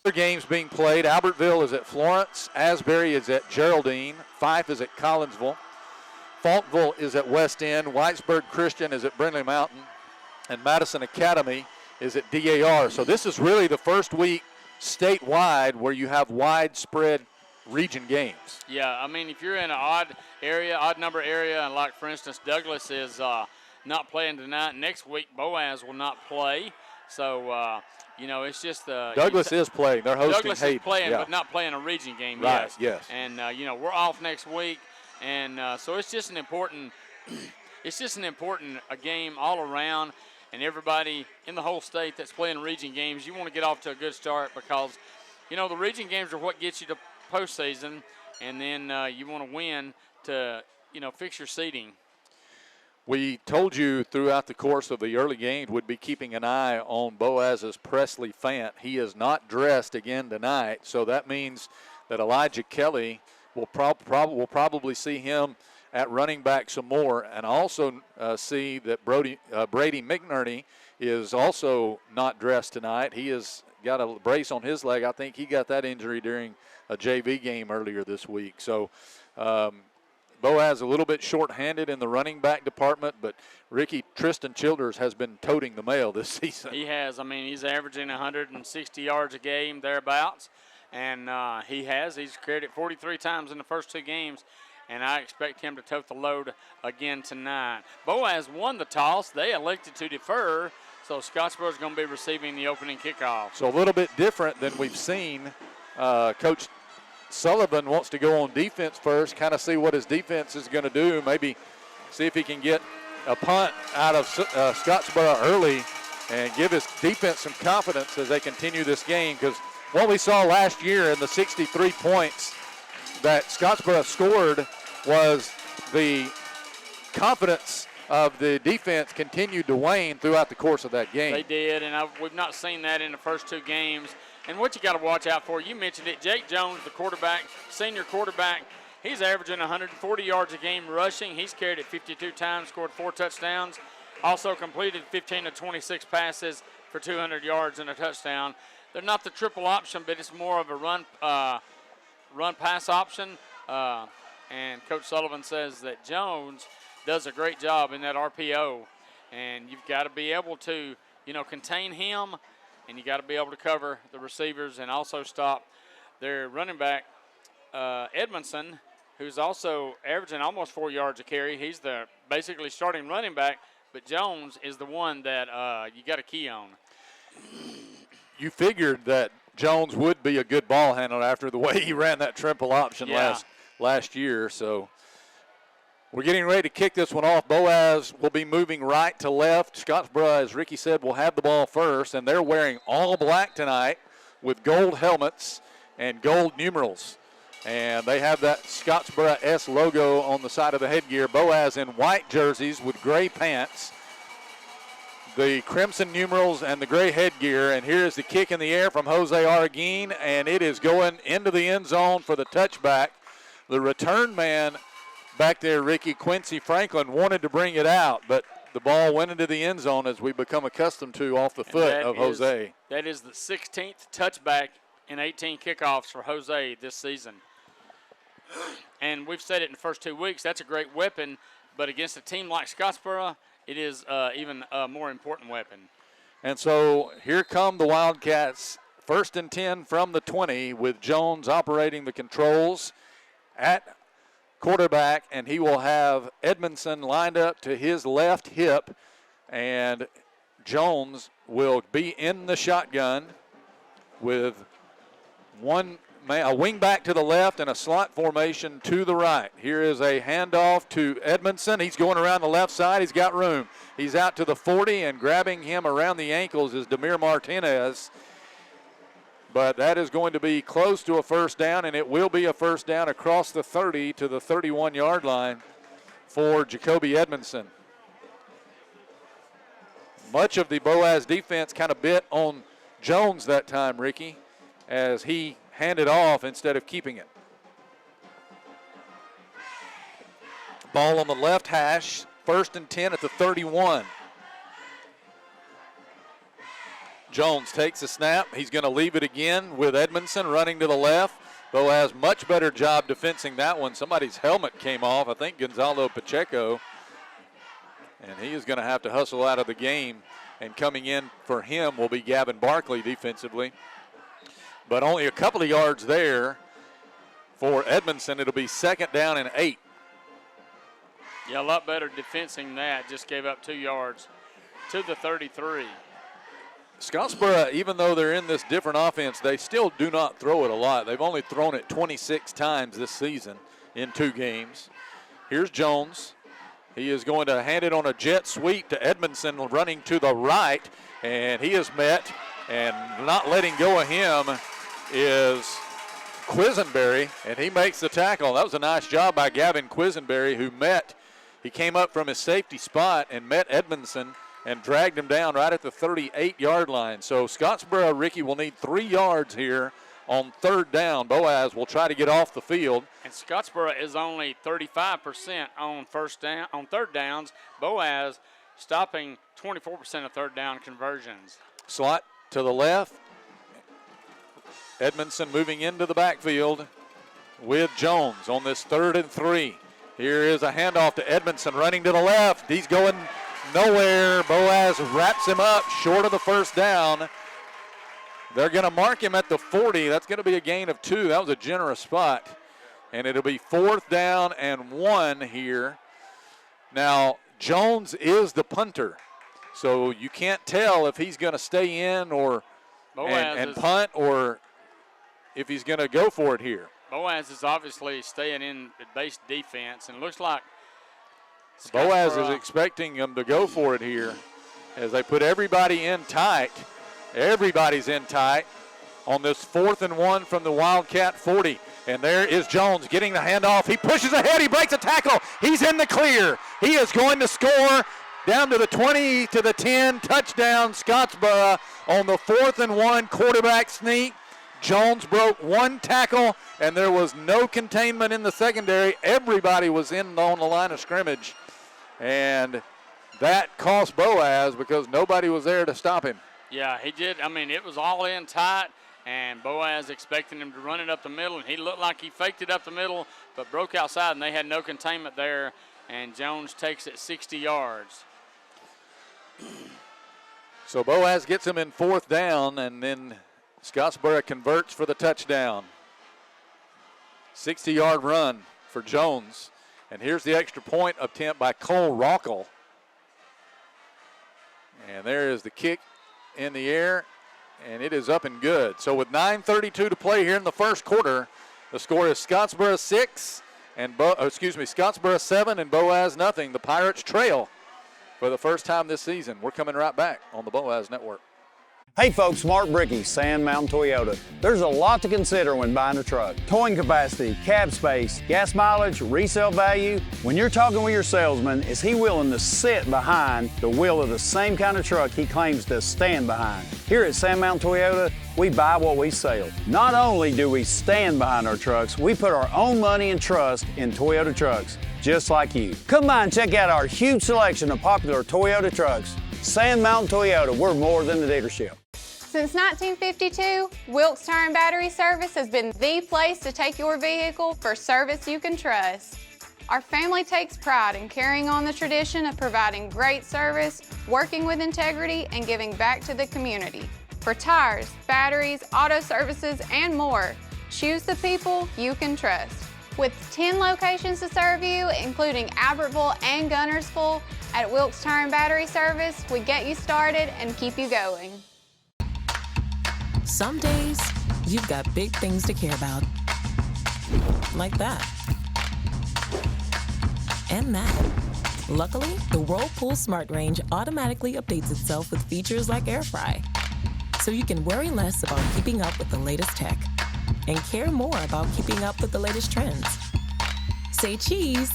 Other games being played. Albertville is at Florence. Asbury is at Geraldine. Fife is at Collinsville. Faulkville is at West End. Whitesburg Christian is at Brindley Mountain. And Madison Academy is at DAR. So this is really the first week statewide where you have widespread region games. Yeah, I mean, if you're in an odd number area, and like, for instance, Douglas is not playing tonight. Next week, Boaz will not play. So, it's just Douglas is playing. They're hosting Douglas Hayden. is playing, yeah. but not playing a region game. Right, yes. And, we're off next week. And so it's just an important game all around. And everybody in the whole state that's playing region games, you want to get off to a good start because, the region games are what gets you to postseason. And then you want to win to, fix your seeding. We told you throughout the course of the early game we'd be keeping an eye on Boaz's Presley Fant. He is not dressed again tonight, so that means that Elijah Kelly will probably see him at running back some more, and also see that Brady McNerney is also not dressed tonight. He has got a brace on his leg. I think he got that injury during a JV game earlier this week. So Boaz a little bit short-handed in the running back department, but Ricky, Tristan Childers has been toting the mail this season. He has. I mean, he's averaging 160 yards a game, thereabouts, and he's carried it 43 times in the first two games, and I expect him to tote the load again tonight. Boaz won the toss. They elected to defer, so Scottsboro is going to be receiving the opening kickoff. So a little bit different than we've seen. Coach Sullivan wants to go on defense first, kind of see what his defense is going to do, maybe see if he can get a punt out of Scottsboro early and give his defense some confidence as they continue this game, because what we saw last year in the 63 points that Scottsboro scored was the confidence of the defense continued to wane throughout the course of that game. They did, and we've not seen that in the first two games. And what you got to watch out for, you mentioned it, Jake Jones, the quarterback, senior quarterback, he's averaging 140 yards a game rushing. He's carried it 52 times, scored 4 touchdowns. Also completed 15 to 26 passes for 200 yards and a touchdown. They're not the triple option, but it's more of a run-pass option. And Coach Sullivan says that Jones does a great job in that RPO. And you've got to be able to, contain him, and you got to be able to cover the receivers and also stop their running back, Edmondson, who's also averaging almost 4 yards a carry. He's the basically starting running back, but Jones is the one that you got to key on. You figured that Jones would be a good ball handler after the way he ran that triple option last year. So we're getting ready to kick this one off. Boaz will be moving right to left. Scottsboro, as Ricky said, will have the ball first, and they're wearing all black tonight with gold helmets and gold numerals. And they have that Scottsboro S logo on the side of the headgear. Boaz in white jerseys with gray pants, the crimson numerals and the gray headgear. And here's the kick in the air from Jose Arguin, and it is going into the end zone for the touchback. The return man back there, Ricky, Quincy Franklin, wanted to bring it out, but the ball went into the end zone, as we become accustomed to, off the foot of Jose. That is the 16th touchback in 18 kickoffs for Jose this season. And we've said it in the first 2 weeks, that's a great weapon, but against a team like Scottsboro, it is even a more important weapon. And so here come the Wildcats, 1st and 10 from the 20, with Jones operating the controls at quarterback, and he will have Edmondson lined up to his left hip, and Jones will be in the shotgun with a wing back to the left and a slot formation to the right. Here is a handoff to Edmondson. He's going around the left side. He's got room. He's out to the 40, and grabbing him around the ankles is Demir Martinez. But that is going to be close to a first down, and it will be a first down across the 30 to the 31-yard line for Jacoby Edmondson. Much of the Boaz defense kind of bit on Jones that time, Ricky, as he handed off instead of keeping it. Ball on the left hash, 1st and 10 at the 31. Jones takes the snap. He's going to leave it again with Edmondson running to the left. Boaz, much better job defensing that one. Somebody's helmet came off, I think Gonzalo Pacheco. And he is going to have to hustle out of the game. And coming in for him will be Gavin Barkley defensively. But only a couple of yards there for Edmondson. It'll be 2nd down and 8. Yeah, a lot better defensing that. Just gave up 2 yards to the 33. Scottsboro, even though they're in this different offense, they still do not throw it a lot. They've only thrown it 26 times this season in 2 games. Here's Jones. He is going to hand it on a jet sweep to Edmondson running to the right, and he is met, and not letting go of him is Quisenberry, and he makes the tackle. That was a nice job by Gavin Quisenberry, who he came up from his safety spot and met Edmondson and dragged him down right at the 38-yard line. So Scottsboro, Ricky, will need 3 yards here on 3rd down. Boaz will try to get off the field. And Scottsboro is only 35% on 3rd downs. Boaz stopping 24% of 3rd down conversions. Slot to the left. Edmondson moving into the backfield with Jones on this 3rd and 3. Here is a handoff to Edmondson running to the left. He's going nowhere. Boaz wraps him up short of the 1st down. They're going to mark him at the 40. That's going to be a gain of 2. That was a generous spot. And it'll be 4th down and 1 here. Now, Jones is the punter. So you can't tell if he's going to stay in or and punt, or if he's going to go for it here. Boaz is obviously staying in the base defense, and it looks like Boaz is expecting him to go for it here as they put everybody in tight. Everybody's in tight on this 4th and 1 from the Wildcat 40. And there is Jones getting the handoff. He pushes ahead. He breaks a tackle. He's in the clear. He is going to score down to the 20 to the 10. Touchdown, Scottsboro on the 4th and 1 quarterback sneak. Jones broke 1 tackle, and there was no containment in the secondary. Everybody was on the line of scrimmage. And that cost Boaz because nobody was there to stop him. Yeah, he did. I mean, it was all in tight, and Boaz expecting him to run it up the middle, and he looked like he faked it up the middle, but broke outside, and they had no containment there, and Jones takes it 60 yards. So Boaz gets him in 4th down, and then Scottsboro converts for the touchdown. 60-yard run for Jones. And here's the extra point attempt by Cole Rockel. And there is the kick in the air, and it is up and good. So with 9:32 to play here in the 1st quarter, the score is Scottsboro 6 and Scottsboro 7 and Boaz nothing. The Pirates trail for the first time this season. We're coming right back on the Boaz Network. Hey folks, Mark Brickey, Sand Mountain Toyota. There's a lot to consider when buying a truck. Towing capacity, cab space, gas mileage, resale value. When you're talking with your salesman, is he willing to sit behind the wheel of the same kind of truck he claims to stand behind? Here at Sand Mountain Toyota, we buy what we sell. Not only do we stand behind our trucks, we put our own money and trust in Toyota trucks, just like you. Come by and check out our huge selection of popular Toyota trucks. Sand Mountain Toyota, we're more than a dealership. Since 1952, Wilkes Tire and Battery Service has been the place to take your vehicle for service you can trust. Our family takes pride in carrying on the tradition of providing great service, working with integrity, and giving back to the community. For tires, batteries, auto services, and more, choose the people you can trust. With 10 locations to serve you, including Albertville and Gunnersville, at Wilkes Tire and Battery Service, we get you started and keep you going. Some days, you've got big things to care about. Like that. And that. Luckily, the Whirlpool Smart Range automatically updates itself with features like Air Fry. So you can worry less about keeping up with the latest tech and care more about keeping up with the latest trends. Say cheese.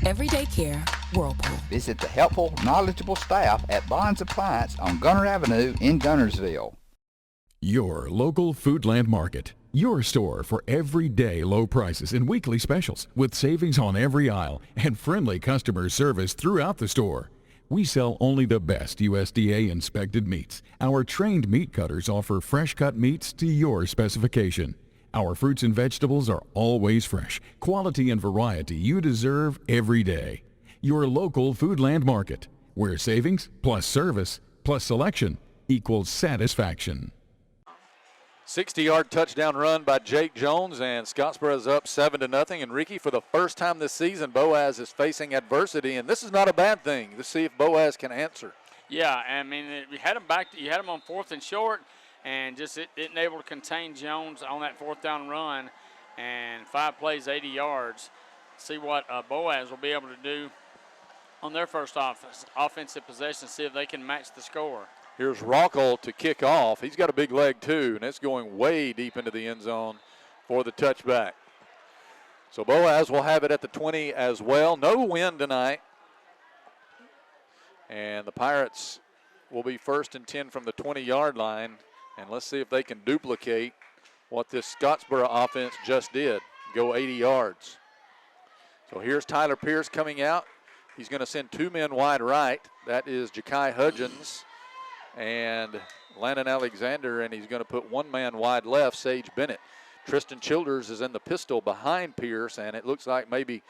Everyday care, Whirlpool. Visit the helpful, knowledgeable staff at Bonds Appliance on Gunner Avenue in Gunnersville. Your local Foodland Market. Your store for everyday low prices and weekly specials with savings on every aisle and friendly customer service throughout the store. We sell only the best USDA inspected meats. Our trained meat cutters offer fresh cut meats to your specification. Our fruits and vegetables are always fresh, quality and variety you deserve every day. Your local Foodland Market, where savings plus service plus selection equals satisfaction. 60-yard touchdown run by Jake Jones, and Scottsboro is up 7-0. And Ricky, for the first time this season, Boaz is facing adversity, and this is not a bad thing. Let's see if Boaz can answer. Yeah, I mean, we had him you had him on 4th and short, and just isn't able to contain Jones on that 4th down run, and 5 plays, 80 yards. See what Boaz will be able to do on their first offensive possession, see if they can match the score. Here's Rockel to kick off. He's got a big leg too, and it's going way deep into the end zone for the touchback. So Boaz will have it at the 20 as well. No wind tonight. And the Pirates will be 1st and 10 from the 20-yard line. And let's see if they can duplicate what this Scottsboro offense just did, go 80 yards. So here's Tyler Pierce coming out. He's going to send 2 men wide right. That is Ja'Kai Hudgens and Landon Alexander, and he's going to put 1 man wide left, Sage Bennett. Tristan Childers is in the pistol behind Pierce, and it looks like maybe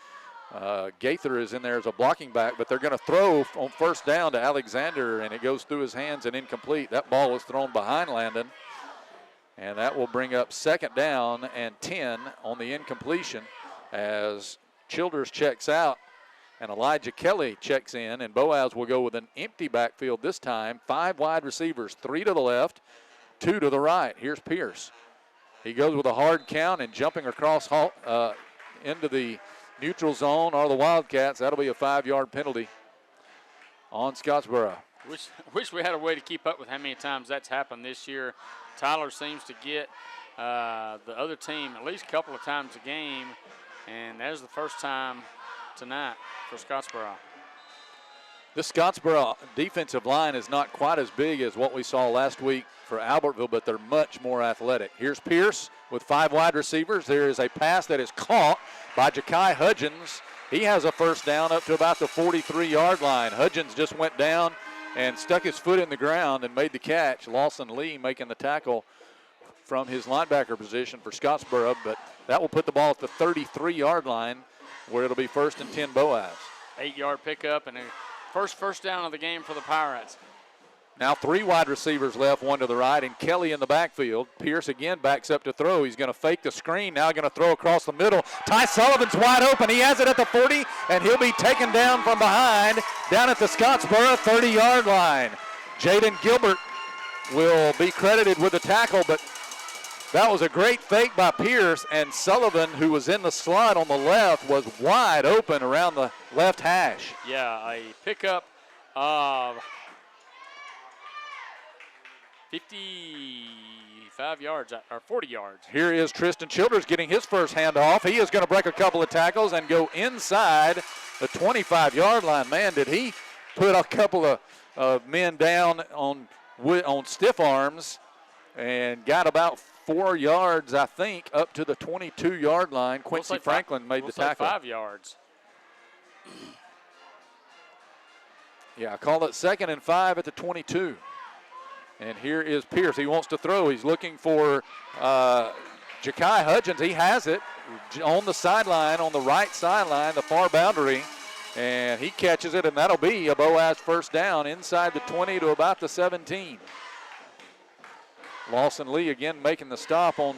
Gaither is in there as a blocking back, but they're going to throw on 1st down to Alexander, and it goes through his hands and incomplete. That ball was thrown behind Landon, and that will bring up 2nd down and 10 on the incompletion as Childers checks out. And Elijah Kelly checks in, and Boaz will go with an empty backfield this time. 5 wide receivers, 3 to the left, 2 to the right. Here's Pierce. He goes with a hard count and jumping across into the neutral zone are the Wildcats. That'll be a 5-yard penalty on Scottsboro. Wish we had a way to keep up with how many times that's happened this year. Tyler seems to get the other team at least a couple of times a game, and there's the first time tonight for Scottsboro. This Scottsboro defensive line is not quite as big as what we saw last week for Albertville, but they're much more athletic. Here's Pierce with 5 wide receivers. There is a pass that is caught by Ja'Kai Hudgens. He has a 1st down up to about the 43-yard line. Hudgens just went down and stuck his foot in the ground and made the catch. Lawson Lee making the tackle from his linebacker position for Scottsboro, but that will put the ball at the 33-yard line, where it'll be 1st and 10 Boaz. 8-yard pickup and a first down of the game for the Pirates. Now 3 wide receivers left, 1 to the right, and Kelly in the backfield. Pierce again backs up to throw. He's going to fake the screen. Now going to throw across the middle. Ty Sullivan's wide open. He has it at the 40, and he'll be taken down from behind down at the Scottsboro 30-yard line. Jaden Gilbert will be credited with the tackle, but that was a great fake by Pierce, and Sullivan, who was in the slot on the left, was wide open around the left hash. Yeah, a pickup of 55 yards, or 40 yards. Here is Tristan Childers getting his first handoff. He is going to break a couple of tackles and go inside the 25-yard line. Man, did he put a couple of men down on stiff arms and got about 4 yards, I think, up to the 22-yard line. Quincy Franklin made the tackle. 5 yards. Yeah, I call it 2nd and 5 at the 22. And here is Pierce. He wants to throw. He's looking for Ja'Kai Hudgens. He has it on the sideline, on the right sideline, the far boundary. And he catches it, and that'll be a Boaz 1st down inside the 20 to about the 17. Lawson Lee again making the stop on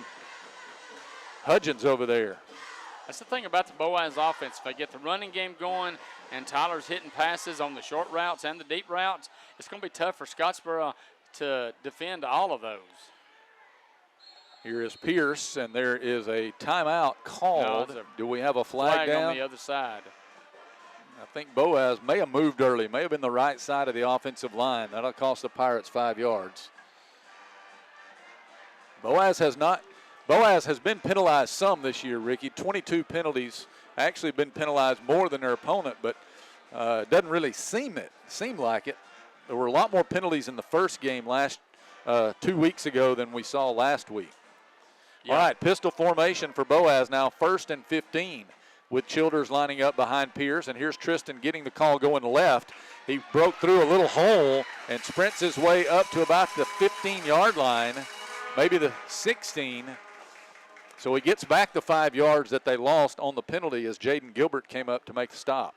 Hudgens over there. That's the thing about the Boaz offense. If they get the running game going and Tyler's hitting passes on the short routes and the deep routes, it's going to be tough for Scottsboro to defend all of those. Here is Pierce, and there is a timeout called. No, do we have a flag down? On the other side. I think Boaz may have moved early, may have been the right side of the offensive line. That'll cost the Pirates 5 yards. Boaz has been penalized some this year, Ricky. 22 penalties, actually been penalized more than their opponent, but it doesn't really seem like it. There were a lot more penalties in the first game 2 weeks ago than we saw last week. Yeah. All right, pistol formation for Boaz now, 1st and 15. with Childers lining up behind Pierce. And here's Tristan getting the call going left. He broke through a little hole and sprints his way up to about the 15-yard line, maybe the 16. So he gets back the 5 yards that they lost on the penalty as Jaden Gilbert came up to make the stop.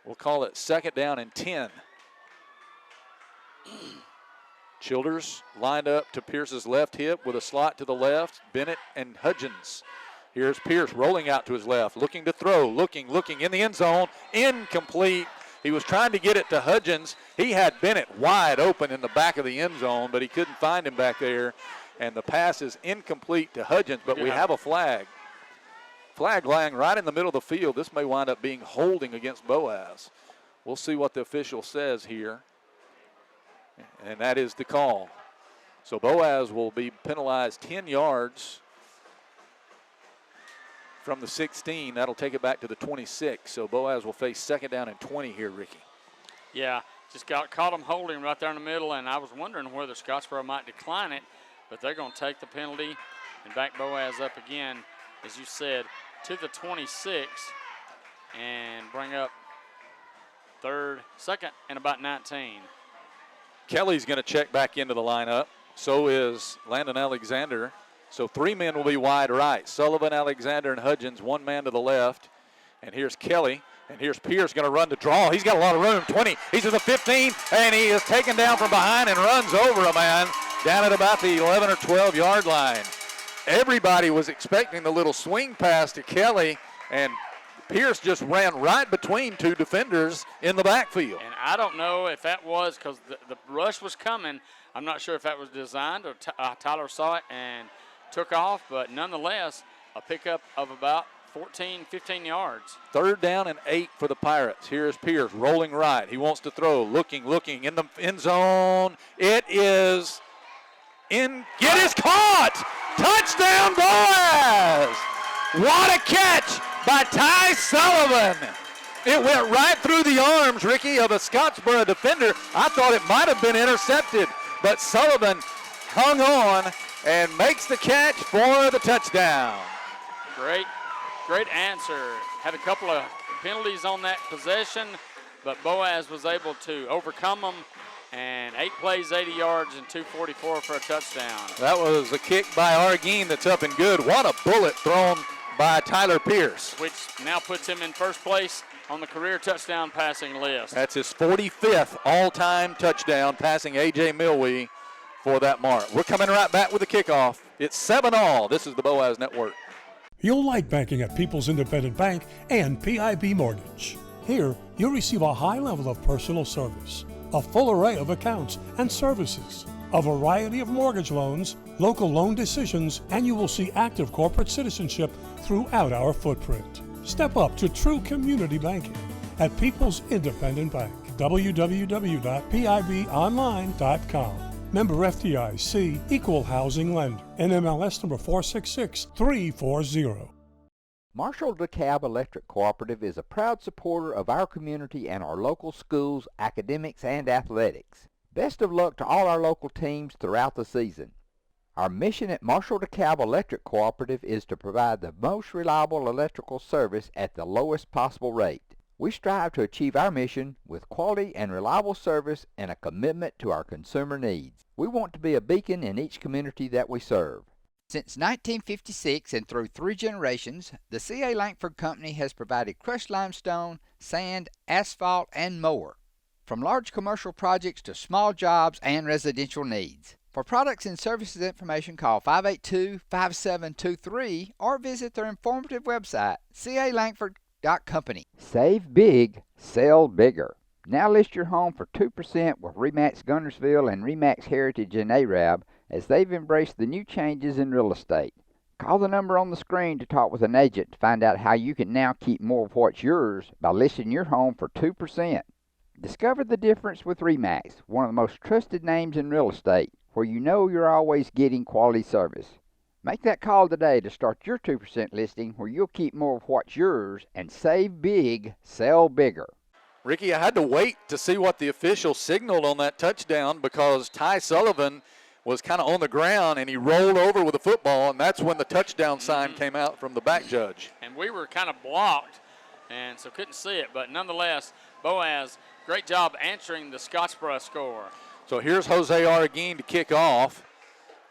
We'll call it 2nd down and 10. Childers lined up to Pierce's left hip with a slot to the left. Bennett and Hudgens. Here's Pierce rolling out to his left, looking to throw, looking in the end zone, incomplete. He was trying to get it to Hudgens. He had Bennett wide open in the back of the end zone, but he couldn't find him back there. And the pass is incomplete to Hudgens, but we have a flag. Flag lying right in the middle of the field. This may wind up being holding against Boaz. We'll see what the official says here. And that is the call. So Boaz will be penalized 10 yards from the 16. That'll take it back to the 26. So Boaz will face 2nd down and 20 here, Ricky. Yeah, just caught him holding right there in the middle, and I was wondering whether Scottsboro might decline it, but they're going to take the penalty and back Boaz up again, as you said, to the 26 and bring up 2nd and about 19. Kelly's going to check back into the lineup. So is Landon Alexander. So 3 men will be wide right. Sullivan, Alexander, and Hudgens, 1 man to the left. And here's Kelly. And here's Pierce going to run the draw. He's got a lot of room. 20. He's to the 15. And he is taken down from behind and runs over a man down at about the 11 or 12-yard line. Everybody was expecting the little swing pass to Kelly. And Pierce just ran right between 2 defenders in the backfield. And I don't know if that was because the rush was coming. I'm not sure if that was designed or Tyler saw it and took off, but nonetheless, a pickup of about 14, 15 yards. 3rd down and 8 for the Pirates. Here's Pierce rolling right. He wants to throw, looking in the end zone. It is in. It is caught! Touchdown, Boaz! What a catch by Ty Sullivan. It went right through the arms, Ricky, of a Scottsboro defender. I thought it might have been intercepted, but Sullivan hung on and makes the catch for the touchdown. Great answer. Had a couple of penalties on that possession, but Boaz was able to overcome them, and 8 plays, 80 yards, and 244 for a touchdown. That was a kick by Arguin that's up and good. What a bullet thrown by Tyler Pierce. Which now puts him in first place on the career touchdown passing list. That's his 45th all-time touchdown, passing A.J. Milwee for that mark. We're coming right back with the kickoff. It's 7-all. This is the Boaz Network. You'll like banking at People's Independent Bank and PIB Mortgage. Here, you'll receive a high level of personal service, a full array of accounts and services, a variety of mortgage loans, local loan decisions, and you will see active corporate citizenship throughout our footprint. Step up to true community banking at People's Independent Bank. www.pibonline.com. Member FDIC, Equal Housing Lender. NMLS number 466340. Marshall DeKalb Electric Cooperative is a proud supporter of our community and our local schools, academics, and athletics. Best of luck to all our local teams throughout the season. Our mission at Marshall DeKalb Electric Cooperative is to provide the most reliable electrical service at the lowest possible rate. We strive to achieve our mission with quality and reliable service and a commitment to our consumer needs. We want to be a beacon in each community that we serve. Since 1956 and through 3 generations, the C.A. Langford Company has provided crushed limestone, sand, asphalt, and more, from large commercial projects to small jobs and residential needs. For products and services information, call 582-5723 or visit their informative website, calangford.company. Save big, sell bigger. Now list your home for 2% with RE/MAX Guntersville and RE/MAX Heritage in Arab, as they've embraced the new changes in real estate. Call the number on the screen to talk with an agent to find out how you can now keep more of what's yours by listing your home for 2%. Discover the difference with RE/MAX, one of the most trusted names in real estate, where you know you're always getting quality service. Make that call today to start your 2% listing where you'll keep more of what's yours and save big, sell bigger. Ricky, I had to wait to see what the official signaled on that touchdown because Ty Sullivan was kind of on the ground, and he rolled over with the football, and that's when the touchdown sign came out from the back judge. And we were kind of blocked, and so couldn't see it. But nonetheless, Boaz, great job answering the Scottsboro score. So here's Jose Arguin to kick off,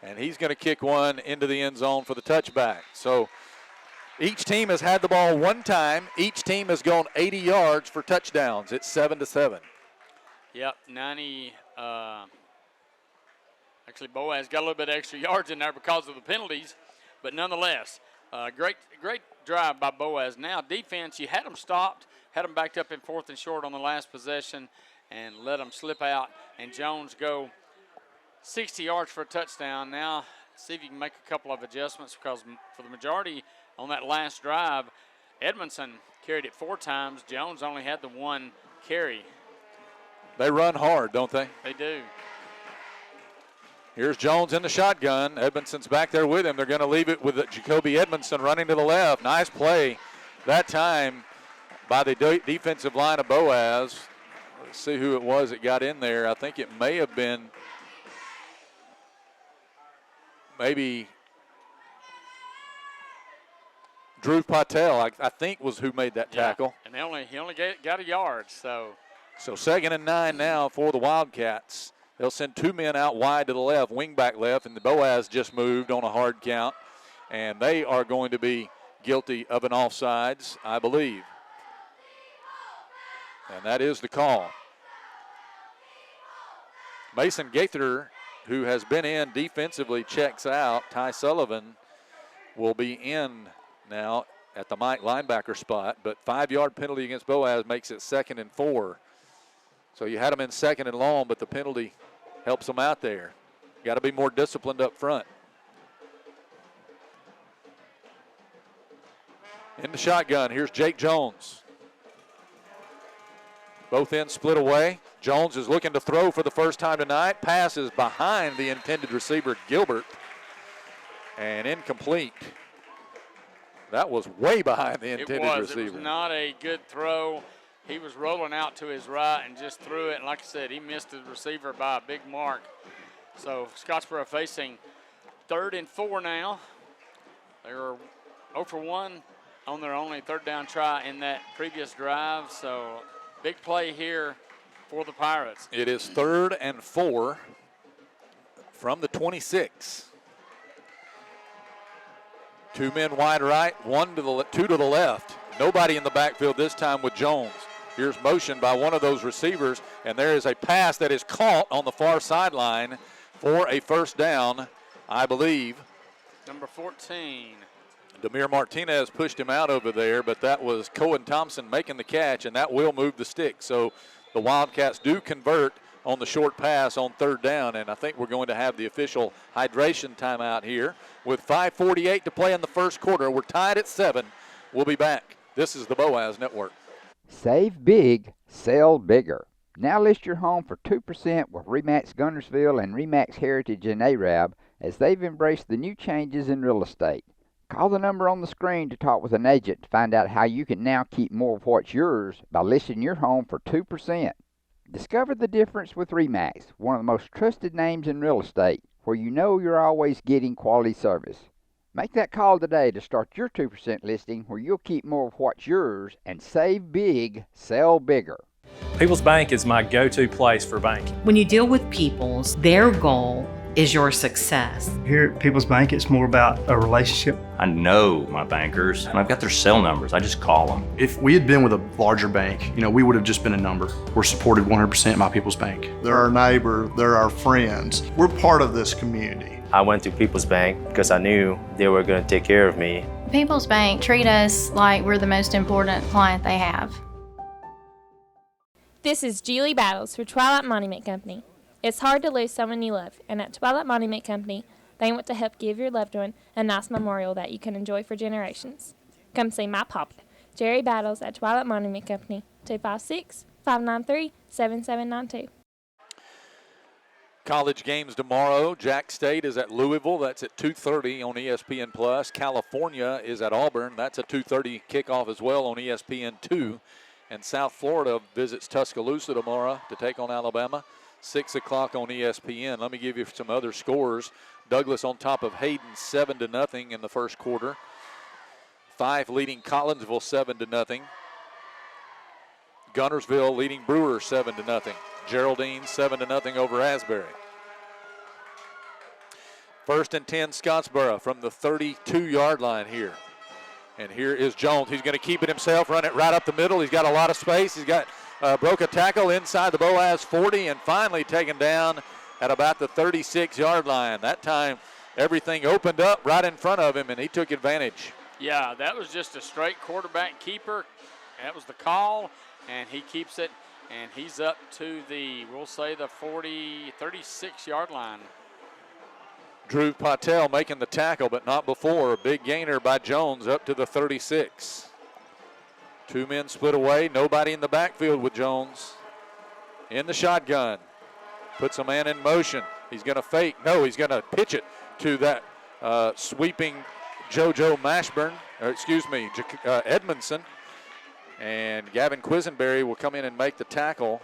and he's going to kick one into the end zone for the touchback. So each team has had the ball one time. Each team has gone 80 yards for touchdowns. It's 7-7. Yep, 90. Actually, Boaz got a little bit extra yards in there because of the penalties, but nonetheless, great drive by Boaz. Now defense, you had them stopped, had them backed up in 4th and short on the last possession, and let them slip out, and Jones go 60 yards for a touchdown. Now see if you can make a couple of adjustments, because for the majority on that last drive, Edmondson carried it 4 times. Jones only had the 1 carry. They run hard, don't they? They do. Here's Jones in the shotgun. Edmondson's back there with him. They're going to leave it with Jacoby Edmondson running to the left. Nice play that time by the defensive line of Boaz. Let's see who it was that got in there. I think it may have been maybe Drew Patel, I think, was who made that tackle. And he only got a yard. So 2nd and 9 now for the Wildcats. They'll send 2 men out wide to the left, wing back left, and the Boaz just moved on a hard count. And they are going to be guilty of an offsides, I believe. And that is the call. Mason Gaither, who has been in defensively, checks out. Ty Sullivan will be in now at the Mike linebacker spot, but 5-yard penalty against Boaz makes it 2nd and 4. So you had them in 2nd and long, but the penalty helps them out there. Got to be more disciplined up front. In the shotgun, here's Jake Jones. Both ends split away. Jones is looking to throw for the first time tonight. Pass is behind the intended receiver, Gilbert, and incomplete. That was way behind the intended receiver. It was not a good throw. He was rolling out to his right and just threw it. And like I said, he missed the receiver by a big mark. So Scottsboro facing 3rd and 4 now. They were 0 for 1 on their only 3rd down try in that previous drive. So big play here for the Pirates. It is 3rd and 4 from the 26. 2 men wide right, 2 to the left. Nobody in the backfield this time with Jones. Here's motion by one of those receivers, and there is a pass that is caught on the far sideline for a first down, I believe. Number 14. Demir Martinez pushed him out over there, but that was Cohen Thompson making the catch, and that will move the stick. So the Wildcats do convert on the short pass on 3rd down, and I think we're going to have the official hydration timeout here. With 5:48 to play in the first quarter, we're tied at 7. We'll be back. This is the Boaz Network. Save big, sell bigger. Now list your home for 2% with RE/MAX Gunnersville and RE/MAX Heritage in Arab, as they've embraced the new changes in real estate. Call the number on the screen to talk with an agent to find out how you can now keep more of what's yours by listing your home for 2%. Discover the difference with RE/MAX, one of the most trusted names in real estate, where you know you're always getting quality service. Make that call today to start your 2% listing, where you'll keep more of what's yours and save big, sell bigger. People's Bank is my go-to place for banking. When you deal with People's, their goal is your success. Here at People's Bank, it's more about a relationship. I know my bankers, and I've got their cell numbers. I just call them. If we had been with a larger bank, we would have just been a number. We're supported 100% by People's Bank. They're our neighbor, they're our friends. We're part of this community. I went to People's Bank because I knew they were going to take care of me. People's Bank treat us like we're the most important client they have. This is Julie Battles for Twilight Monument Company. It's hard to lose someone you love, and at Twilight Monument Company, they want to help give your loved one a nice memorial that you can enjoy for generations. Come see my papa, Jerry Battles, at Twilight Monument Company, 256-593-7792. College games tomorrow. Jack State is at Louisville. That's at 2:30 on ESPN+. California is at Auburn. That's a 2:30 kickoff as well on ESPN2. And South Florida visits Tuscaloosa tomorrow to take on Alabama. 6 o'clock on ESPN. Let me give you some other scores. Douglas on top of Hayden 7-0 in the first quarter. Fife leading Collinsville 7-0. Guntersville leading Brewer 7-0. Geraldine 7-0 over Asbury. 1st and 10 Scottsboro from the 32-yard line here. And here is Jones. He's going to keep it himself, run it right up the middle. He's got a lot of space. He's got broke a tackle inside the Boaz 40 and finally taken down at about the 36-yard line. That time everything opened up right in front of him and he took advantage. Yeah, that was just a straight quarterback keeper. That was the call, and he keeps it, and he's up to the, we'll say, the 36-yard line. Drew Patel making the tackle, but not before. A big gainer by Jones up to the 36. 2 men split away. Nobody in the backfield with Jones. In the shotgun. Puts a man in motion. He's going to fake. No, he's going to pitch it to that sweeping JoJo Mashburn. Edmondson. And Gavin Quisenberry will come in and make the tackle.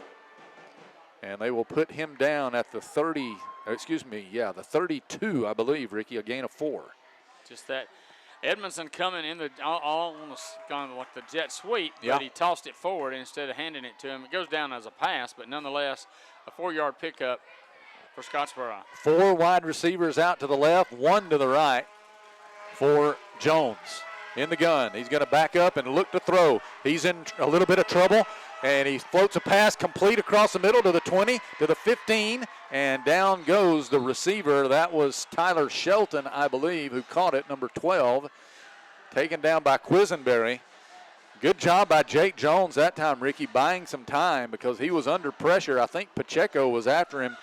And they will put him down at the the 32, I believe, Ricky, a gain of 4. Just that. Edmondson coming in the almost kind of like the jet sweep, Yeah. but he tossed it forward instead of handing it to him. It goes down as a pass, but nonetheless, a 4-yard pickup for Scottsboro. 4 wide receivers out to the left, 1 to the right for Jones. In the gun, he's going to back up and look to throw. He's in a little bit of trouble, and he floats a pass complete across the middle to the 20, to the 15, and down goes the receiver. That was Tyler Shelton, I believe, who caught it, number 12, taken down by Quisenberry. Good job by Jake Jones that time, Ricky, buying some time because he was under pressure. I think Pacheco was after him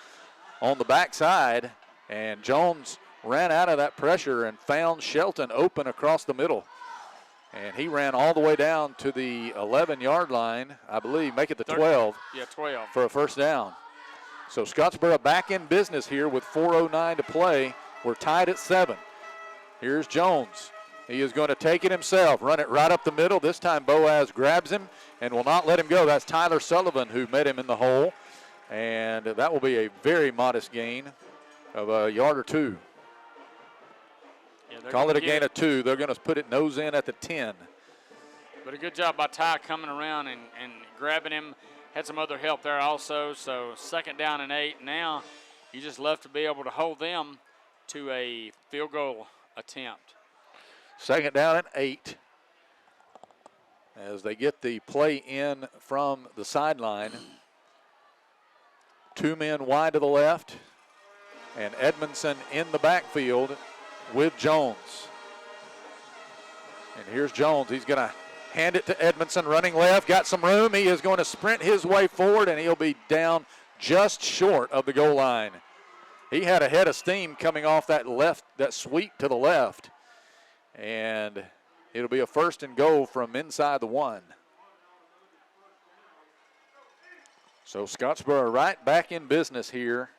on the backside, and Jones ran out of that pressure and found Shelton open across the middle. And he ran all the way down to the 11-yard line, I believe, make it the 12. Yeah, 12. For a first down. So Scottsboro back in business here with 4:09 to play. We're tied at 7. Here's Jones. He is going to take it himself, run it right up the middle. This time Boaz grabs him and will not let him go. That's Tyler Sullivan who met him in the hole. And that will be a very modest gain of a yard or 2. Yeah, Call it a gain of 2. They're going to put it nose in at the 10. But a good job by Ty coming around and grabbing him. Had some other help there also. So 2nd down and 8. Now you just left to be able to hold them to a field goal attempt. 2nd down and 8. As they get the play in from the sideline. 2 men wide to the left. And Edmondson in the backfield with Jones. And here's Jones. He's going to hand it to Edmondson, running left, got some room. He is going to sprint his way forward, and he'll be down just short of the goal line. He had a head of steam coming off that sweep to the left. And it'll be a 1st and goal from inside the 1. So Scottsboro right back in business here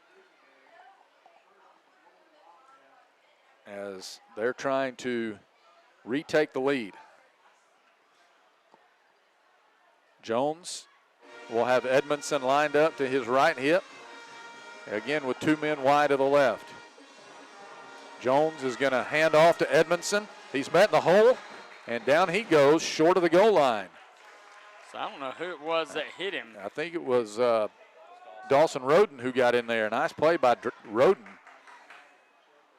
as they're trying to retake the lead. Jones will have Edmondson lined up to his right hip. Again with 2 men wide to the left. Jones is going to hand off to Edmondson. He's met in the hole, and down he goes short of the goal line. So I don't know who it was that hit him. I think it was Dawson Roden who got in there. Nice play by Roden.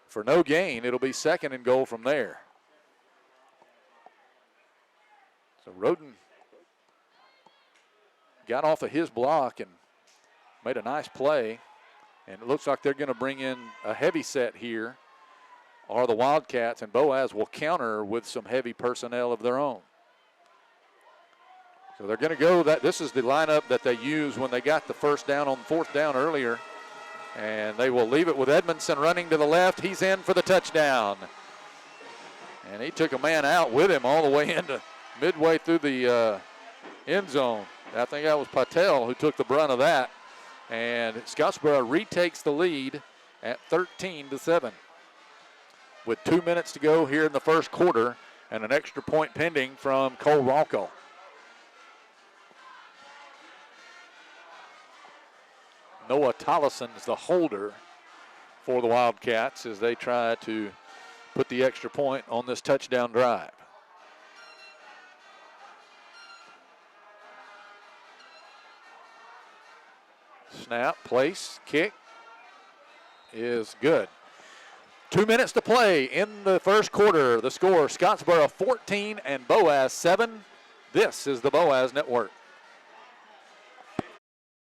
For no gain, it'll be 2nd and goal from there. So Roden got off of his block and made a nice play. And it looks like they're going to bring in a heavy set here, or the Wildcats, and Boaz will counter with some heavy personnel of their own. So they're going to go this is the lineup that they used when they got the 1st down on 4th down earlier. And they will leave it with Edmondson running to the left. He's in for the touchdown. And he took a man out with him all the way into midway through the end zone. I think that was Patel who took the brunt of that. And Scottsboro retakes the lead at 13-7. With 2 minutes to go here in the first quarter and an extra point pending from Cole Rocco. Noah Tollison's the holder for the Wildcats as they try to put the extra point on this touchdown drive. Snap, place, kick is good. 2 minutes to play in the first quarter. The score, Scottsboro 14 and Boaz 7. This is the Boaz Network.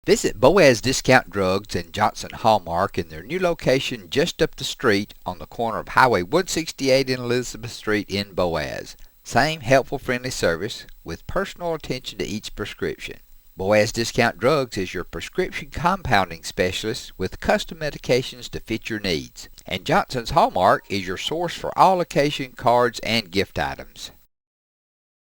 Visit Boaz Discount Drugs and Johnson Hallmark in their new location just up the street on the corner of Highway 168 and Elizabeth Street in Boaz. Same helpful, friendly service with personal attention to each prescription. Boaz Discount Drugs is your prescription compounding specialist with custom medications to fit your needs. And Johnson's Hallmark is your source for all occasion cards and gift items.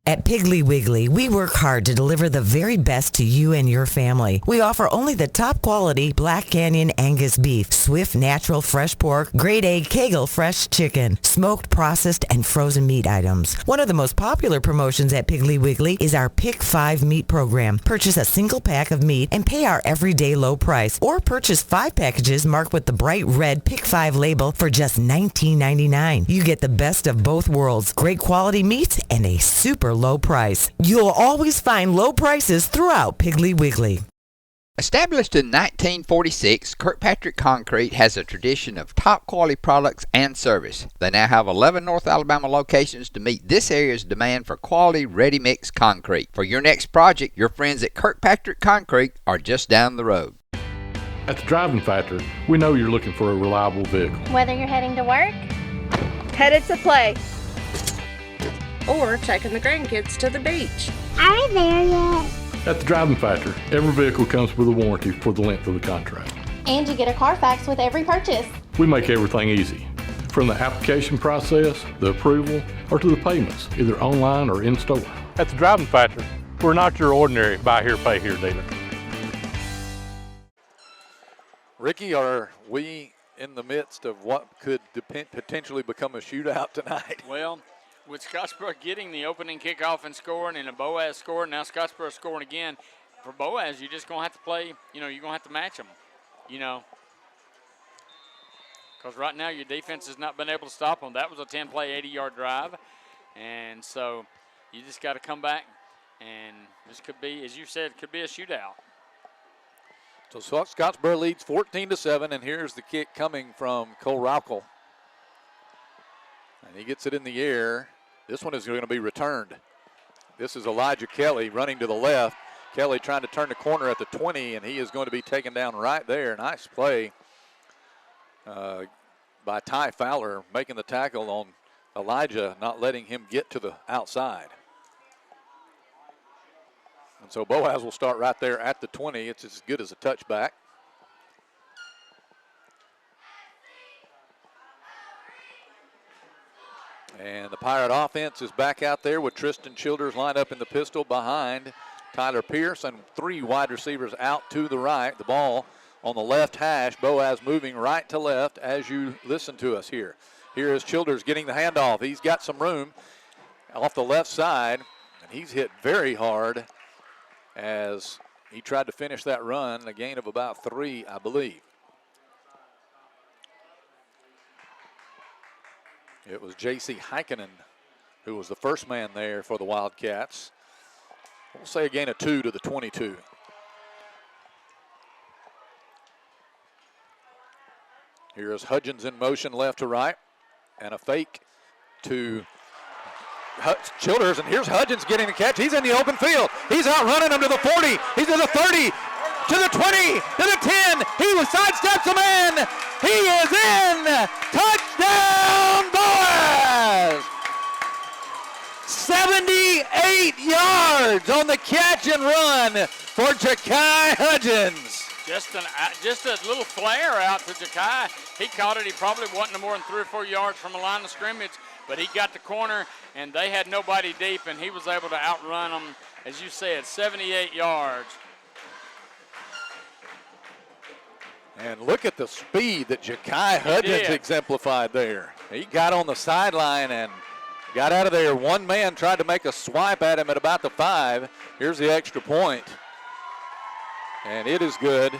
At Piggly Wiggly, we work hard to deliver the very best to you and your family. We offer only the top quality Black Canyon Angus beef, Swift natural fresh pork, grade A Kegel fresh chicken, smoked, processed, and frozen meat items. One of the most popular promotions at Piggly Wiggly is our Pick 5 meat program. Purchase a single pack of meat and pay our everyday low price, or purchase 5 packages marked with the bright red Pick 5 label for just $19.99. You get the best of both worlds, great quality meats and a super low price. You'll always find low prices throughout Piggly Wiggly. Established in 1946, Kirkpatrick Concrete has a tradition of top quality products and service. They now have 11 North Alabama locations to meet this area's demand for quality ready-mix concrete. For your next project, your friends at Kirkpatrick Concrete are just down the road. At the Driving Factor, we know you're looking for a reliable vehicle. Whether you're heading to work, headed to play, or taking the grandkids to the beach. Are we there yet? At the Driving Factor, every vehicle comes with a warranty for the length of the contract. And you get a Carfax with every purchase. We make everything easy, from the application process, the approval, or to the payments, either online or in store. At the Driving Factor, we're not your ordinary buy here, pay here dealer. Ricky, are we in the midst of what could potentially become a shootout tonight? Well, with Scottsboro getting the opening kickoff and scoring, and a Boaz scoring, now Scottsboro scoring again. For Boaz, you're just going to have to play, you're going to have to match them, because right now your defense has not been able to stop them. That was a 10-play, 80-yard drive, and so you just got to come back, and this could be, as you said, could be a shootout. So Scottsboro leads 14-7, and here's the kick coming from Cole Raukel. And he gets it in the air. This one is going to be returned. This is Elijah Kelly running to the left. Kelly trying to turn the corner at the 20, and he is going to be taken down right there. Nice play by Ty Fowler, making the tackle on Elijah, not letting him get to the outside. And so Boaz will start right there at the 20. It's as good as a touchback. And the Pirate offense is back out there with Tristan Childers lined up in the pistol behind Tyler Pierce and 3 wide receivers out to the right. The ball on the left hash. Boaz moving right to left as you listen to us here. Here is Childers getting the handoff. He's got some room off the left side, and he's hit very hard as he tried to finish that run, a gain of about 3, I believe. It was J.C. Heikkinen who was the first man there for the Wildcats. We'll say a gain of 2 to the 22. Here is Hudgens in motion left to right, and a fake to Childers, and here's Hudgens getting the catch. He's in the open field. He's out running him to the 40. He's to the 30, to the 20, to the 10. He sidesteps a man. He is in. Touchdown, Boaz! 78 yards on the catch and run for Ja'Kai Hudgens. Just a little flare out to Ja'Kai. He caught it. He probably wasn't more than 3 or 4 yards from the line of scrimmage, but he got the corner, and they had nobody deep, and he was able to outrun them, as you said, 78 yards. And look at the speed that Ja'Kai Hudgens exemplified there. He got on the sideline and got out of there. One man tried to make a swipe at him at about the 5. Here's the extra point. And it is good.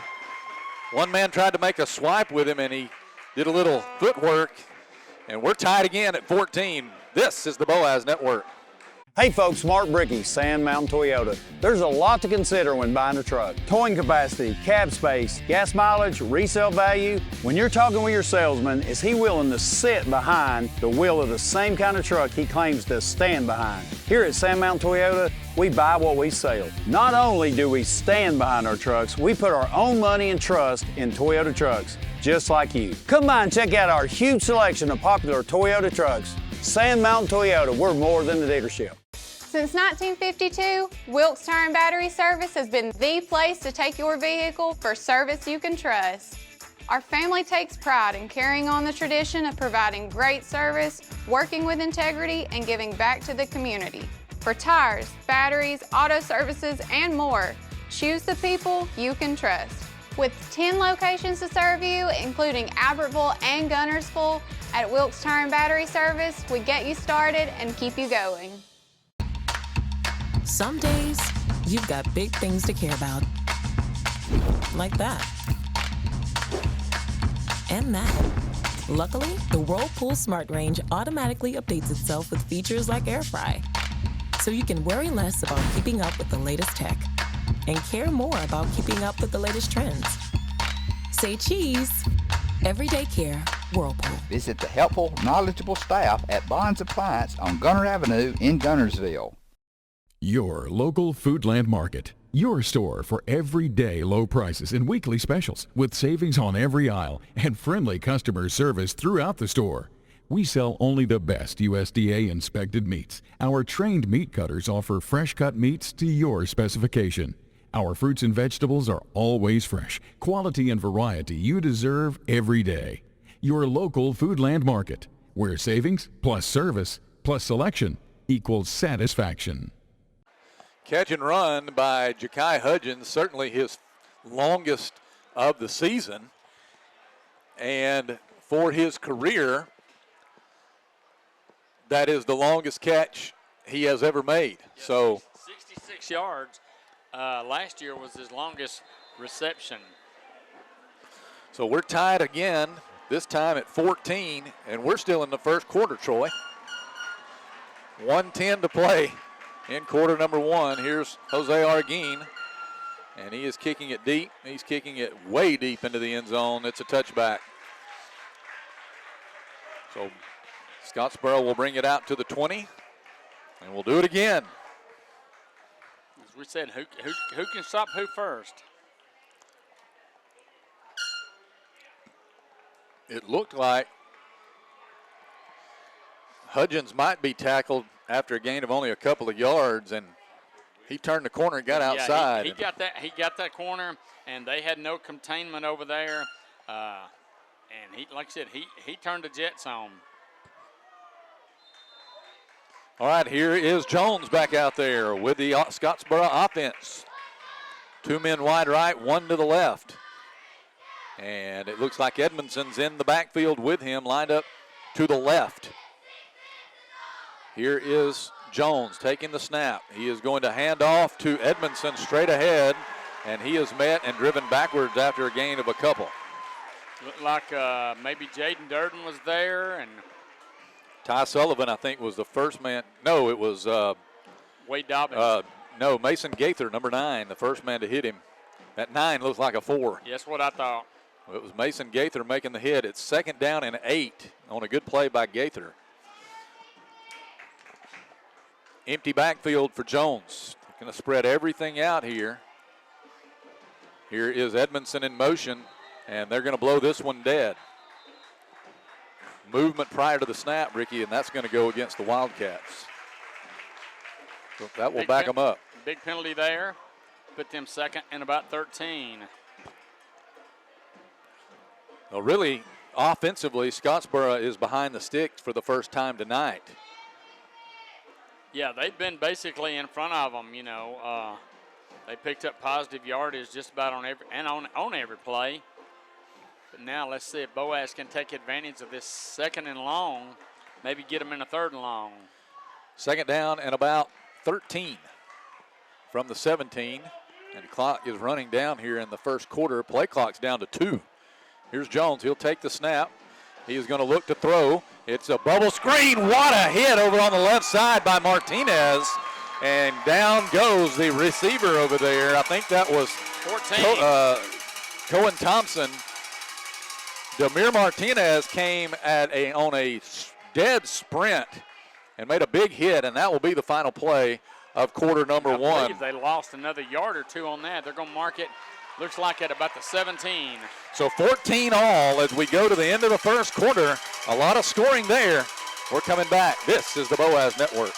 One man tried to make a swipe with him, and he did a little footwork. And we're tied again at 14. This is the Boaz Network. Hey folks, Mark Brickey, Sand Mountain Toyota. There's a lot to consider when buying a truck. Towing capacity, cab space, gas mileage, resale value. When you're talking with your salesman, is he willing to sit behind the wheel of the same kind of truck he claims to stand behind? Here at Sand Mountain Toyota, we buy what we sell. Not only do we stand behind our trucks, we put our own money and trust in Toyota trucks, just like you. Come by and check out our huge selection of popular Toyota trucks. Sand Mountain Toyota, we're more than a dealership. Since 1952, Wilkes Tire and Battery Service has been the place to take your vehicle for service you can trust. Our family takes pride in carrying on the tradition of providing great service, working with integrity, and giving back to the community. For tires, batteries, auto services, and more, choose the people you can trust. With 10 locations to serve you, including Albertville and Gunnersville, at Wilkes Tire and Battery Service, we get you started and keep you going. Some days, you've got big things to care about. Like that. And that. Luckily, the Whirlpool Smart Range automatically updates itself with features like Air Fry. So you can worry less about keeping up with the latest tech and care more about keeping up with the latest trends. Say cheese. Everyday care, Whirlpool. Visit the helpful, knowledgeable staff at Bond's Appliance on Gunner Avenue in Gunnersville. Your local Foodland Market. Your store for everyday low prices and weekly specials with savings on every aisle and friendly customer service throughout the store. We sell only the best USDA inspected meats. Our trained meat cutters offer fresh cut meats to your specification. Our fruits and vegetables are always fresh. Quality and variety you deserve every day. Your local Foodland Market, where savings plus service plus selection equals satisfaction. Catch and run by Ja'Kai Hudgens, certainly his longest of the season. And for his career, that is the longest catch he has ever made. Yeah, so 66 yards. Last year was his longest reception. So we're tied again, this time at 14, and we're still in the first quarter, Troy. 1:10 to play in quarter number one. Here's Jose Arguin, and he is kicking it deep. He's kicking it way deep into the end zone. It's a touchback. So Scottsboro will bring it out to the 20, and we'll do it again. As we said, who can stop who first? It looked like Hudgens might be tackled after a gain of only a couple of yards, and he turned the corner and got outside. He got that corner, and they had no containment over there. And he, like I said, he turned the Jets on. All right, here is Jones back out there with the Scottsboro offense. 2 men wide right, 1 to the left. And it looks like Edmondson's in the backfield with him, lined up to the left. Here is Jones taking the snap. He is going to hand off to Edmondson straight ahead, and he is met and driven backwards after a gain of a couple. Looked like maybe Jaden Durden was there, and Ty Sullivan, I think, was the first man. No, it was Wade Dobbins. No, Mason Gaither, number 9, the first man to hit him. That 9 looks like a 4. That's what I thought. Well, it was Mason Gaither making the hit. It's 2nd down and 8 on a good play by Gaither. Empty backfield for Jones. Going to spread everything out here. Here is Edmondson in motion, and they're going to blow this one dead. Movement prior to the snap, Ricky, and that's going to go against the Wildcats. So that will back them up. Big penalty there. Put them 2nd and about 13. Well, really, offensively, Scottsboro is behind the sticks for the first time tonight. Yeah, they've been basically in front of them. You know, they picked up positive yardage just about on every play. But now let's see if Boaz can take advantage of this 2nd and long, maybe get them in a 3rd and long. 2nd down and about 13 from the 17. And the clock is running down here in the first quarter. Play clock's down to 2. Here's Jones. He'll take the snap. He is going to look to throw. It's a bubble screen. What a hit over on the left side by Martinez. And down goes the receiver over there. I think that was 14. Cohen Thompson. Demir Martinez came on a dead sprint and made a big hit, and that will be the final play of quarter number I 1. believe they lost another yard or 2 on that. They're going to mark it, looks like at about the 17. So 14 all as we go to the end of the first quarter. A lot of scoring there. We're coming back. This is the Boaz Network.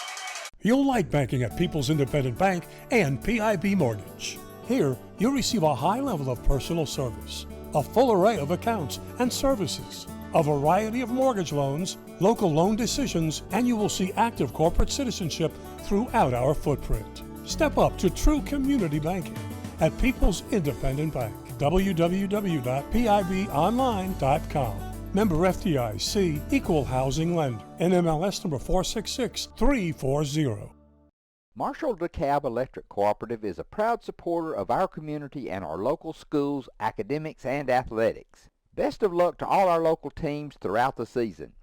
You'll like banking at People's Independent Bank and PIB Mortgage. Here, you'll receive a high level of personal service, a full array of accounts and services, a variety of mortgage loans, local loan decisions, and you will see active corporate citizenship throughout our footprint. Step up to true community banking at People's Independent Bank. www.pibonline.com. Member FDIC, Equal Housing Lender. NMLS number 466340. Marshall DeKalb Electric Cooperative is a proud supporter of our community and our local schools, academics, and athletics. Best of luck to all our local teams throughout the season.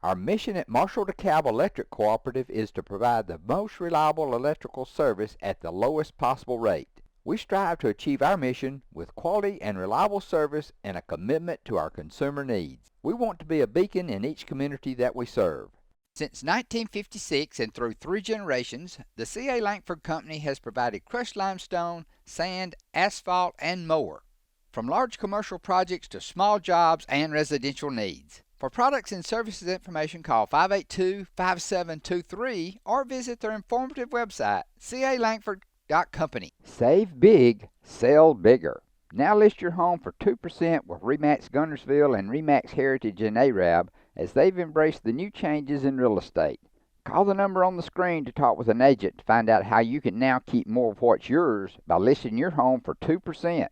Our mission at Marshall DeKalb Electric Cooperative is to provide the most reliable electrical service at the lowest possible rate. We strive to achieve our mission with quality and reliable service and a commitment to our consumer needs. We want to be a beacon in each community that we serve. Since 1956 and through 3 generations, the C.A. Langford Company has provided crushed limestone, sand, asphalt, and more. From large commercial projects to small jobs and residential needs. For products and services information, call 582-5723 or visit their informative website, calangford.company. Save big, sell bigger. Now list your home for 2% with RE/MAX Gunnersville and RE/MAX Heritage in Arab as they've embraced the new changes in real estate. Call the number on the screen to talk with an agent to find out how you can now keep more of what's yours by listing your home for 2%.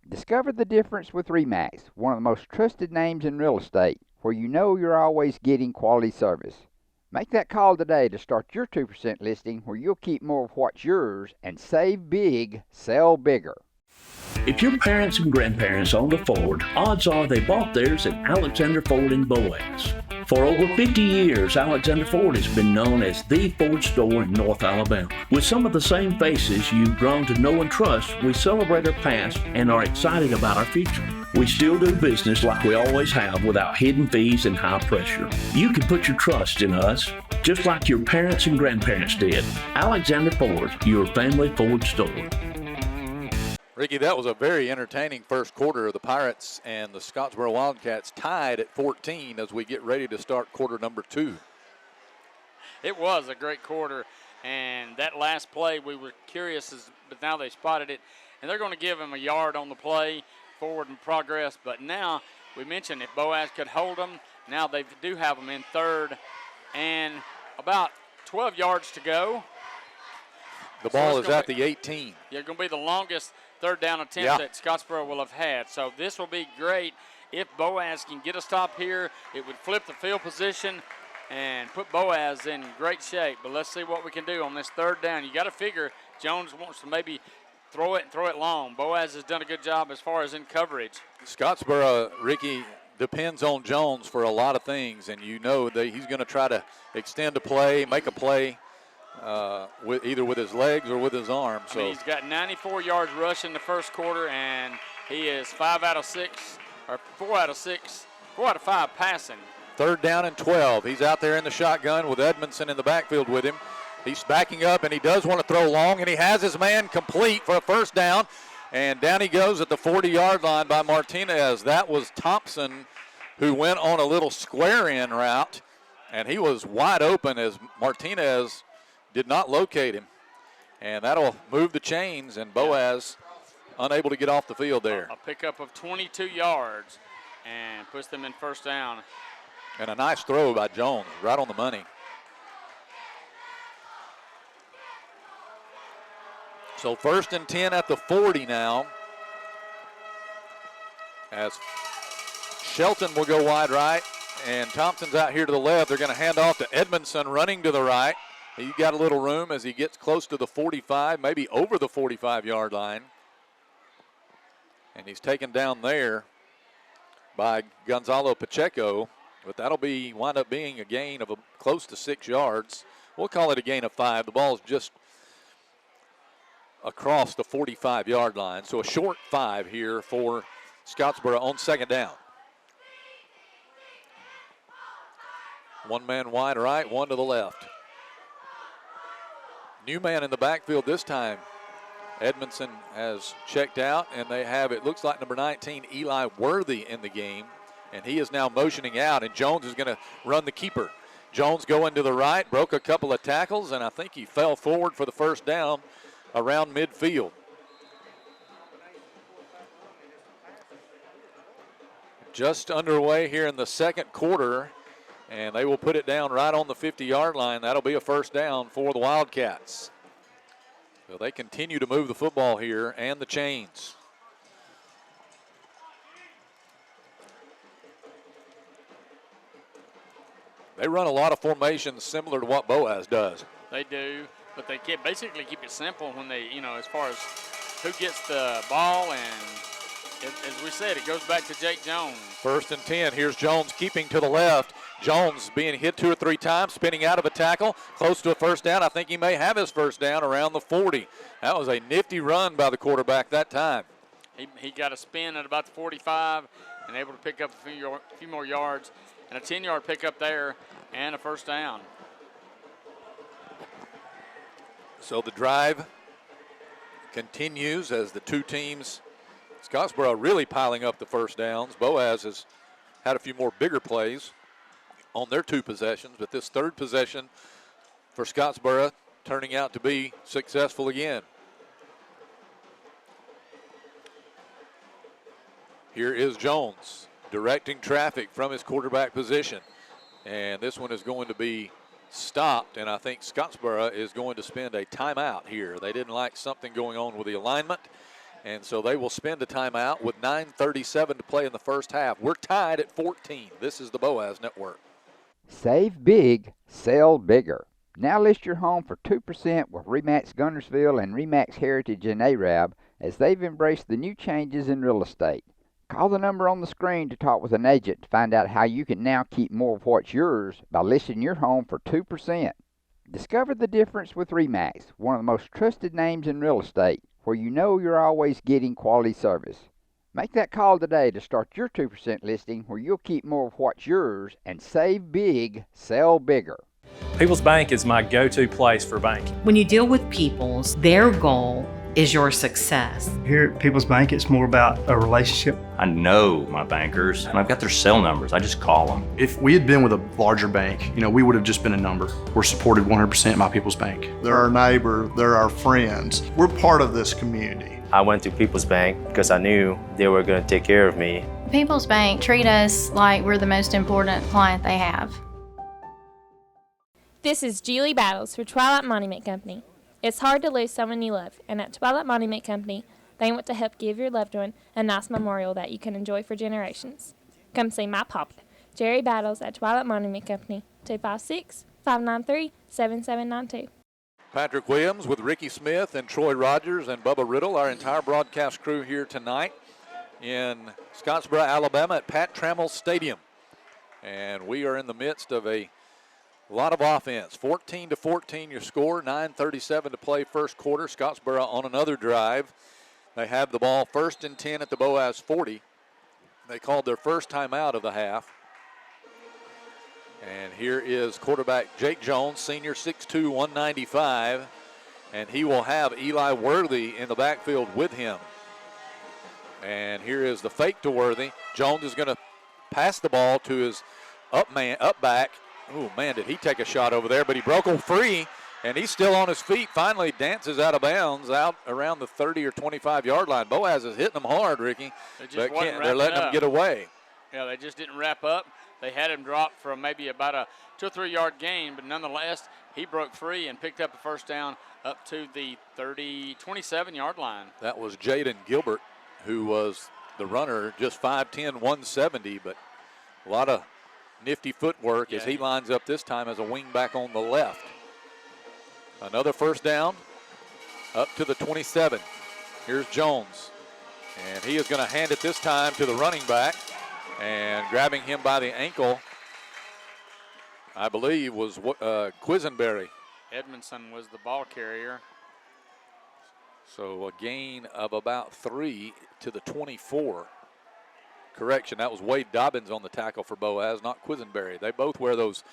Discover the difference with RE/MAX, one of the most trusted names in real estate, where you know you're always getting quality service. Make that call today to start your 2% listing where you'll keep more of what's yours and save big, sell bigger. If your parents and grandparents owned a Ford, odds are they bought theirs at Alexander Ford in Boaz. For over 50 years, Alexander Ford has been known as the Ford store in North Alabama. With some of the same faces you've grown to know and trust, we celebrate our past and are excited about our future. We still do business like we always have without hidden fees and high pressure. You can put your trust in us, just like your parents and grandparents did. Alexander Ford, your family Ford store. Ricky, that was a very entertaining first quarter. The Pirates and the Scottsboro Wildcats tied at 14 as we get ready to start quarter number 2. It was a great quarter, and that last play we were curious, but now they spotted it, and they're going to give him a yard on the play, forward in progress. But now we mentioned if Boaz could hold them, now they do have them in third, and about 12 yards to go. The ball is at the 18. Yeah, going to be the longest third down attempt that Scottsboro will have had. So this will be great. If Boaz can get a stop here, it would flip the field position and put Boaz in great shape. But let's see what we can do on this third down. You got to figure Jones wants to maybe throw it and throw it long. Boaz has done a good job as far as in coverage. Scottsboro, Ricky, depends on Jones for a lot of things, and you know that he's going to try to extend a play, make a play. Either with his legs or with his arms. I mean, he's got 94 yards rushing the first quarter, and he is 4 out of 5 passing. Third down and 12. He's out there in the shotgun with Edmondson in the backfield with him. He's backing up, and he does want to throw long, and he has his man complete for a first down. And down he goes at the 40-yard line by Martinez. That was Thompson who went on a little square-in route, and he was wide open as Martinez did not locate him. And that'll move the chains, and Boaz unable to get off the field there. A pickup of 22 yards and puts them in first down. And a nice throw by Jones, right on the money. So 1st and 10 at the 40 now. As Shelton will go wide right, and Thompson's out here to the left. They're going to hand off to Edmondson running to the right. He got a little room as he gets close to the 45, maybe over the 45-yard line. And he's taken down there by Gonzalo Pacheco, but that'll wind up being a gain of close to 6 yards. We'll call it a gain of 5. The ball's just across the 45-yard line, so a short 5 here for Scottsboro on second down. One man wide right, one to the left. New man in the backfield this time. Edmondson has checked out, and they have, it looks like, number 19, Eli Worthy in the game, and he is now motioning out, and Jones is going to run the keeper. Jones going to the right, broke a couple of tackles, and I think he fell forward for the first down around midfield. Just underway here in the second quarter, and they will put it down right on the 50-yard line. That'll be a first down for the Wildcats. So they continue to move the football here and the chains. They run a lot of formations similar to what Boaz does. They do, but they basically keep it simple when they, as far as who gets the ball, and as we said, it goes back to Jake Jones. 1st and 10. Here's Jones keeping to the left. Jones being hit 2 or 3 times, spinning out of a tackle, close to a first down. I think he may have his first down around the 40. That was a nifty run by the quarterback that time. He got a spin at about the 45 and able to pick up a few more yards, and a 10-yard pickup there and a first down. So the drive continues as the two teams, Scottsboro really piling up the first downs. Boaz has had a few more bigger plays on their 2 possessions, but this third possession for Scottsboro turning out to be successful again. Here is Jones directing traffic from his quarterback position, and this one is going to be stopped, and I think Scottsboro is going to spend a timeout here. They didn't like something going on with the alignment, and so they will spend a timeout with 9:37 to play in the first half. We're tied at 14. This is the Boaz Network. Save big, sell bigger. Now list your home for 2% with RE/MAX Guntersville and RE/MAX Heritage in Arab, as they've embraced the new changes in real estate. Call the number on the screen to talk with an agent to find out how you can now keep more of what's yours by listing your home for 2%. Discover the difference with RE/MAX, one of the most trusted names in real estate, where you know you're always getting quality service. Make that call today to start your 2% listing, where you'll keep more of what's yours and save big, sell bigger. People's Bank is my go-to place for banking. When you deal with People's, their goal is your success. Here at People's Bank, it's more about a relationship. I know my bankers, and I've got their cell numbers. I just call them. If we had been with a larger bank, we would have just been a number. We're supported 100% by People's Bank. They're our neighbor, they're our friends. We're part of this community. I went to People's Bank because I knew they were going to take care of me. People's Bank treat us like we're the most important client they have. This is Julie Battles for Twilight Monument Company. It's hard to lose someone you love, and at Twilight Monument Company, they want to help give your loved one a nice memorial that you can enjoy for generations. Come see my papa, Jerry Battles, at Twilight Monument Company, 256-593-7792. Patrick Williams with Ricky Smith and Troy Rogers and Bubba Riddle, our entire broadcast crew here tonight in Scottsboro, Alabama at Pat Trammell Stadium. And we are in the midst of a lot of offense. 14-14 your score, 9:37 to play first quarter. Scottsboro on another drive. They have the ball 1st and 10 at the Boaz 40. They called their first timeout of the half. And here is quarterback Jake Jones, senior, 6'2", 195. And he will have Eli Worthy in the backfield with him. And here is the fake to Worthy. Jones is going to pass the ball to his up back. Oh, man, did he take a shot over there, but he broke him free, and he's still on his feet. Finally dances out of bounds out around the 30 or 25-yard line. Boaz is hitting them hard, Ricky, but they're letting them get away. Yeah, they just didn't wrap up. They had him drop for maybe about a 2 or 3 yard gain, but nonetheless, he broke free and picked up a first down up to the 27-yard line. That was Jaden Gilbert, who was the runner, just 5'10", 170, but a lot of nifty footwork as he lines up this time as a wing back on the left. Another first down up to the 27. Here's Jones. And he is going to hand it this time to the running back. And grabbing him by the ankle, I believe, was Quisenberry. Edmondson was the ball carrier. So a gain of about 3 to the 24. Correction, that was Wade Dobbins on the tackle for Boaz, not Quisenberry. They both wear those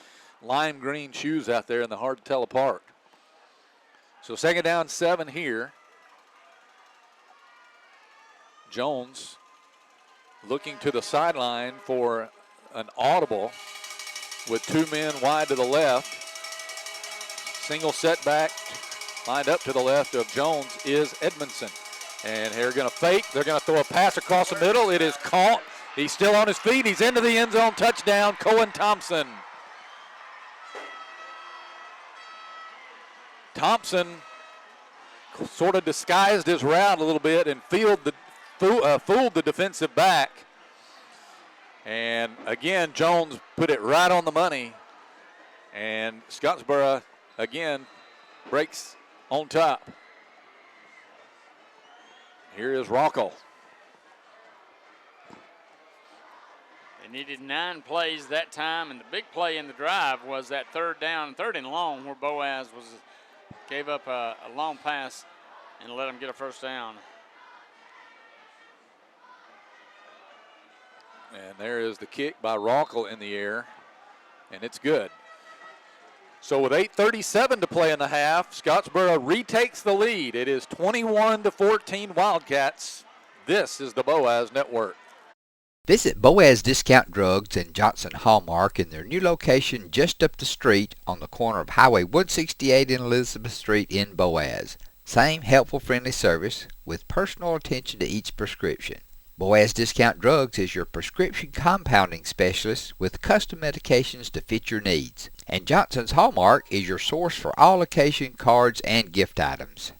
lime green shoes out there, and they're hard to tell apart. So 2nd down, 7 here. Jones looking to the sideline for an audible with 2 men wide to the left. Single setback lined up to the left of Jones is Edmondson. And they're going to fake. They're going to throw a pass across the middle. It is caught. He's still on his feet. He's into the end zone. Touchdown, Cohen Thompson. Thompson sort of disguised his route a little bit and fooled the defensive back. And again, Jones put it right on the money. And Scottsboro, again, breaks on top. Here is Rocco. They needed 9 plays that time, and the big play in the drive was that 3rd down, 3rd and long, where Boaz gave up a long pass and let him get a 1st down. And there is the kick by Rocco in the air, and it's good. So with 8:37 to play in the half, Scottsboro retakes the lead. It is 21-14 Wildcats. This is the Boaz Network. Visit Boaz Discount Drugs and Johnson Hallmark in their new location just up the street on the corner of Highway 168 and Elizabeth Street in Boaz. Same helpful, friendly service with personal attention to each prescription. Boaz Discount Drugs is your prescription compounding specialist with custom medications to fit your needs. And Johnson's Hallmark is your source for all occasion cards and gift items.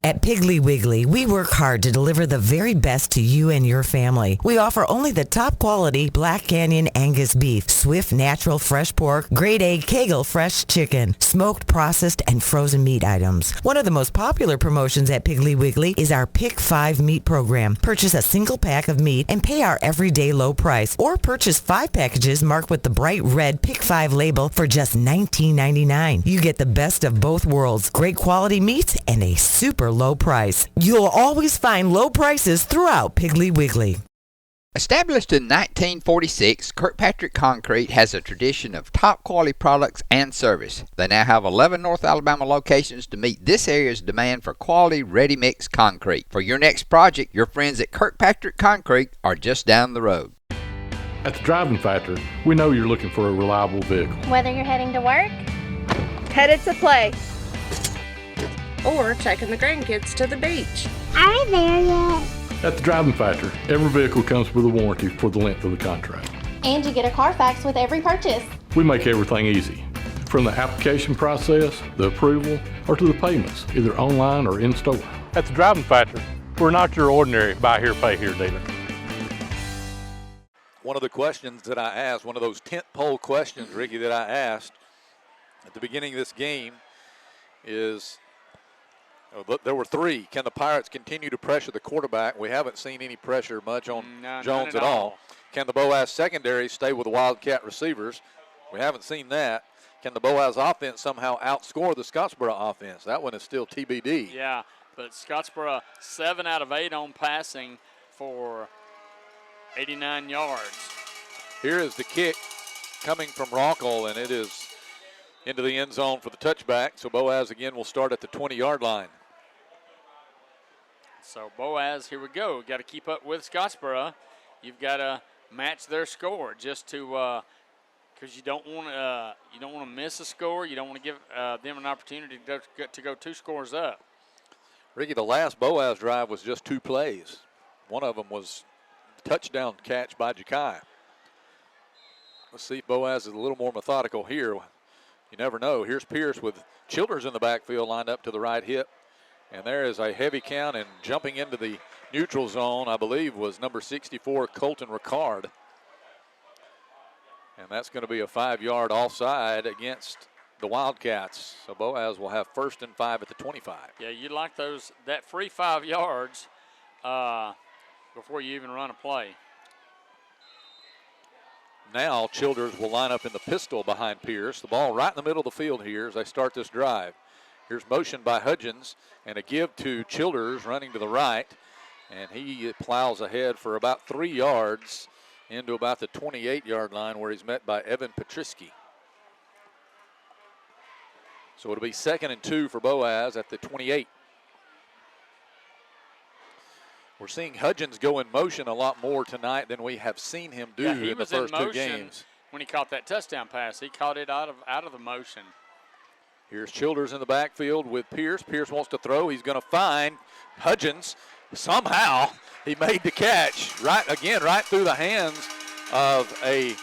At Piggly Wiggly, we work hard to deliver the very best to you and your family. We offer only the top quality Black Canyon Angus beef, Swift natural fresh pork, grade A Kegel fresh chicken, smoked, processed, and frozen meat items. One of the most popular promotions at Piggly Wiggly is our Pick 5 meat program. Purchase a single pack of meat and pay our everyday low price, or purchase 5 packages marked with the bright red Pick 5 label for just $19.99. You get the best of both worlds, great quality meats and a super low price. You'll always find low prices throughout Piggly Wiggly. Established in 1946, Kirkpatrick Concrete has a tradition of top quality products and service. They now have 11 North Alabama locations to meet this area's demand for quality ready-mix concrete. For your next project, your friends at Kirkpatrick Concrete are just down the road. At the Driving Factor, we know you're looking for a reliable vehicle. Whether you're heading to work, headed to play, or taking the grandkids to the beach. Are we there yet? At the Driving Factor, every vehicle comes with a warranty for the length of the contract. And you get a Carfax with every purchase. We make everything easy, from the application process, the approval, or to the payments, either online or in store. At the Driving Factor, we're not your ordinary buy here, pay here dealer. One of the questions that I asked, one of those tent pole questions, Ricky, that I asked at the beginning of this game is, there were 3. Can the Pirates continue to pressure the quarterback? We haven't seen any pressure much on Jones at all. Can the Boaz secondary stay with the Wildcat receivers? We haven't seen that. Can the Boaz offense somehow outscore the Scottsboro offense? That one is still TBD. Yeah, but Scottsboro 7 out of 8 on passing for 89 yards. Here is the kick coming from Rockall, and it is into the end zone for the touchback. So Boaz again will start at the 20-yard line. So Boaz, here we go. Got to keep up with Scottsboro. You've got to match their score just to, because you don't want to miss a score. You don't want to give them an opportunity to go 2 scores up. Ricky, the last Boaz drive was just 2 plays. One of them was a touchdown catch by Jakai. Let's see if Boaz is a little more methodical here. You never know. Here's Pierce with Childers in the backfield lined up to the right hip. And there is a heavy count, and jumping into the neutral zone, I believe, was number 64, Colton Ricard. And that's going to be a 5-yard offside against the Wildcats. So Boaz will have 1st and 5 at the 25. Yeah, you like that free 5 yards before you even run a play. Now Childers will line up in the pistol behind Pierce. The ball right in the middle of the field here as they start this drive. Here's motion by Hudgens and a give to Childers running to the right. And he plows ahead for about 3 yards into about the 28-yard line where he's met by Evan Petrisky. So it'll be 2nd and 2 for Boaz at the 28. We're seeing Hudgens go in motion a lot more tonight than we have seen him do in the first 2 games. When he caught that touchdown pass, he caught it out of the motion. Here's Childers in the backfield with Pierce. Pierce wants to throw. He's going to find Hudgens. Somehow he made the catch right through the hands of a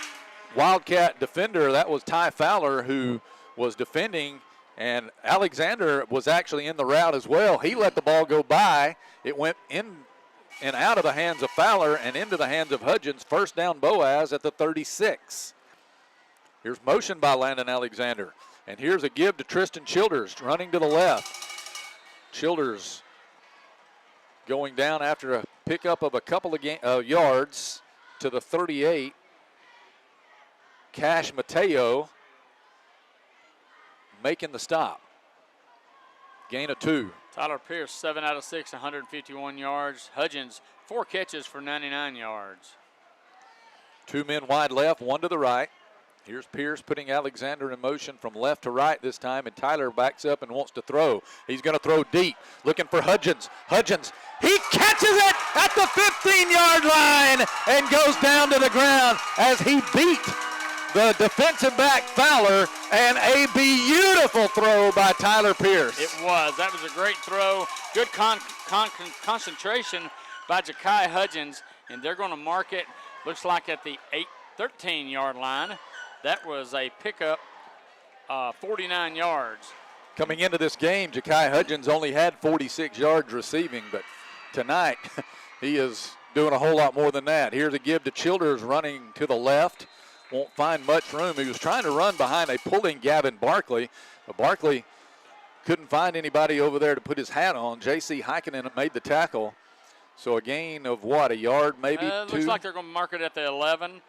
Wildcat defender. That was Ty Fowler who was defending, and Alexander was actually in the route as well. He let the ball go by. It went in and out of the hands of Fowler and into the hands of Hudgens. First down Boaz at the 36. Here's motion by Landon Alexander. And here's a give to Tristan Childers running to the left. Childers going down after a pickup of a couple of yards to the 38. Cash Mateo making the stop. Gain of 2. Tyler Pierce, 7 out of 6, 151 yards. Hudgens, 4 catches for 99 yards. 2 men wide left, 1 to the right. Here's Pierce putting Alexander in motion from left to right this time, and Tyler backs up and wants to throw. He's going to throw deep, looking for Hudgens. Hudgens, he catches it at the 15-yard line and goes down to the ground as he beat the defensive back Fowler, and a beautiful throw by Tyler Pierce. It was. That was a great throw. Good concentration by Ja'Kai Hudgens, and they're going to mark it, looks like at the 13-yard line. That was a pickup, 49 yards. Coming into this game, Ja'Kai Hudgens only had 46 yards receiving, but tonight he is doing a whole lot more than that. Here's a give to Childers running to the left. Won't find much room. He was trying to run behind a pulling Gavin Barkley, but Barkley couldn't find anybody over there to put his hat on. J.C. Heikkinen made the tackle. So a gain of what, a yard maybe? 2? Looks like they're going to mark it at the 11.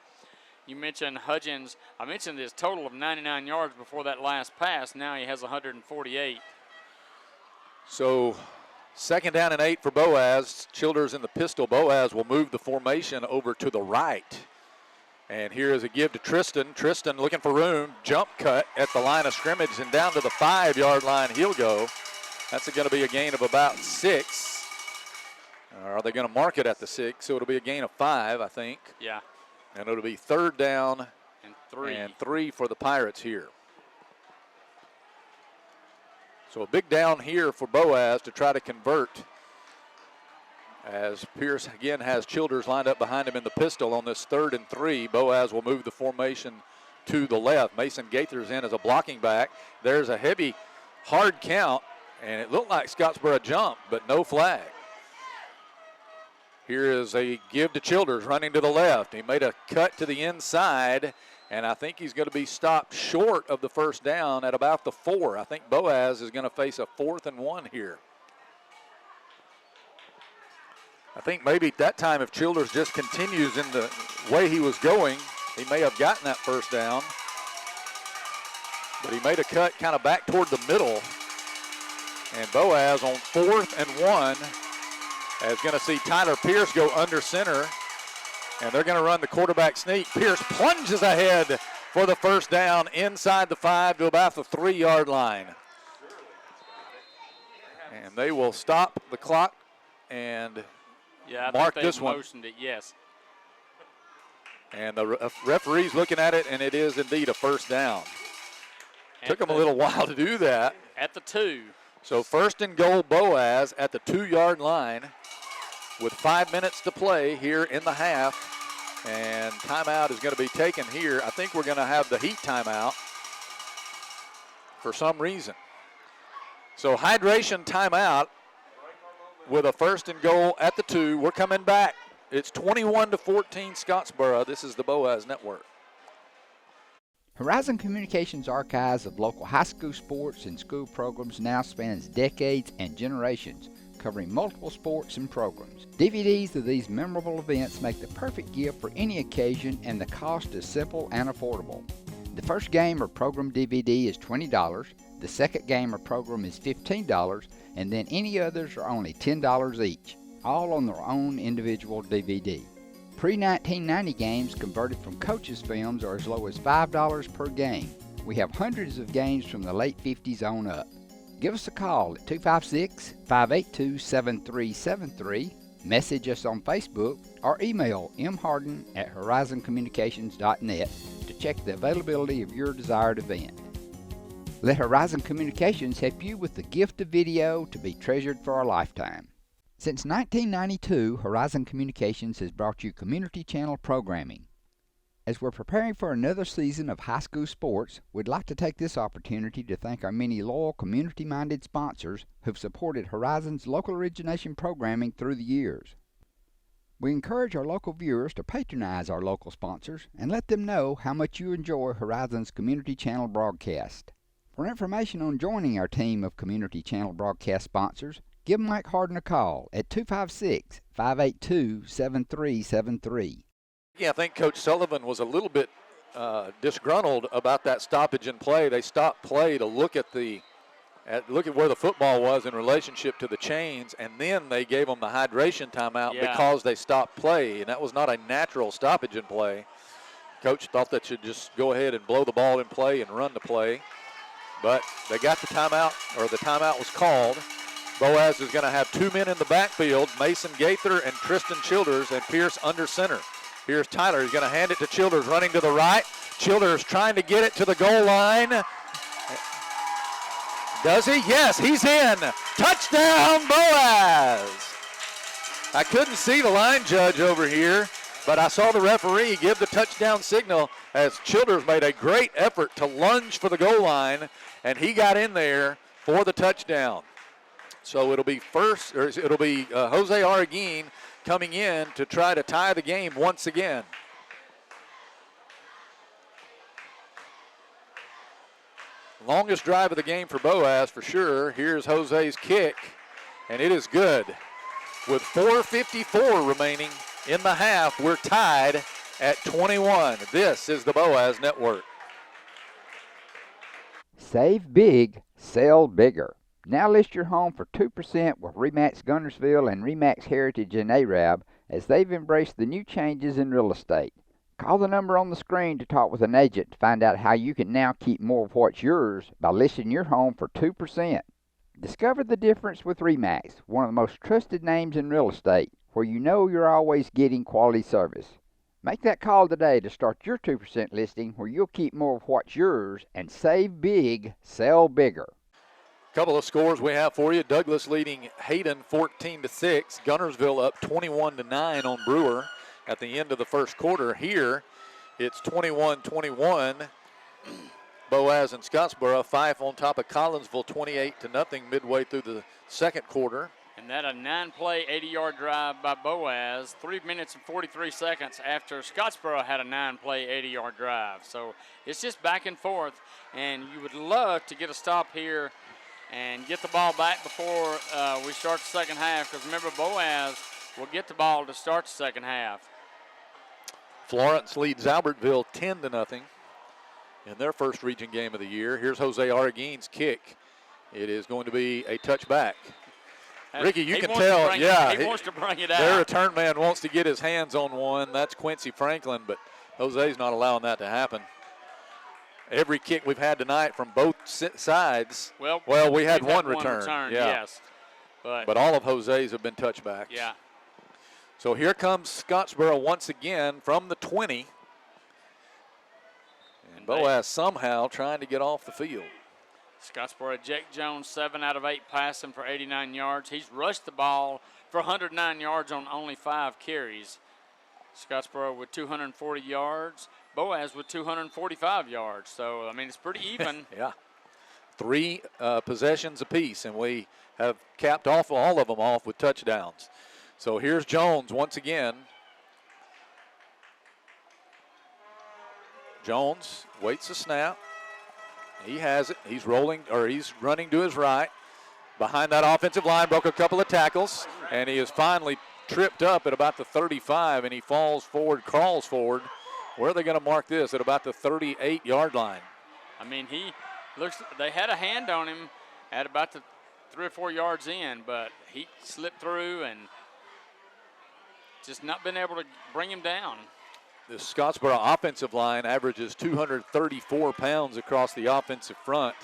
You mentioned Hudgens. I mentioned his total of 99 yards before that last pass. Now he has 148. So 2nd down and 8 for Boaz. Childers in the pistol. Boaz will move the formation over to the right. And here is a give to Tristan. Tristan looking for room. Jump cut at the line of scrimmage and down to the 5-yard line he'll go. That's going to be a gain of about 6. Or are they going to mark it at the 6? So it'll be a gain of 5, I think. Yeah. And it'll be 3rd down and 3 for the Pirates here. So a big down here for Boaz to try to convert, as Pierce again has Childers lined up behind him in the pistol on this 3rd and 3. Boaz will move the formation to the left. Mason Gaither's in as a blocking back. There's a heavy, hard count, and it looked like Scottsboro jumped, but no flag. Here is a give to Childers running to the left. He made a cut to the inside, and I think he's going to be stopped short of the first down at about the 4. I think Boaz is going to face a 4th and 1 here. I think maybe at that time if Childers just continues in the way he was going, he may have gotten that first down. But he made a cut kind of back toward the middle. And Boaz on 4th and 1 is going to see Tyler Pierce go under center. And they're going to run the quarterback sneak. Pierce plunges ahead for the first down inside the 5 to about the 3-yard line. And they will stop the clock and mark this one. Motioned it, yes. And the referee's looking at it, and it is indeed a first down. Took him a little while to do that. At the 2. So 1st and goal Boaz at the 2-yard line with 5 minutes to play here in the half. And timeout is going to be taken here. I think we're going to have the Heat timeout for some reason. So hydration timeout with a 1st and goal at the 2. We're coming back. It's 21-14 Scottsboro. This is the Boaz Network. Horizon Communications' archives of local high school sports and school programs now spans decades and generations. covering multiple sports and programs. DVDs of these memorable events make the perfect gift for any occasion, and the cost is simple and affordable. The first game or program DVD is $20, the second game or program is $15, and then any others are only $10 each, all on their own individual DVD. Pre-1990 games converted from coaches' films are as low as $5 per game. We have hundreds of games from the late 50s on up. Give us a call at 256-582-7373, message us on Facebook, or email mharden@horizoncommunications.net to check the availability of your desired event. Let Horizon Communications help you with the gift of video to be treasured for a lifetime. Since 1992, Horizon Communications has brought you community channel programming. As we're preparing for another season of high school sports, we'd like to take this opportunity to thank our many loyal community-minded sponsors who've supported Horizon's local origination programming through the years. We encourage our local viewers to patronize our local sponsors and let them know how much you enjoy Horizon's community channel broadcast. For information on joining our team of community channel broadcast sponsors, give Mike Harden a call at 256-582-7373. Yeah, I think Coach Sullivan was a little bit disgruntled about that stoppage in play. They stopped play to look at where the football was in relationship to the chains, and then they gave them the hydration timeout because they stopped play, and that was not a natural stoppage in play. Coach thought they should just go ahead and blow the ball in play and run the play, but they got the timeout, or the timeout was called. Boaz is going to have two men in the backfield, Mason Gaither and Tristan Childers, and Pierce under center. Here's Tyler. He's going to hand it to Childers, running to the right. Childers trying to get it to the goal line. Does he? Yes, he's in. Touchdown, Boaz. I couldn't see the line judge over here, but I saw the referee give the touchdown signal as Childers made a great effort to lunge for the goal line, and he got in there for the touchdown. So it'll be Jose Arguin coming in to try to tie the game once again. Longest drive of the game for Boaz for sure. Here's Jose's kick, and it is good. With 4:54 remaining in the half, we're tied at 21. This is the Boaz Network. Save big, sell bigger. Now list your home for 2% with RE/MAX Guntersville and RE/MAX Heritage in Arab, as they've embraced the new changes in real estate. Call the number on the screen to talk with an agent to find out how you can now keep more of what's yours by listing your home for 2%. Discover the difference with RE/MAX, one of the most trusted names in real estate, where you know you're always getting quality service. Make that call today to start your 2% listing, where you'll keep more of what's yours and save big, sell bigger. Couple of scores we have for you. Douglas leading Hayden 14-6. Guntersville up 21-9 on Brewer at the end of the first quarter. Here, it's 21-21. Boaz and Scottsboro, Fife on top of Collinsville, 28-0 midway through the second quarter. And that a 9-play, 80-yard drive by Boaz, 3 minutes and 43 seconds after Scottsboro had a 9-play, 80-yard drive. So it's just back and forth, and you would love to get a stop here and get the ball back before we start the second half, because remember, Boaz will get the ball to start the second half. Florence leads Albertville 10-0 in their first region game of the year. Here's Jose Arguin's kick. It is going to be a touchback. Ricky, you can tell, he wants to bring it out. Their return man wants to get his hands on one. That's Quincy Franklin, but Jose's not allowing that to happen. Every kick we've had tonight from both sides, well, we had one return. Yes. But all of Jose's have been touchbacks. Yeah. So here comes Scottsboro once again from the 20. And Boaz somehow trying to get off the field. Scottsboro, Jake Jones, 7 out of 8 passing for 89 yards. He's rushed the ball for 109 yards on only 5 carries. Scottsboro with 240 yards. Boaz with 245 yards. So, I mean, it's pretty even. Yeah. 3 possessions apiece, and we have capped off all of them off with touchdowns. So here's Jones once again. Jones waits the snap. He has it. He's rolling, or he's running to his right. behind that offensive line, broke a couple of tackles, and he is finally tripped up at about the 35, and he falls forward, crawls forward. Where are they going to mark this? At about the 38-yard line. I mean, they had a hand on him at about the 3 or 4 yards in, but he slipped through and just not been able to bring him down. The Scottsboro offensive line averages 234 pounds across the offensive front,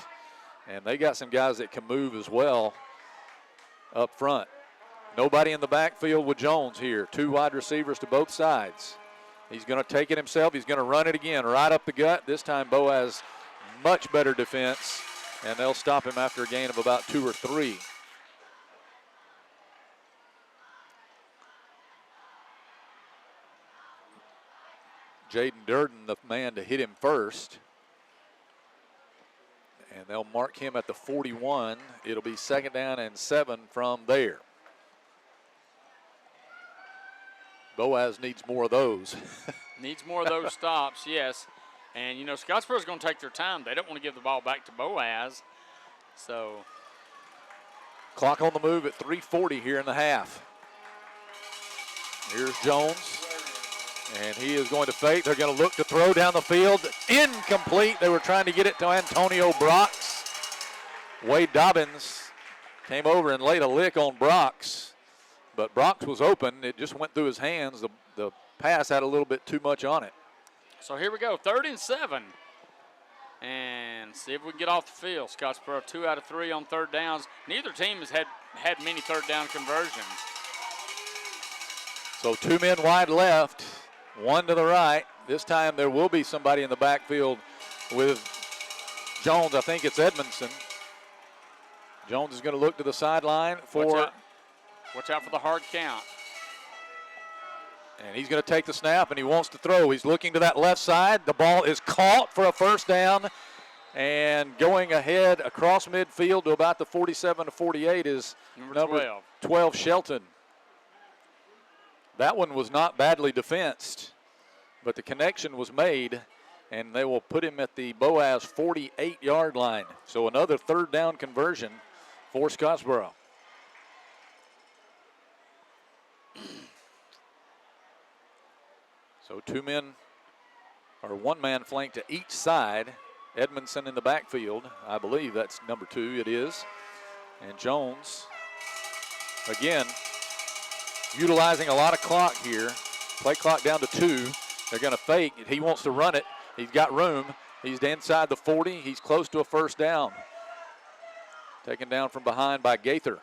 and they got some guys that can move as well up front. Nobody in the backfield with Jones here. 2 wide receivers to both sides. He's going to take it himself. He's going to run it again right up the gut. This time Boaz much better defense, and they'll stop him after a gain of about 2 or 3. Jaden Durden, the man to hit him first. And they'll mark him at the 41. It'll be 2nd down and 7 from there. Boaz needs more of those. Needs more of those stops, yes. And, you know, Scottsboro's going to take their time. They don't want to give the ball back to Boaz. So. Clock on the move at 3:40 here in the half. Here's Jones. And he is going to fake. They're going to look to throw down the field. Incomplete. They were trying to get it to Antonio Brox. Wade Dobbins came over and laid a lick on Brox. But Brox was open. It just went through his hands. The pass had a little bit too much on it. So here we go, 3rd and 7. And see if we can get off the field. Scottsboro 2 out of 3 on 3rd downs. Neither team has had many 3rd down conversions. So 2 men wide left. 1 to the right. This time there will be somebody in the backfield with Jones. I think it's Edmondson. Jones is going to look to the sideline for. Watch out for the hard count. And he's going to take the snap, and he wants to throw. He's looking to that left side. The ball is caught for a 1st down. And going ahead across midfield to about the 47 to 48 is number 12 Shelton. That one was not badly defensed, but the connection was made, and they will put him at the Boaz 48-yard line. So another 3rd down conversion for Scottsboro. So 2 men, or 1 man flanked to each side. Edmondson in the backfield. I believe that's number 2. It is. And Jones, again, utilizing a lot of clock here. Play clock down to 2. They're going to fake. He wants to run it. He's got room. He's inside the 40. He's close to a 1st down. Taken down from behind by Gaither.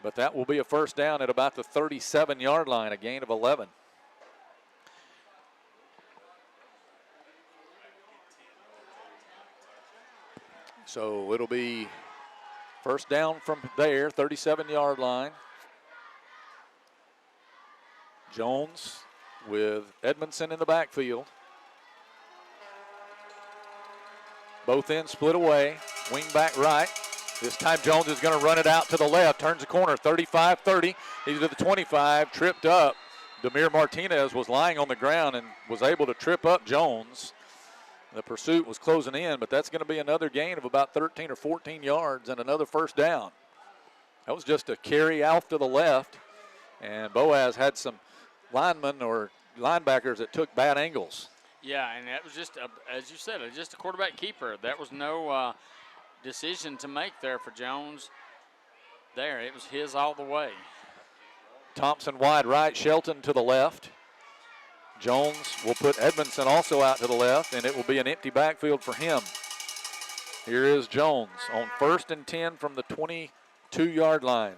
But that will be a 1st down at about the 37-yard line, a gain of 11. So it'll be 1st down from there, 37-yard line. Jones with Edmondson in the backfield. Both ends split away. Wing back right. This time Jones is going to run it out to the left. Turns the corner, 35-30. He's to the 25, tripped up. Demir Martinez was lying on the ground and was able to trip up Jones. The pursuit was closing in, but that's going to be another gain of about 13 or 14 yards and another 1st down. That was just a carry out to the left, and Boaz had some linemen or linebackers that took bad angles. Yeah, and that was just, as you said, just a quarterback keeper. That was no decision to make there for Jones. There, it was his all the way. Thompson wide right, Shelton to the left. Jones will put Edmondson also out to the left, and it will be an empty backfield for him. Here is Jones on 1st and 10 from the 22-yard line.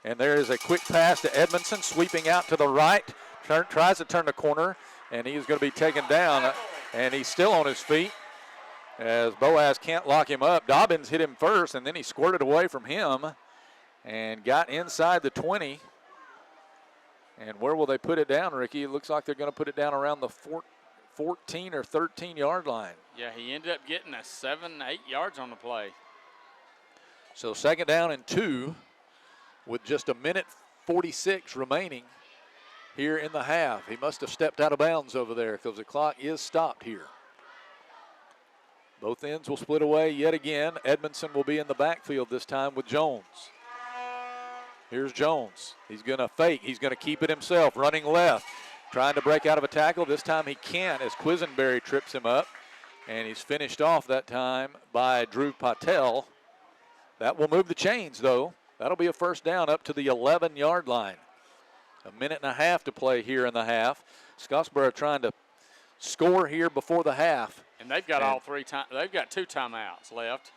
And there is a quick pass to Edmondson, sweeping out to the right. Tries to turn the corner, and he is going to be taken down, and he's still on his feet as Boaz can't lock him up. Dobbins hit him first, and then he squirted away from him and got inside the 20. And where will they put it down, Ricky? It looks like they're going to put it down around the 14 or 13-yard line. Yeah, he ended up getting a 7-8 yards on the play. So 2nd down and 2 with just 1:46 remaining here in the half. He must have stepped out of bounds over there because the clock is stopped here. Both ends will split away yet again. Edmondson will be in the backfield this time with Jones. Here's Jones. He's going to fake. He's going to keep it himself, running left, trying to break out of a tackle. This time he can't as Quisenberry trips him up, and he's finished off that time by Drew Patel. That will move the chains, though. That'll be a first down up to the 11-yard line. A minute and a half to play here in the half. Scottsboro trying to score here before the half. And they've got they've got 2 timeouts left.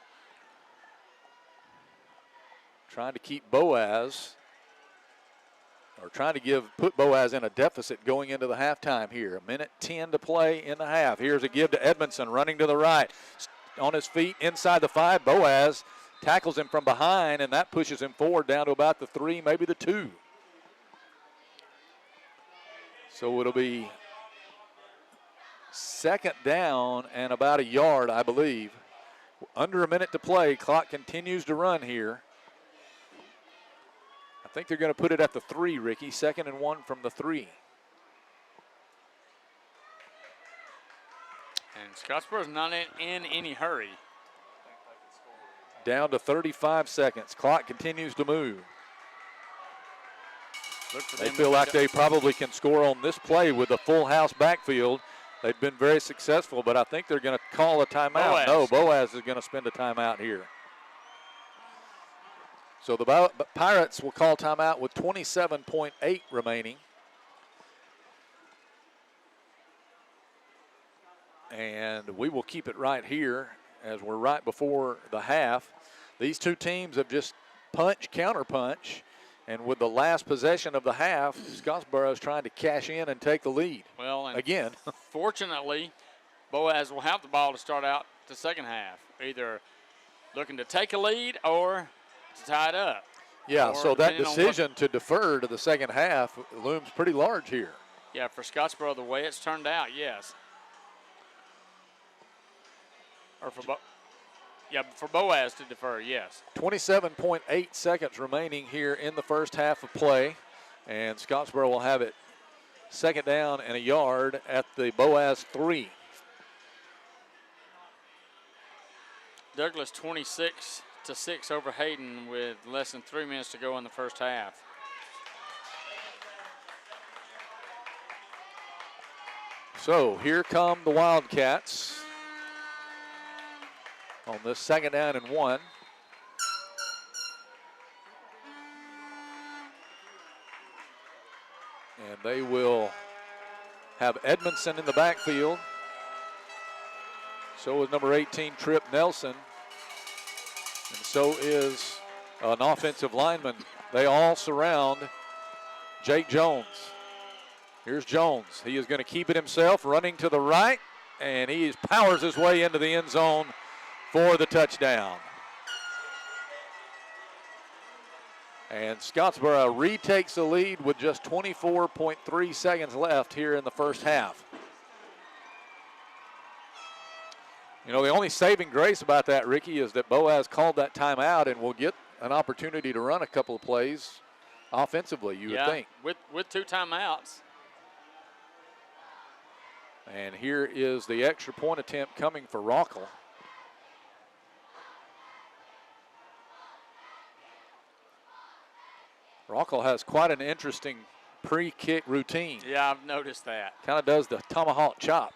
Trying to keep Boaz, or trying to put Boaz in a deficit going into the halftime here. A minute 10 to play in the half. Here's a give to Edmondson, running to the right. On his feet inside the 5. Boaz tackles him from behind, and that pushes him forward down to about the 3, maybe the 2. So it'll be second down and about a yard, I believe. Under a minute to play. Clock continues to run here. I think they're going to put it at the 3, Ricky. 2nd and 1 from the 3. And Scottsboro's not in any hurry. Down to 35 seconds. Clock continues to move. They feel like they probably can score on this play with a full house backfield. They've been very successful, but I think they're going to call a timeout. Boaz. No, Boaz is going to spend a timeout here. So the Pirates will call timeout with 27.8 remaining. And we will keep it right here as we're right before the half. These two teams have just counter-punch. And with the last possession of the half, Scottsboro is trying to cash in and take the lead. Well, and again. Fortunately, Boaz will have the ball to start out the second half, either looking to take a lead or to tie it up. Yeah, so that decision to defer to the second half looms pretty large here. Yeah, for Scottsboro, the way it's turned out, yes. Or for Boaz to defer, yes. 27.8 seconds remaining here in the first half of play. And Scottsboro will have it second down and a yard at the Boaz 3. Douglas 26-6 over Hayden with less than 3 minutes to go in the first half. So here come the Wildcats on this second down and 1. And they will have Edmondson in the backfield. So is number 18, Tripp Nelson. And so is an offensive lineman. They all surround Jake Jones. Here's Jones. He is going to keep it himself, running to the right, and he powers his way into the end zone for the touchdown. And Scottsboro retakes the lead with just 24.3 seconds left here in the first half. You know, the only saving grace about that, Ricky, is that Boaz called that timeout and will get an opportunity to run a couple of plays offensively, you would think. With 2 timeouts. And here is the extra point attempt coming for Rockall. Rockall has quite an interesting pre-kick routine. Yeah, I've noticed that. Kind of does the tomahawk chop.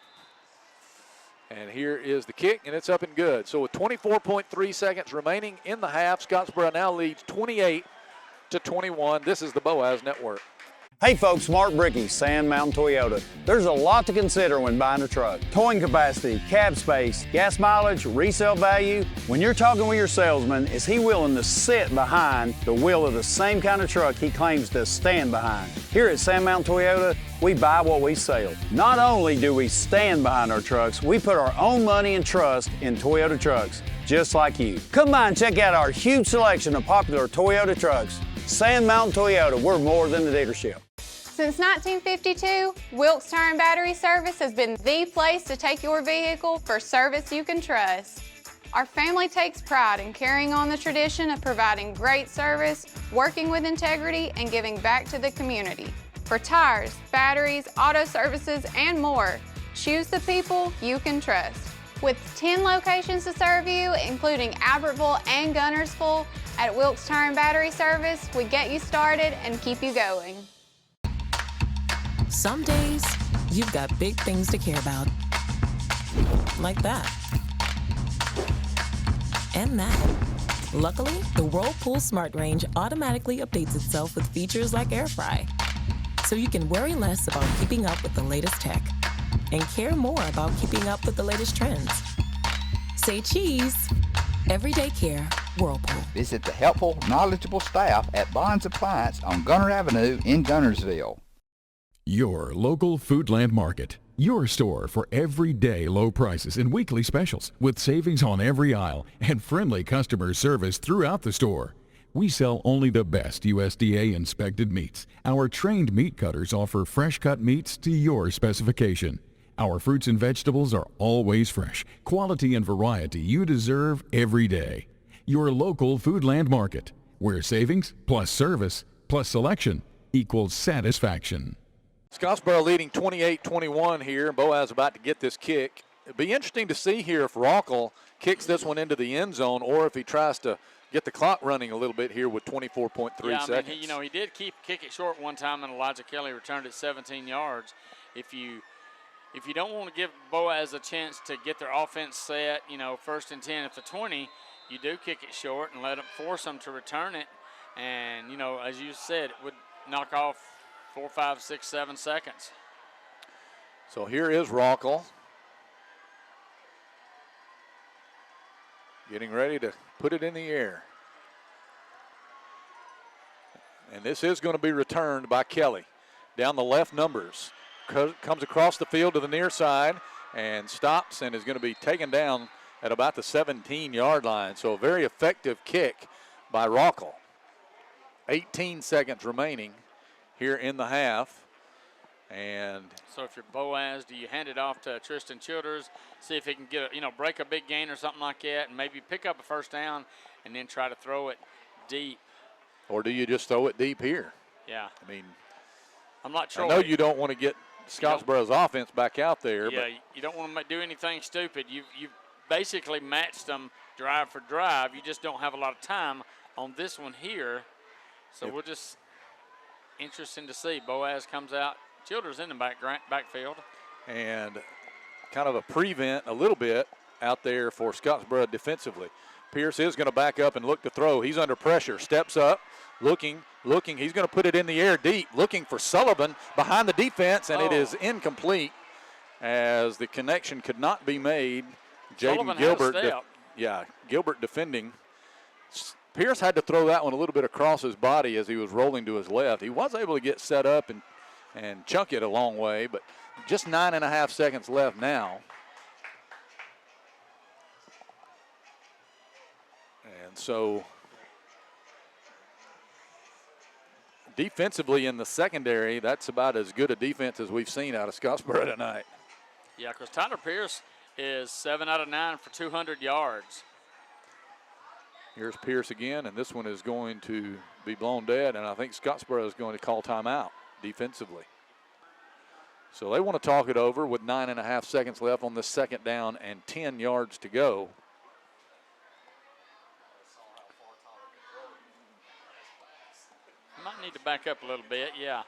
And here is the kick, and it's up and good. So with 24.3 seconds remaining in the half, Scottsboro now leads 28-21. This is the Boaz Network. Hey folks, Mark Brickey, Sand Mountain Toyota. There's a lot to consider when buying a truck. Towing capacity, cab space, gas mileage, resale value. When you're talking with your salesman, is he willing to sit behind the wheel of the same kind of truck he claims to stand behind? Here at Sand Mountain Toyota, we buy what we sell. Not only do we stand behind our trucks, we put our own money and trust in Toyota trucks, just like you. Come by and check out our huge selection of popular Toyota trucks. Sand Mountain Toyota, we're more than a dealership. Since 1952, Wilkes Tire and Battery Service has been the place to take your vehicle for service you can trust. Our family takes pride in carrying on the tradition of providing great service, working with integrity, and giving back to the community. For tires, batteries, auto services, and more, choose the people you can trust. With 10 locations to serve you, including Albertville and Gunnersville, at Wilkes Tire and Battery Service, we get you started and keep you going. Some days, you've got big things to care about. Like that. And that. Luckily, the Whirlpool Smart Range automatically updates itself with features like Air Fry. So you can worry less about keeping up with the latest tech and care more about keeping up with the latest trends. Say cheese. Everyday care, Whirlpool. Visit the helpful, knowledgeable staff at Bond's Appliance on Gunner Avenue in Gunnersville. Your local Foodland Market. Your store for everyday low prices and weekly specials with savings on every aisle and friendly customer service throughout the store. We sell only the best USDA inspected meats. Our trained meat cutters offer fresh cut meats to your specification. Our fruits and vegetables are always fresh, quality and variety you deserve every day. Your local Foodland Market, where savings plus service plus selection equals satisfaction. Scottsboro leading 28-21 here. Boaz about to get this kick. It'd be interesting to see here if Rockall kicks this one into the end zone or if he tries to get the clock running a little bit here with 24.3 seconds. I mean, he did kick it short one time, and Elijah Kelly returned it 17 yards. If you don't want to give Boaz a chance to get their offense set, 1st and 10 at the 20, you do kick it short and force them to return it. And, as you said, it would knock off 4, 5, 6, 7 seconds. So here is Rockall getting ready to put it in the air. And this is going to be returned by Kelly. Down the left numbers. Comes across the field to the near side and stops and is going to be taken down at about the 17-yard line. So a very effective kick by Rockall. 18 seconds remaining here in the half. And so if you're Boaz, do you hand it off to Tristan Childers, see if he can get break a big gain or something like that, and maybe pick up a first down and then try to throw it deep? Or do you just throw it deep here? Yeah. I mean, I'm not sure. I know you don't want to get Scottsboro's offense back out there. Yeah, you don't want to do anything stupid. You've basically matched them drive for drive. You just don't have a lot of time on this one here. So we'll just interesting to see. Boaz comes out. Childers in the backfield. And kind of a prevent a little bit out there for Scottsboro defensively. Pierce is going to back up and look to throw. He's under pressure. Steps up, looking. He's going to put it in the air deep, looking for Sullivan behind the defense, and it is incomplete as the connection could not be made. Jaden Gilbert, Gilbert defending. Pierce had to throw that one a little bit across his body as he was rolling to his left. He was able to get set up and chunk it a long way, but just 9.5 seconds left now. And so defensively in the secondary, that's about as good a defense as we've seen out of Scottsboro tonight. Yeah, because Tyler Pierce is 7 out of 9 for 200 yards. Here's Pierce again, and this one is going to be blown dead, and I think Scottsboro is going to call timeout defensively. So they want to talk it over with 9.5 seconds left on this second down and 10 yards to go. Might need to back up a little bit, yeah.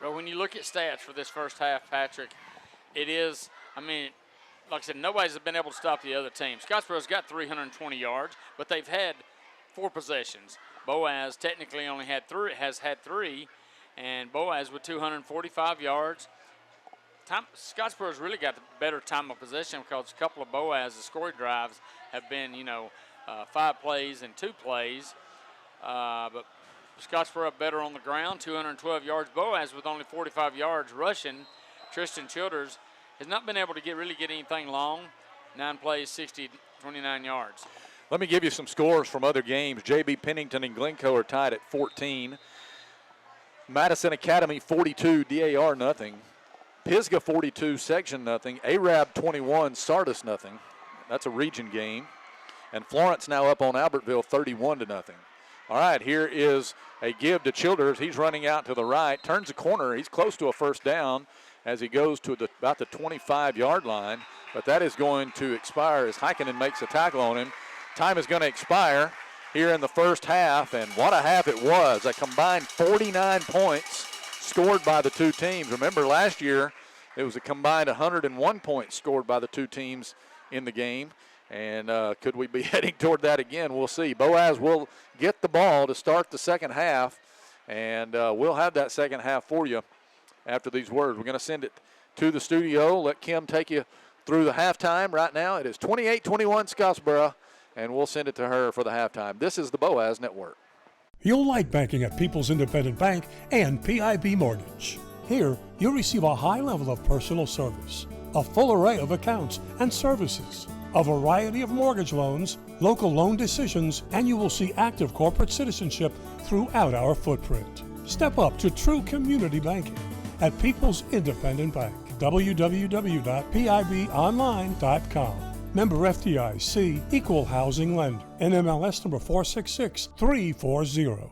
But when you look at stats for this first half, Patrick, it is, like I said, nobody's been able to stop the other team. Scottsboro's got 320 yards, but they've had 4 possessions. Boaz technically only has had 3, and Boaz with 245 yards. Scottsboro's really got the better time of possession because a couple of Boaz's scoring drives have been, 5 plays and 2 plays. But Scottsboro better on the ground, 212 yards. Boaz with only 45 yards rushing. Tristan Childers has not been able to really get anything long. 9 plays, 29 yards. Let me give you some scores from other games. J.B. Pennington and Glencoe are tied at 14. Madison Academy 42, DAR nothing. Pisgah 42, Section nothing. Arab 21, Sardis nothing. That's a region game. And Florence now up on Albertville 31-0. All right, here is a give to Childers. He's running out to the right, turns the corner. He's close to a first down as he goes to about the 25-yard line. but that is going to expire as Heikkinen makes a tackle on him. Time is going to expire here in the first half, and what a half it was. A combined 49 points scored by the two teams. Remember last year it was a combined 101 points scored by the two teams in the game, and could we be heading toward that again? We'll see. Boaz will get the ball to start the second half, and we'll have that second half for you after these words. We're going to send it to the studio, let Kim take you through the halftime. Right now it is 28-21 Scottsboro, and we'll send it to her for the halftime. This is the Boaz Network. You'll like banking at People's Independent Bank and PIB Mortgage. Here, you'll receive a high level of personal service, a full array of accounts and services, a variety of mortgage loans, local loan decisions, and you will see active corporate citizenship throughout our footprint. Step up to true community banking at People's Independent Bank. www.pibonline.com. Member FDIC, Equal Housing Lender. NMLS number 466340.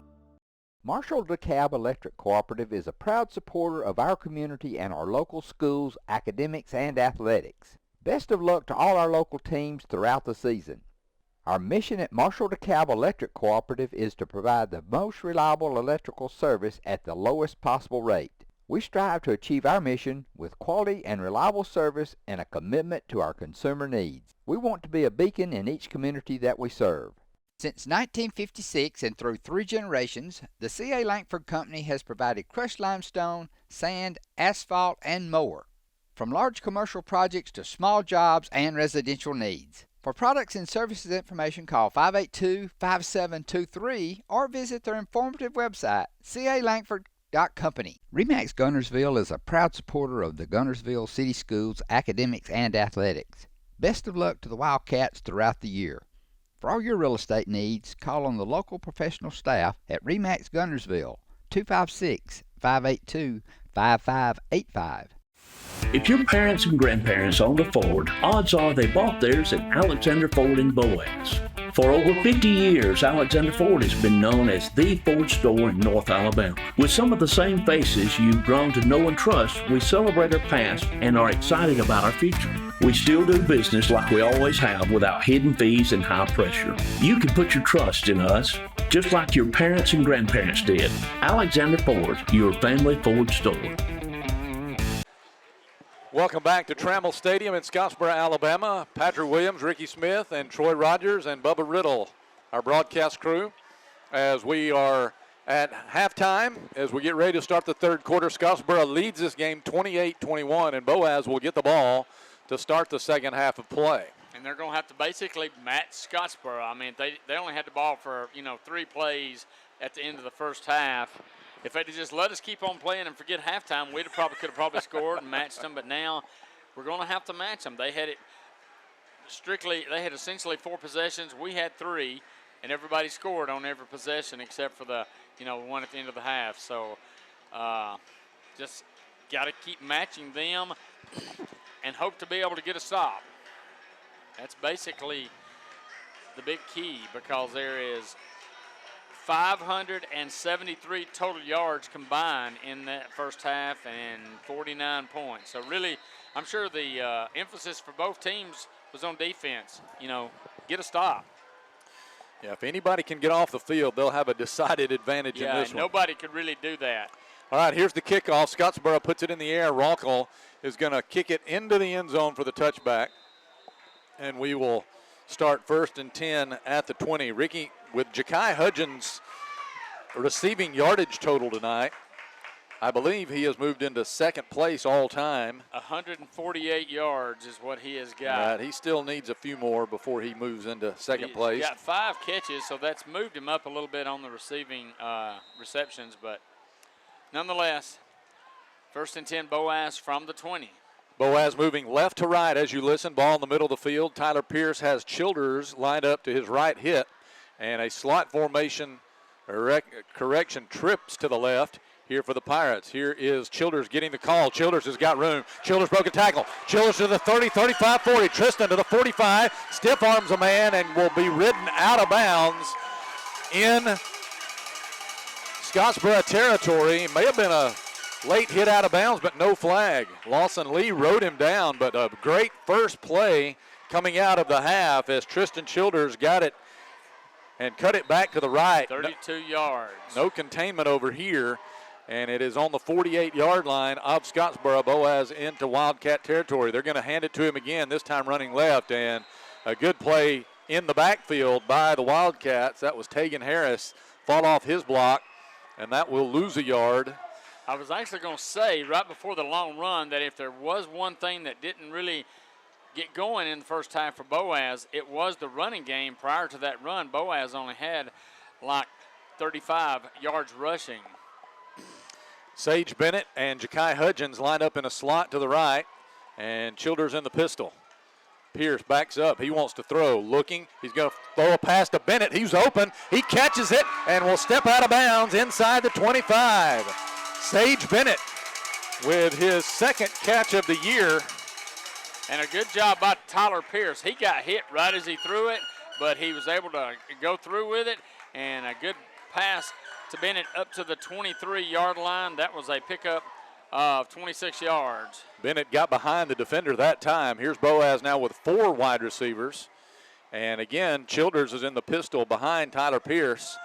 Marshall DeKalb Electric Cooperative is a proud supporter of our community and our local schools, academics, and athletics. Best of luck to all our local teams throughout the season. Our mission at Marshall DeKalb Electric Cooperative is to provide the most reliable electrical service at the lowest possible rate. We strive to achieve our mission with quality and reliable service and a commitment to our consumer needs. We want to be a beacon in each community that we serve. Since 1956 and through 3 generations, the C.A. Langford Company has provided crushed limestone, sand, asphalt, and more. From large commercial projects to small jobs and residential needs. For products and services information, call 582-5723 or visit their informative website, calangford.company. RE/MAX Guntersville is a proud supporter of the Guntersville City Schools, academics, and athletics. Best of luck to the Wildcats throughout the year. For all your real estate needs, call on the local professional staff at RE/MAX Guntersville, 256-582-5585. If your parents and grandparents owned a Ford, odds are they bought theirs at Alexander Ford in Boaz. For over 50 years, Alexander Ford has been known as the Ford store in North Alabama. With some of the same faces you've grown to know and trust, we celebrate our past and are excited about our future. We still do business like we always have without hidden fees and high pressure. You can put your trust in us, just like your parents and grandparents did. Alexander Ford, your family Ford store. Welcome back to Trammell Stadium in Scottsboro, Alabama. Patrick Williams, Ricky Smith, and Troy Rogers, and Bubba Riddle, our broadcast crew, as we are at halftime. As we get ready to start the third quarter, Scottsboro leads this game 28-21, and Boaz will get the ball to start the second half of play. And they're going to have to basically match Scottsboro. I mean, they only had the ball for, 3 plays at the end of the first half. If they'd just let us keep on playing and forget halftime, we could have probably scored and matched them. But now we're going to have to match them. They had essentially 4 possessions. We had 3, and everybody scored on every possession except for the, one at the end of the half. So just got to keep matching them and hope to be able to get a stop. That's basically the big key, because there is 573 total yards combined in that first half and 49 points. So really, I'm sure the emphasis for both teams was on defense. Get a stop. Yeah, if anybody can get off the field, they'll have a decided advantage in this one. Nobody could really do that. All right, here's the kickoff. Scottsboro puts it in the air. Ronkel is going to kick it into the end zone for the touchback. And we will start 1st and 10 at the 20. Ricky, with Ja'Kai Hudgens' receiving yardage total tonight, I believe he has moved into second place all time. 148 yards is what he has got. He still needs a few more before he moves into second place. He's got 5 catches, so that's moved him up a little bit on the receiving receptions. But nonetheless, 1st and 10, Boaz from the 20. Boaz moving left to right as you listen. Ball in the middle of the field. Tyler Pierce has Childers lined up to his right hit. And a slot formation correction trips to the left here for the Pirates. Here is Childers getting the call. Childers has got room. Childers broke a tackle. Childers to the 30, 35, 40. Tristan to the 45. Stiff arms a man and will be ridden out of bounds in Scottsboro territory. It may have been a late hit out of bounds, but no flag. Lawson Lee rode him down, but a great first play coming out of the half as Tristan Childers got it and cut it back to the right. 32 yards. No containment over here, and it is on the 48-yard line of Scottsboro. Boaz into Wildcat territory. They're going to hand it to him again, this time running left, and a good play in the backfield by the Wildcats. That was Tegan Harris, fought off his block, and that will lose a yard. I was actually going to say right before the long run that if there was one thing that didn't really get going in the first half for Boaz, it was the running game. Prior to that run, Boaz only had like 35 yards rushing. Sage Bennett and Ja'Kai Hudgens line up in a slot to the right, and Childers in the pistol. Pierce backs up. He wants to throw. Looking. He's going to throw a pass to Bennett. He's open. He catches it and will step out of bounds inside the 25. Sage Bennett with his second catch of the year. And a good job by Tyler Pierce. He got hit right as he threw it, but he was able to go through with it. And a good pass to Bennett up to the 23-yard line. That was a pickup of 26 yards. Bennett got behind the defender that time. Here's Boaz now with 4 wide receivers. And again, Childers is in the pistol behind Tyler Pierce.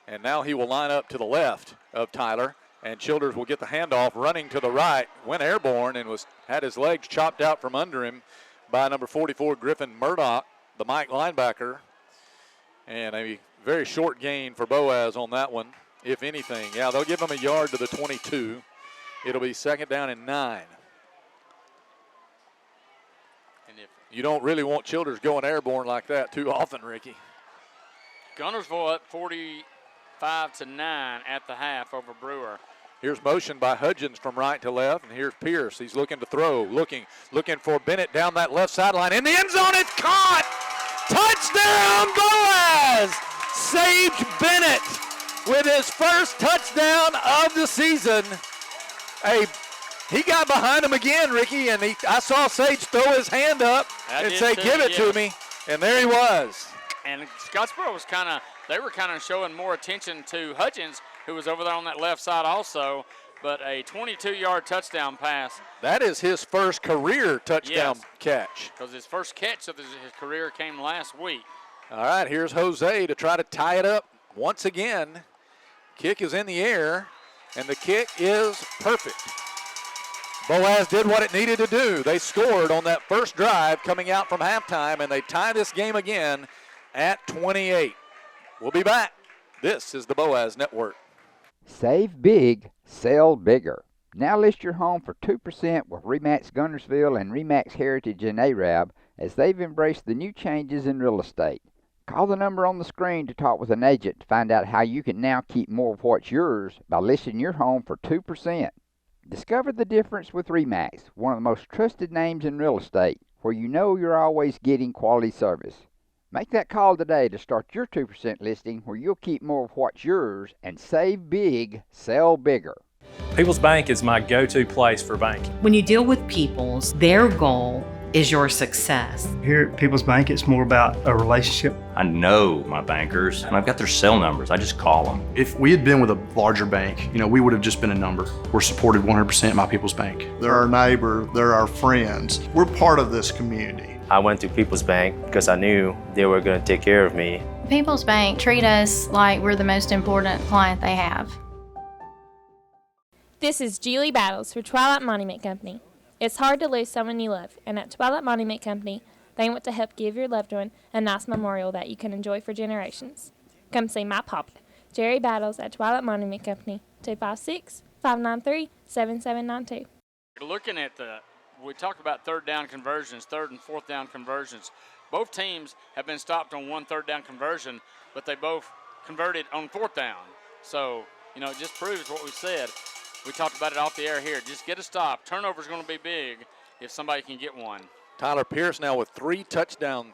And now he will line up to the left of Tyler. And Childers will get the handoff running to the right. Went airborne and had his legs chopped out from under him by number 44, Griffin Murdoch, the Mike linebacker. And a very short gain for Boaz on that one, if anything. Yeah, they'll give him a yard to the 22. It'll be 2nd down and 9. And if you don't really want Childers going airborne like that too often, Ricky. Gunnersville up 45-9 at the half over Brewer. Here's motion by Hudgens from right to left, and here's Pierce. He's looking to throw, looking for Bennett down that left sideline. In the end zone, it's caught! Touchdown, Boaz! Sage Bennett with his first touchdown of the season. He got behind him again, Ricky, and I saw Sage throw his hand up and say, give it to me, and there he was. And Scottsboro was they were kind of showing more attention to Hudgens, who was over there on that left side also, but a 22-yard touchdown pass. That is his first career touchdown catch. Because his first catch of his career came last week. All right, here's Jose to try to tie it up once again. Kick is in the air, and the kick is perfect. Boaz did what it needed to do. They scored on that first drive coming out from halftime, and they tie this game again at 28. We'll be back. This is the Boaz Network. Save big, sell bigger. Now list your home for 2% with RE/MAX Gunnersville and RE/MAX Heritage in Arab as they've embraced the new changes in real estate. Call the number on the screen to talk with an agent to find out how you can now keep more of what's yours by listing your home for 2%. Discover the difference with RE/MAX, one of the most trusted names in real estate, where you know you're always getting quality service. Make that call today to start your 2% listing where you'll keep more of what's yours and save big, sell bigger. People's Bank is my go-to place for banking. When you deal with People's, their goal is your success. Here at People's Bank, it's more about a relationship. I know my bankers, and I've got their cell numbers. I just call them. If we had been with a larger bank, we would have just been a number. We're supported 100% by People's Bank. They're our neighbor, they're our friends. We're part of this community. I went to People's Bank because I knew they were going to take care of me. People's Bank treat us like we're the most important client they have. This is Julie Battles for Twilight Monument Company. It's hard to lose someone you love, and at Twilight Monument Company, they want to help give your loved one a nice memorial that you can enjoy for generations. Come see my papa, Jerry Battles, at Twilight Monument Company, 256-593-7792. Looking at we talked about third and fourth down conversions. Both teams have been stopped on one third down conversion, but they both converted on fourth down. So, it just proves what we said. We talked about it off the air here. Just get a stop. Turnover's going to be big if somebody can get one. Tyler Pierce now with 3 touchdown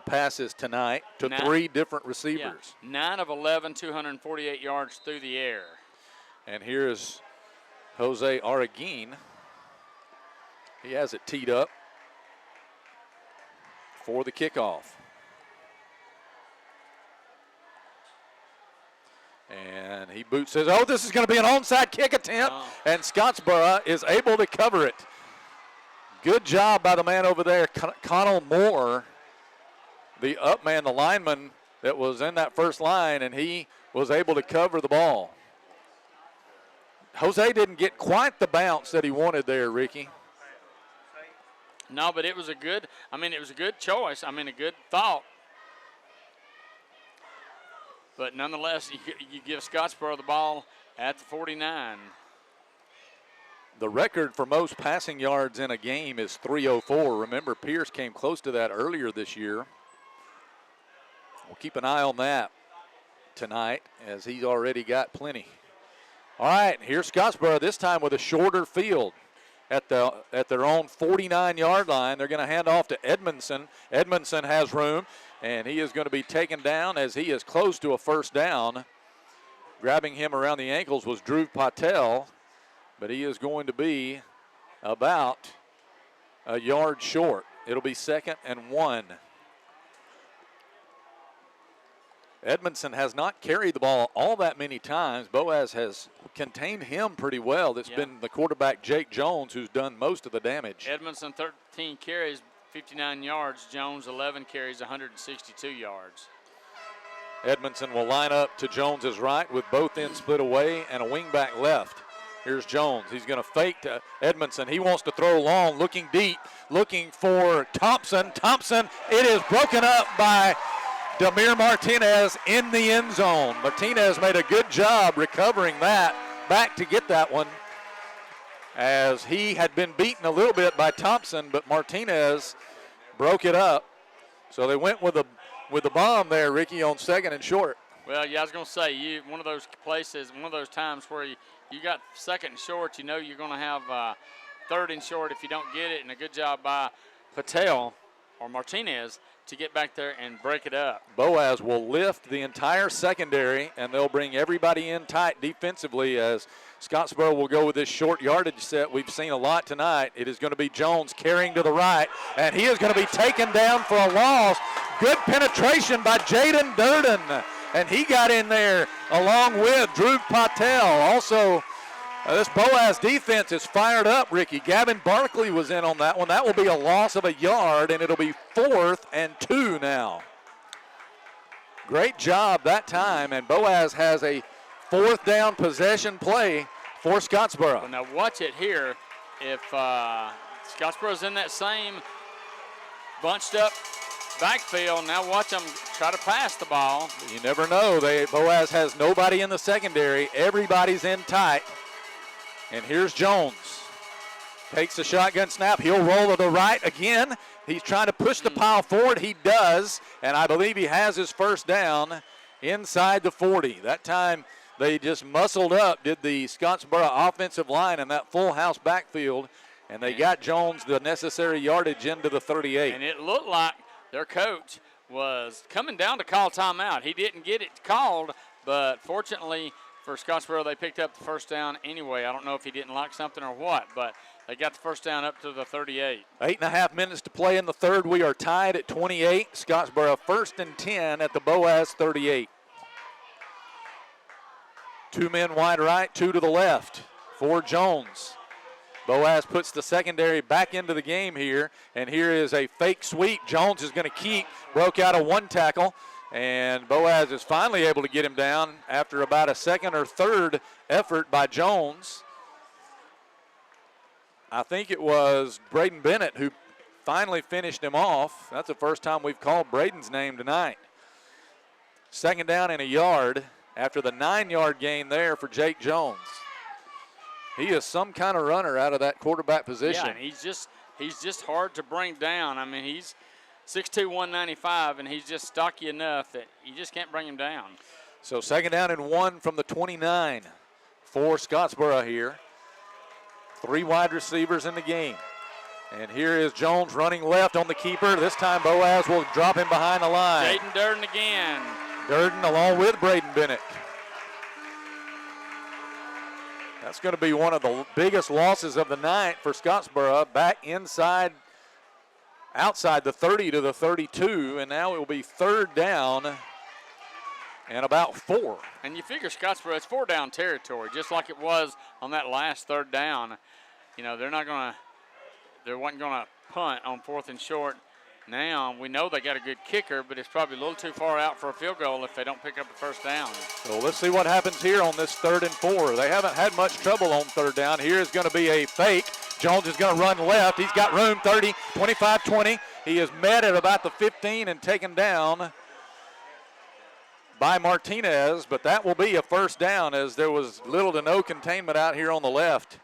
passes tonight to 3 different receivers. 9 of 11, 248 yards through the air. And here's Jose Araguin. He has it teed up for the kickoff. And he boots says, oh, this is going to be an onside kick attempt, and Scottsboro is able to cover it. Good job by the man over there, Connell Moore, the up man, the lineman that was in that first line, and he was able to cover the ball. Jose didn't get quite the bounce that he wanted there, Ricky. No, but it was a good choice. A good thought. But nonetheless, you give Scottsboro the ball at the 49. The record for most passing yards in a game is 304. Remember, Pierce came close to that earlier this year. We'll keep an eye on that tonight as he's already got plenty. All right, here's Scottsboro this time with a shorter field at their own 49-yard line. They're going to hand off to Edmondson. Edmondson has room, and he is going to be taken down as he is close to a first down. Grabbing him around the ankles was Dhruv Patel, but he is going to be about a yard short. It'll be 2nd and 1. Edmondson has not carried the ball all that many times. Boaz has contained him pretty well. It's been the quarterback, Jake Jones, who's done most of the damage. Edmondson, 13 carries, 59 yards. Jones, 11 carries, 162 yards. Edmondson will line up to Jones's right with both ends split away and a wingback left. Here's Jones. He's going to fake to Edmondson. He wants to throw long, looking deep, looking for Thompson. Thompson, it is broken up by Demir Martinez in the end zone. Martinez made a good job recovering that back to get that one, as he had been beaten a little bit by Thompson, but Martinez broke it up. So they went with the bomb there, Ricky, on 2nd and short. Well, yeah, I was going to say, one of those places, one of those times where you got 2nd and short, you know you're going to have 3rd and short if you don't get it, and a good job by Patel or Martinez to get back there and break it up. Boaz will lift the entire secondary, and they'll bring everybody in tight defensively as Scottsboro will go with this short yardage set we've seen a lot tonight. It is going to be Jones carrying to the right, and he is going to be taken down for a loss. Good penetration by Jaden Durden, and he got in there along with Dhruv Patel. Also, this Boaz defense is fired up, Ricky. Gavin Barkley was in on that one. That will be a loss of a yard, and it'll be 4th and 2 now. Great job that time, and Boaz has a 4th down possession play for Scottsboro. Well, now watch it here. If Scottsboro's in that same bunched up backfield, now watch them try to pass the ball. You never know. Boaz has nobody in the secondary. Everybody's in tight. And here's Jones. Takes the shotgun snap. He'll roll to the right again. He's trying to push the pile forward. He does. And I believe he has his first down inside the 40. That time they just muscled up, did the Scottsboro offensive line in that full house backfield. And they got Jones the necessary yardage into the 38. And it looked like their coach was coming down to call timeout. He didn't get it called, but fortunately for Scottsboro, they picked up the first down anyway. I don't know if he didn't like something or what, but they got the first down up to the 38. 8.5 minutes to play in the third. We are tied at 28. Scottsboro 1st and 10 at the Boaz 38. 2 men wide right, 2 to the left for Jones. Boaz puts the secondary back into the game here, and here is a fake sweep. Jones is going to keep, broke out a 1 tackle. And Boaz is finally able to get him down after about a 2nd or 3rd effort by Jones. I think it was Braden Bennett who finally finished him off. That's the first time we've called Braden's name tonight. 2nd down and a yard after the 9-yard gain there for Jake Jones. He is some kind of runner out of that quarterback position. Yeah, and he's just hard to bring down. I mean, he's 6'2", 195, and he's just stocky enough that you just can't bring him down. So 2nd down and 1 from the 29 for Scottsboro here. 3 wide receivers in the game. And here is Jones running left on the keeper. This time Boaz will drop him behind the line. Jaden Durden again. Durden along with Braden Bennett. That's going to be one of the biggest losses of the night for Scottsboro. Back outside the 30 to the 32, and now it will be 3rd down and about 4. And you figure Scottsboro, it's 4 down territory, just like it was on that last 3rd down. You know, they wasn't going to punt on 4th and short. Now we know they got a good kicker, but it's probably a little too far out for a field goal if they don't pick up the 1st down. So let's see what happens here on this 3rd and 4. They haven't had much trouble on 3rd down. Here is going to be a fake. Jones is going to run left. He's got room, 30, 25, 20. He is met at about the 15 and taken down by Martinez, but that will be a 1st down as there was little to no containment out here on the left.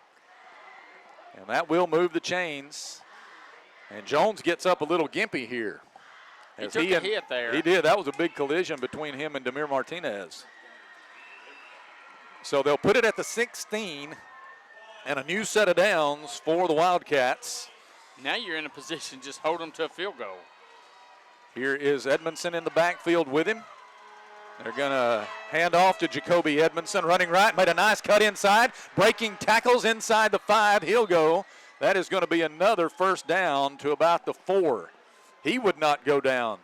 And that will move the chains. And Jones gets up a little gimpy here. He took a hit there. He did. That was a big collision between him and Demir Martinez. So they'll put it at the 16 and a new set of downs for the Wildcats. Now you're in a position, just hold them to a field goal. Here is Edmondson in the backfield with him. They're going to hand off to Jacoby Edmondson, running right, made a nice cut inside, breaking tackles inside the 5. He'll go. That is going to be another 1st down to about the 4. He would not go down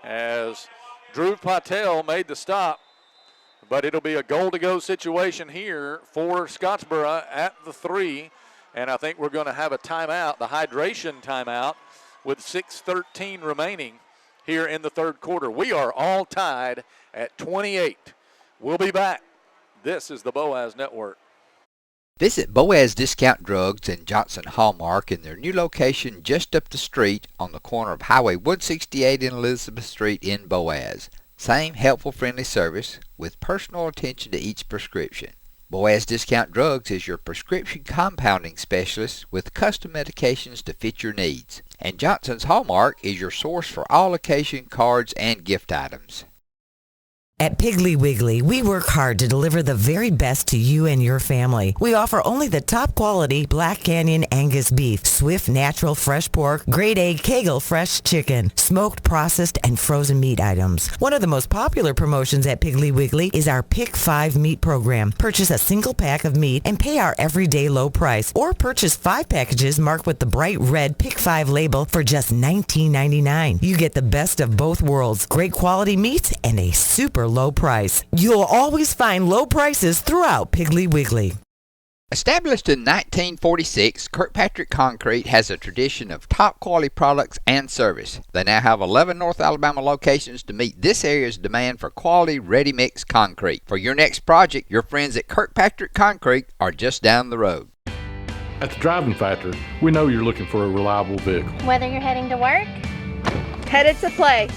as Drew Patel made the stop, but it'll be a goal-to-go situation here for Scottsboro at the 3, and I think we're going to have a timeout, the hydration timeout, with 6:13 remaining here in the 3rd quarter. We are all tied at 28. We'll be back. This is the Boaz Network. Visit Boaz Discount Drugs and Johnson Hallmark in their new location just up the street on the corner of Highway 168 and Elizabeth Street in Boaz. Same helpful, friendly service with personal attention to each prescription. Boaz Discount Drugs is your prescription compounding specialist with custom medications to fit your needs. And Johnson's Hallmark is your source for all occasion cards and gift items. At Piggly Wiggly, we work hard to deliver the very best to you and your family. We offer only the top quality Black Canyon Angus beef, Swift natural fresh pork, grade A Kegel fresh chicken, smoked, processed, and frozen meat items. One of the most popular promotions at Piggly Wiggly is our Pick 5 meat program. Purchase a single pack of meat and pay our everyday low price, or purchase 5 packages marked with the bright red Pick 5 label for just $19.99. You get the best of both worlds, great quality meats and a super low price. You'll always find low prices throughout Piggly Wiggly. Established in 1946, Kirkpatrick Concrete has a tradition of top quality products and service. They now have 11 North Alabama locations to meet this area's demand for quality ready-mix concrete. For your next project, your friends at Kirkpatrick Concrete are just down the road. At the Driving Factor, we know you're looking for a reliable vehicle. Whether you're heading to work, headed to play,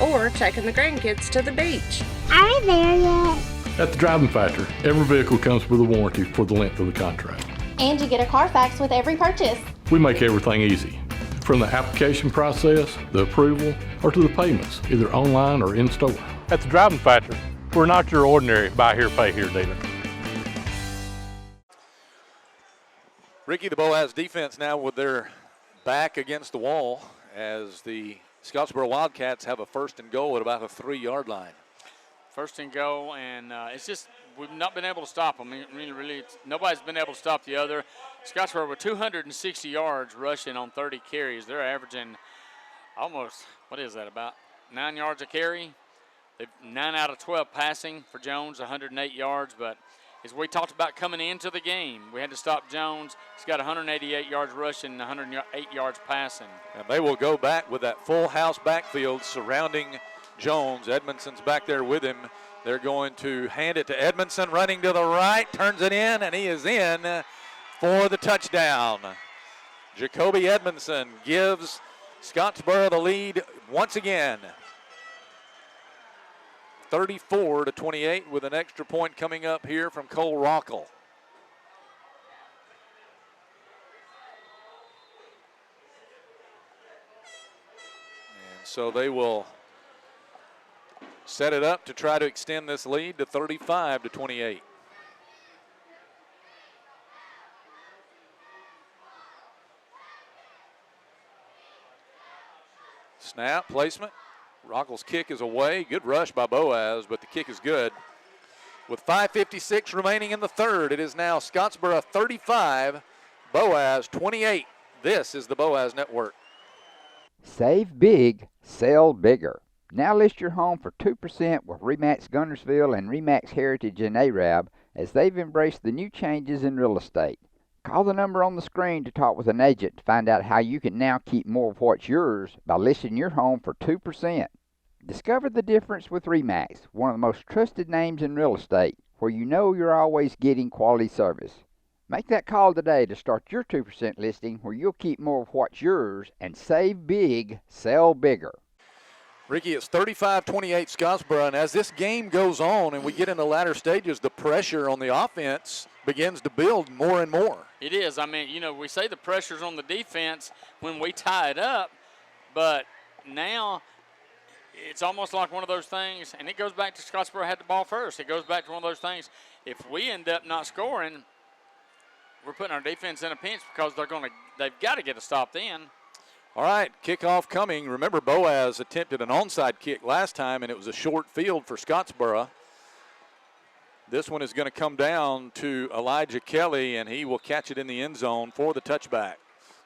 or taking the grandkids to the beach. Are we there yet? At the Driving Factor, every vehicle comes with a warranty for the length of the contract. And you get a Carfax with every purchase. We make everything easy, from the application process, the approval, or to the payments, either online or in store. At the Driving Factor, we're not your ordinary buy here, pay here dealer. Ricky, the Boaz defense now with their back against the wall as the Scottsboro Wildcats have a 1st and goal at about the 3-yard line. 1st and goal, and it's just we've not been able to stop them. Really, nobody's been able to stop the other. Scottsboro with 260 yards rushing on 30 carries. They're averaging almost, what is that, about 9 yards a carry. They've 9 out of 12 passing for Jones, 108 yards. But as we talked about coming into the game, we had to stop Jones. He's got 188 yards rushing and 108 yards passing. And they will go back with that full house backfield surrounding Jones. Edmondson's back there with him. They're going to hand it to Edmondson, running to the right, turns it in, and he is in for the touchdown. Jacoby Edmondson gives Scottsboro the lead once again. 34-28 with an extra point coming up here from Cole Rockall. And so they will set it up to try to extend this lead to 35-28. Snap, placement. Rockall's kick is away. Good rush by Boaz, but the kick is good. With 5:56 remaining in the 3rd, it is now Scottsboro 35, Boaz 28. This is the Boaz Network. Save big, sell bigger. Now list your home for 2% with RE/MAX Gunnersville and RE/MAX Heritage in Arab as they've embraced the new changes in real estate. Call the number on the screen to talk with an agent to find out how you can now keep more of what's yours by listing your home for 2%. Discover the difference with RE/MAX, one of the most trusted names in real estate, where you know you're always getting quality service. Make that call today to start your 2% listing where you'll keep more of what's yours and save big, sell bigger. Ricky, it's 35-28 Scottsboro, and as this game goes on and we get in the latter stages, the pressure on the offense begins to build more and more. It is. I mean, you know, we say the pressure's on the defense when we tie it up, but now it's almost like one of those things, and it goes back to Scottsboro had the ball first. It goes back to one of those things. If we end up not scoring, we're putting our defense in a pinch because they've got to get a stop then. All right, kickoff coming. Remember, Boaz attempted an onside kick last time, and it was a short field for Scottsboro. This one is going to come down to Elijah Kelly, and he will catch it in the end zone for the touchback.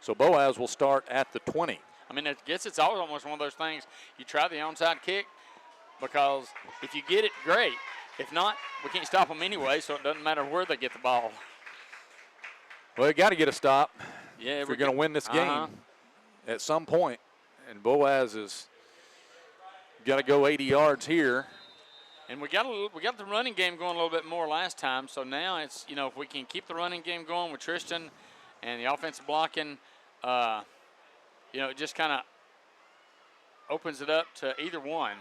So Boaz will start at the 20. I mean, I guess it's always almost one of those things. You try the onside kick because if you get it, great. If not, we can't stop them anyway, so it doesn't matter where they get the ball. Well, you got to get a stop if you're going to win this game at some point. And Boaz has got to go 80 yards here. And we got the running game going a little bit more last time, so now it's, you know, if we can keep the running game going with Tristan and the offensive blocking, you know, it just kind of opens it up to either one.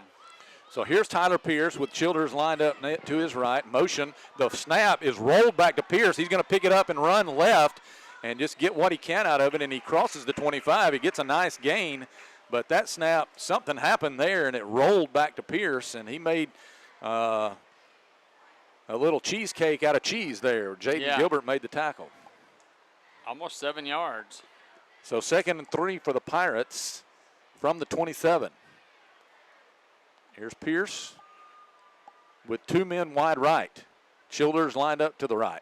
So here's Tyler Pierce with Childers lined up to his right. Motion. The snap is rolled back to Pierce. He's going to pick it up and run left and just get what he can out of it, and he crosses the 25. He gets a nice gain, but that snap, something happened there, and it rolled back to Pierce, and he made a little cheesecake out of cheese there. Jaden Gilbert made the tackle. Almost 7 yards. So 2nd and 3 for the Pirates from the 27. Here's Pierce with 2 men wide right. Childers lined up to the right.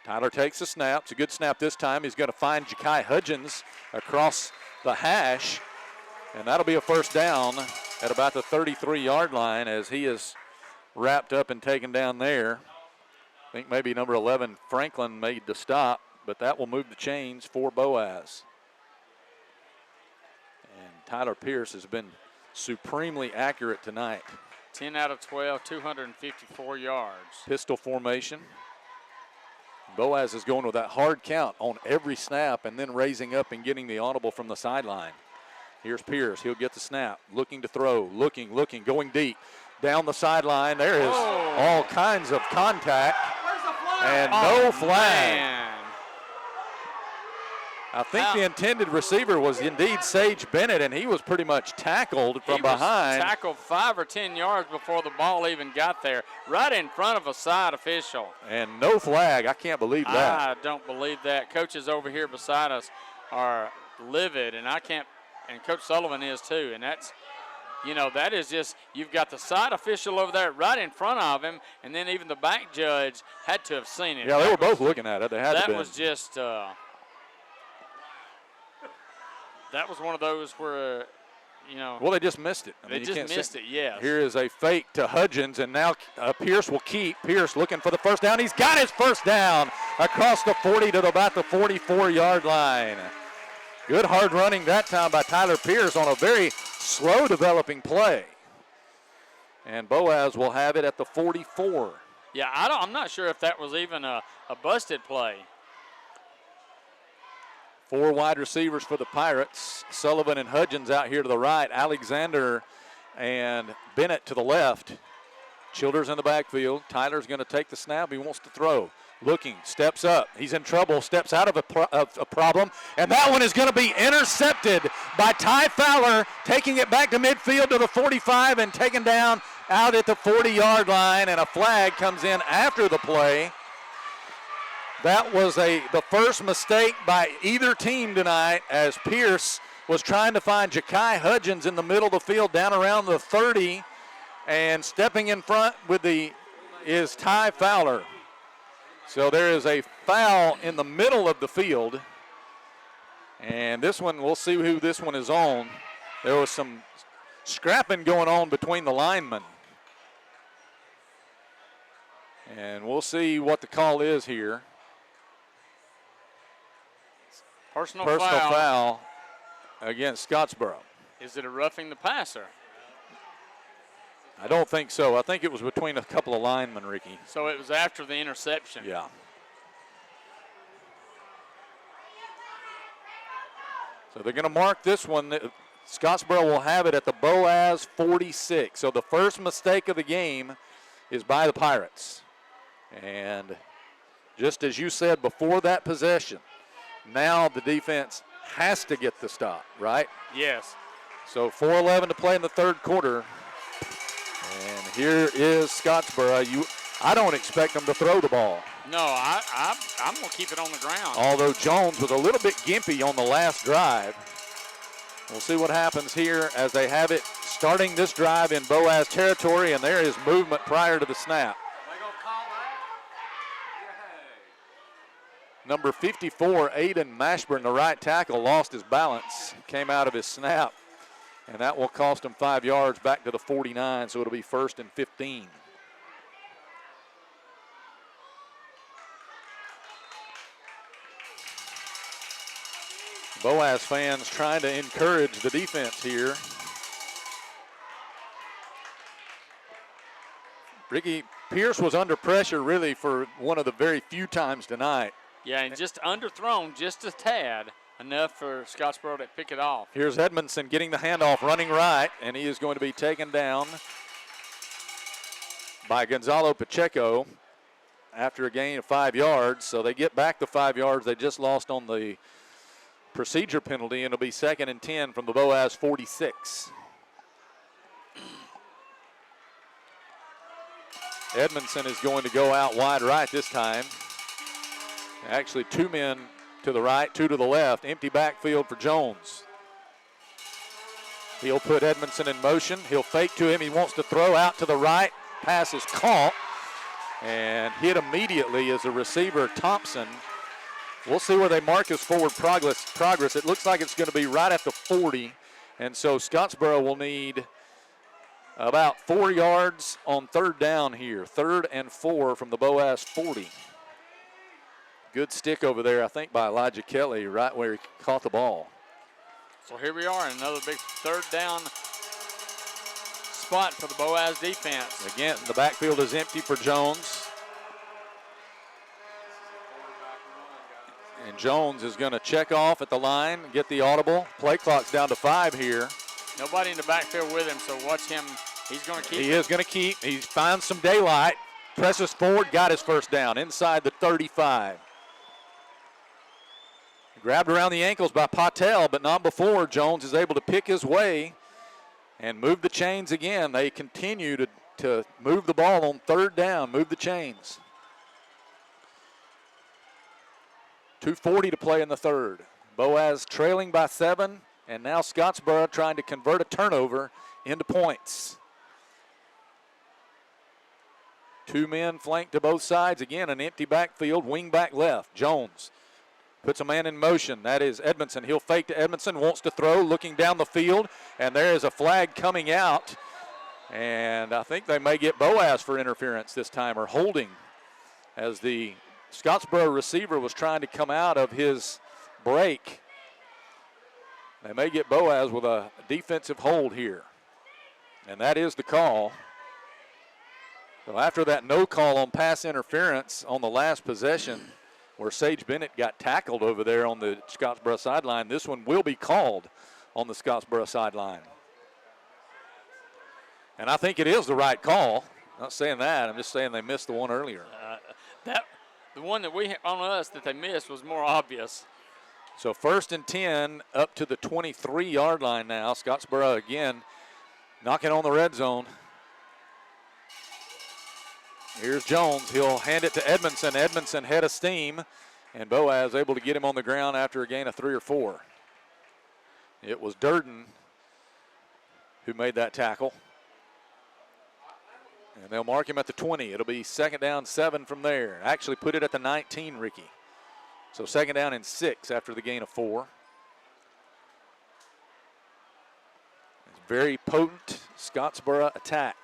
Tyler takes the snap. It's a good snap this time. He's going to find Ja'Kai Hudgens across the hash, and that'll be a first down at about the 33-yard line as he is wrapped up and taken down there. I think maybe number 11, Franklin, made the stop, but that will move the chains for Boaz. And Tyler Pierce has been supremely accurate tonight. 10 out of 12, 254 yards. Pistol formation. Boaz is going with that hard count on every snap and then raising up and getting the audible from the sideline. Here's Pierce. He'll get the snap. Looking to throw. Looking, going deep. Down the sideline. There is all kinds of contact. And no flag. Man. I think the intended receiver was indeed Sage Bennett, and he was pretty much tackled from behind. He was tackled 5 or 10 yards before the ball even got there, right in front of a side official. And no flag. I can't believe that. I don't believe that. Coaches over here beside us are livid, and I can't, and Coach Sullivan is too, and that's, you know, that is just, you've got the side official over there right in front of him, and then even the back judge had to have seen it. Yeah, they were both looking at it. They had to. That was just, that was one of those where, you know. Well, they just missed it. They just missed it, yes. Here is a fake to Hudgens, and now Pierce will keep. Pierce looking for the first down. He's got his first down across the 40 to about the 44-yard line. Good hard running that time by Tyler Pierce on a very slow developing play. And Boaz will have it at the 44. Yeah, I'm not sure if that was even a busted play. 4 wide receivers for the Pirates. Sullivan and Hudgens out here to the right. Alexander and Bennett to the left. Childers in the backfield. Tyler's going to take the snap. He wants to throw. Looking, steps up. He's in trouble, steps out of a problem. And that one is going to be intercepted by Ty Fowler, taking it back to midfield to the 45 and taken down out at the 40-yard line. And a flag comes in after the play. That was the first mistake by either team tonight as Pierce was trying to find Ja'Kai Hudgens in the middle of the field down around the 30, and stepping in front is Ty Fowler. So there is a foul in the middle of the field. And this one, we'll see who this one is on. There was some scrapping going on between the linemen. And we'll see what the call is here. Personal foul against Scottsboro. Is it a roughing the passer? I don't think so. I think it was between a couple of linemen, Ricky. So it was after the interception. Yeah. So they're going to mark this one. Scottsboro will have it at the Boaz 46. So the first mistake of the game is by the Pirates. And just as you said before that possession, now the defense has to get the stop, right? Yes. So 4:11 to play in the third quarter. And here is Scottsboro. I don't expect them to throw the ball. No, I'm going to keep it on the ground. Although Jones was a little bit gimpy on the last drive. We'll see what happens here as they have it starting this drive in Boaz territory, and there is movement prior to the snap. Number 54, Aiden Mashburn, the right tackle, lost his balance, came out of his snap, and that will cost him 5 yards back to the 49, so it'll be 1st and 15. Boaz fans trying to encourage the defense here. Ricky Pierce was under pressure really for one of the very few times tonight. Yeah, and just underthrown just a tad, enough for Scottsboro to pick it off. Here's Edmondson getting the handoff, running right, and he is going to be taken down by Gonzalo Pacheco after a gain of 5 yards. So they get back the 5 yards they just lost on the procedure penalty, and it'll be 2nd and 10 from the Boaz 46. Edmondson is going to go out wide right this time. Actually, 2 men to the right, 2 to the left. Empty backfield for Jones. He'll put Edmondson in motion. He'll fake to him. He wants to throw out to the right. Pass is caught and hit immediately as the receiver, Thompson. We'll see where they mark his forward progress. It looks like it's going to be right at the 40, and so Scottsboro will need about 4 yards on 3rd down here. 3rd and 4 from the Boaz 40. Good stick over there, I think, by Elijah Kelly, right where he caught the ball. So here we are, another big 3rd down spot for the Boaz defense. Again, the backfield is empty for Jones. And Jones is going to check off at the line, get the audible. Play clock's down to 5 here. Nobody in the backfield with him, so watch him. He's going to keep. He is going to keep. He finds some daylight, presses forward, got his first down inside the 35. Grabbed around the ankles by Patel, but not before. Jones is able to pick his way and move the chains again. They continue to move the ball on 3rd down, move the chains. 2:40 to play in the 3rd. Boaz trailing by 7, and now Scottsboro trying to convert a turnover into points. 2 men flanked to both sides. Again, an empty backfield, wing back left. Jones puts a man in motion. That is Edmondson. He'll fake to Edmondson, wants to throw, looking down the field, and there is a flag coming out. And I think they may get Boaz for interference this time, or holding, as the Scottsboro receiver was trying to come out of his break. They may get Boaz with a defensive hold here. And that is the call. So after that no call on pass interference on the last possession, where Sage Bennett got tackled over there on the Scottsboro sideline, this one will be called on the Scottsboro sideline. And I think it is the right call. I'm not saying that. I'm just saying they missed the one earlier. The one that on us that they missed was more obvious. So 1st and 10 up to the 23-yard line now. Scottsboro again knocking on the red zone. Here's Jones. He'll hand it to Edmondson. Edmondson head of steam, and Boaz able to get him on the ground after a gain of 3 or 4. It was Durden who made that tackle. And they'll mark him at the 20. It'll be 2nd down 7 from there. Actually put it at the 19, Ricky. So 2nd down and 6 after the gain of 4. very potent Scottsboro attack.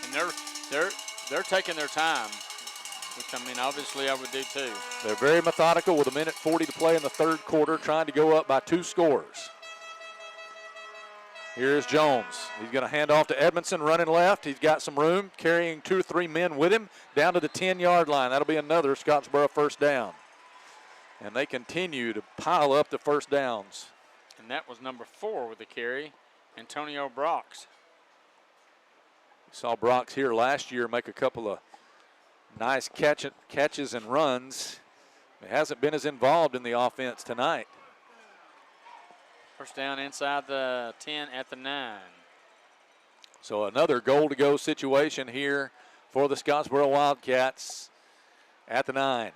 And they're taking their time, which, I mean, obviously I would do too. They're very methodical with 1:40 to play in the third quarter, trying to go up by 2 scores. Here's Jones. He's going to hand off to Edmondson, running left. He's got some room, carrying 2 or 3 men with him down to the 10-yard line. That'll be another Scottsboro first down. And they continue to pile up the first downs. And that was number 4 with the carry, Antonio Brox. We saw Brox here last year make a couple of nice catches and runs. He hasn't been as involved in the offense tonight. First down inside the 10 at the 9. So another goal-to-go situation here for the Scottsboro Wildcats at the 9.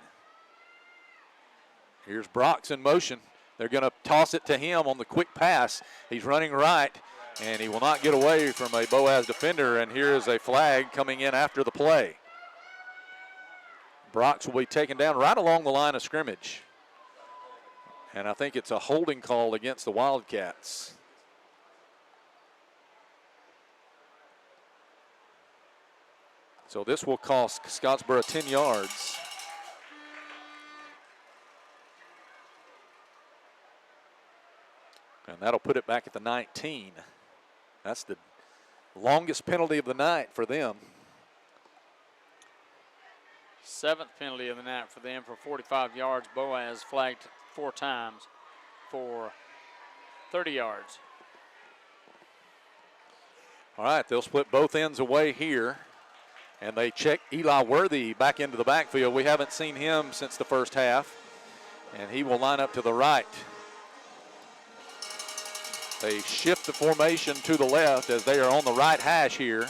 Here's Brox in motion. They're going to toss it to him on the quick pass. He's running right, and he will not get away from a Boaz defender, and here is a flag coming in after the play. Brox will be taken down right along the line of scrimmage. And I think it's a holding call against the Wildcats. So this will cost Scottsboro 10 yards. And that'll put it back at the 19. That's the longest penalty of the night for them. 7th penalty of the night for them for 45 yards. Boaz flagged 4 times for 30 yards. All right, they'll split both ends away here. And they check Eli Worthy back into the backfield. We haven't seen him since the first half. And he will line up to the right. They shift the formation to the left as they are on the right hash here.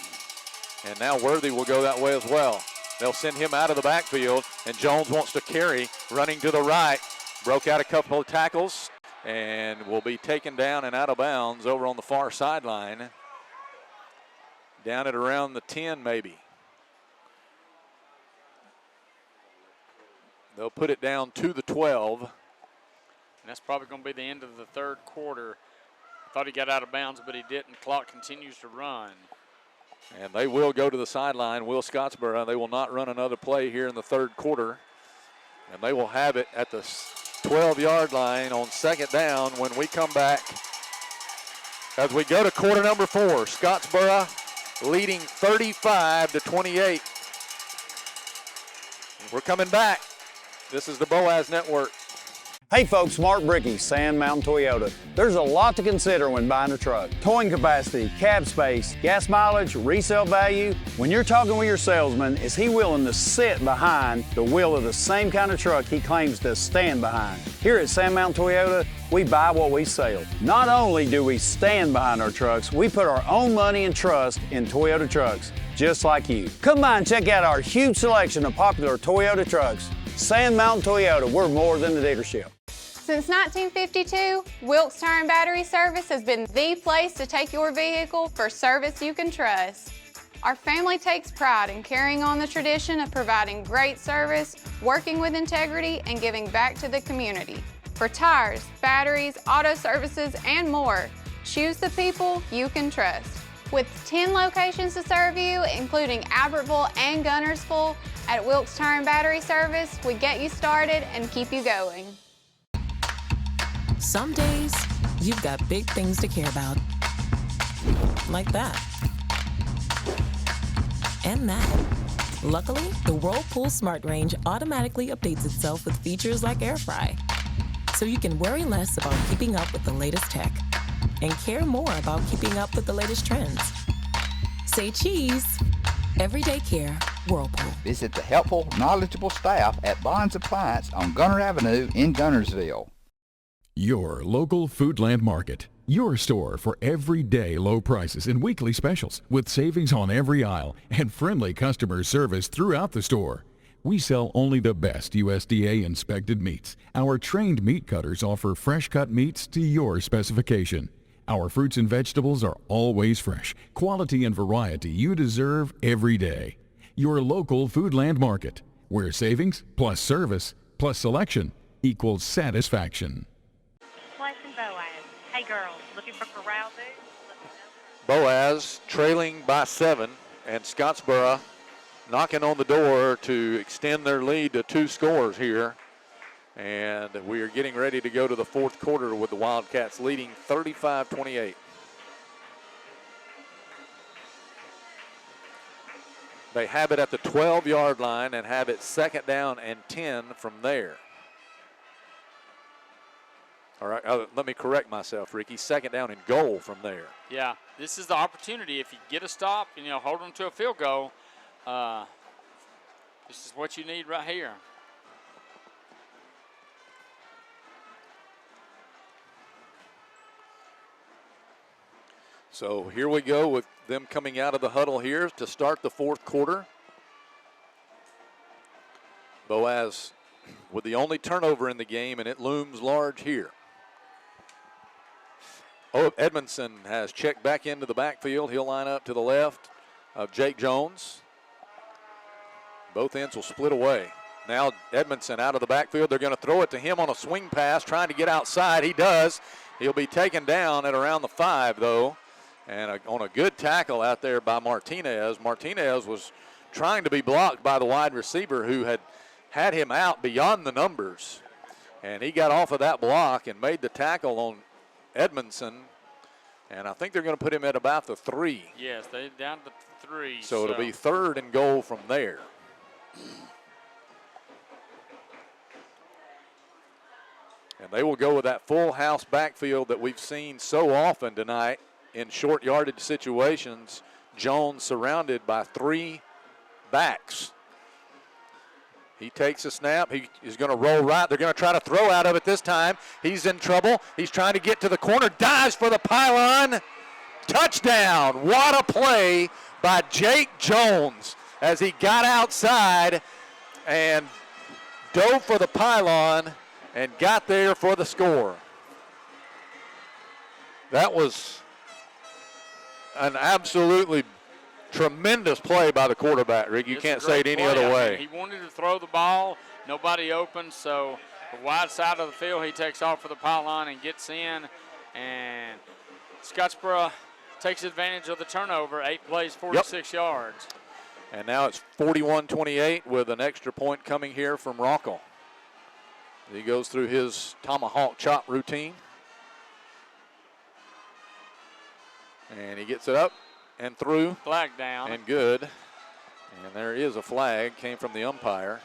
And now Worthy will go that way as well. They'll send him out of the backfield, and Jones wants to carry, running to the right. Broke out a couple of tackles and will be taken down and out of bounds over on the far sideline. Down at around the 10 maybe. They'll put it down to the 12. And that's probably going to be the end of the third quarter. Thought he got out of bounds, but he didn't. Clock continues to run. And they will go to the sideline. Will Scottsboro. They will not run another play here in the third quarter. And they will have it at the 12-yard line on second down when we come back. As we go to quarter number 4, Scottsboro leading 35-28. We're coming back. This is the Boaz Network. Hey folks, Mark Brickey, Sand Mountain Toyota. There's a lot to consider when buying a truck. Towing capacity, cab space, gas mileage, resale value. When you're talking with your salesman, is he willing to sit behind the wheel of the same kind of truck he claims to stand behind? Here at Sand Mountain Toyota, we buy what we sell. Not only do we stand behind our trucks, we put our own money and trust in Toyota trucks, just like you. Come by and check out our huge selection of popular Toyota trucks. Sand Mountain Toyota, we're more than a dealership. Since 1952, Wilkes Tire and Battery Service has been the place to take your vehicle for service you can trust. Our family takes pride in carrying on the tradition of providing great service, working with integrity, and giving back to the community. For tires, batteries, auto services, and more, choose the people you can trust. With 10 locations to serve you, including Albertville and Gunnersville, at Wilkes Tire and Battery Service, we get you started and keep you going. Some days, you've got big things to care about. Like that. And that. Luckily, the Whirlpool Smart Range automatically updates itself with features like Air Fry. So you can worry less about keeping up with the latest tech and care more about keeping up with the latest trends. Say cheese. Everyday care, Whirlpool. Visit the helpful, knowledgeable staff at Bonds Appliance on Gunner Avenue in Gunnersville. Your local Foodland Market. Your store for everyday low prices and weekly specials with savings on every aisle and friendly customer service throughout the store. We sell only the best USDA inspected meats. Our trained meat cutters offer fresh cut meats to your specification. Our fruits and vegetables are always fresh, quality and variety you deserve every day. Your local Foodland Market, where savings plus service plus selection equals satisfaction. Hey, girls, looking for carousel? Boaz trailing by 7, and Scottsboro knocking on the door to extend their lead to 2 scores here. And we are getting ready to go to the fourth quarter with the Wildcats leading 35-28. They have it at the 12-yard line and have it 2nd down and 10 from there. All right, let me correct myself, Ricky. 2nd down and goal from there. Yeah, this is the opportunity. If you get a stop, hold them to a field goal, this is what you need right here. So here we go with them coming out of the huddle here to start the fourth quarter. Boaz with the only turnover in the game, and it looms large here. Oh, Edmondson has checked back into the backfield. He'll line up to the left of Jake Jones. Both ends will split away. Now Edmondson out of the backfield. They're going to throw it to him on a swing pass, trying to get outside. He does. He'll be taken down at around the 5, though. And on a good tackle out there by Martinez. Martinez was trying to be blocked by the wide receiver who had him out beyond the numbers. And he got off of that block and made the tackle on Edmondson. And I think they're going to put him at about the 3. Yes, they're down to 3. So it'll be 3rd and goal from there. And they will go with that full house backfield that we've seen so often tonight in short yardage situations. Jones surrounded by 3 backs. He takes a snap. He is going to roll right. They're going to try to throw out of it this time. He's in trouble. He's trying to get to the corner. Dives for the pylon. Touchdown. What a play by Jake Jones as he got outside and dove for the pylon and got there for the score. That was an absolutely tremendous play by the quarterback, Rick. You can't say it any other way. He wanted to throw the ball. Nobody open, so the wide side of the field, he takes off for the pylon and gets in. And Scottsboro takes advantage of the turnover. 8 plays, 46 yards. And now it's 41-28 with an extra point coming here from Rockall. He goes through his tomahawk chop routine. And he gets it up and through. Flag down. And good. And there is a flag, came from the umpire.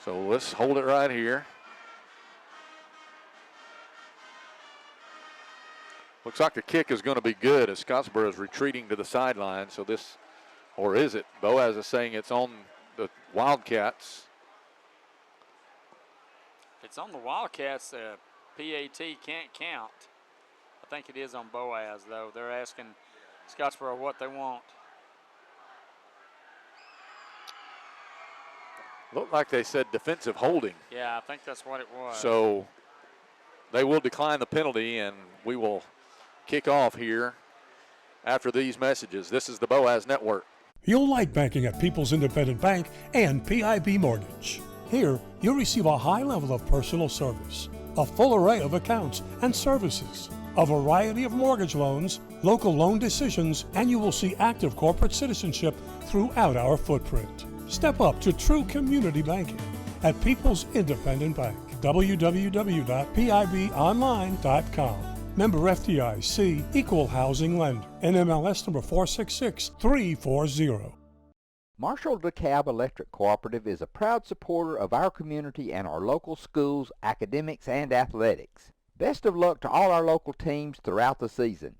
So let's hold it right here. Looks like the kick is going to be good as Scottsboro is retreating to the sideline. So this, or is it? Boaz is saying it's on the Wildcats. It's on the Wildcats. PAT can't count. I think it is on Boaz, though. They're asking Scottsboro what they want. Looked like they said defensive holding. Yeah, I think that's what it was. So they will decline the penalty, and we will kick off here after these messages. This is the Boaz Network. You'll like banking at People's Independent Bank and PIB Mortgage. Here, you'll receive a high level of personal service, a full array of accounts and services, a variety of mortgage loans, local loan decisions, and you will see active corporate citizenship throughout our footprint. Step up to true community banking at People's Independent Bank. www.pibonline.com. Member FDIC, Equal Housing Lender. NMLS number 466340. Marshall DeKalb Electric Cooperative is a proud supporter of our community and our local schools, academics, and athletics. Best of luck to all our local teams throughout the season.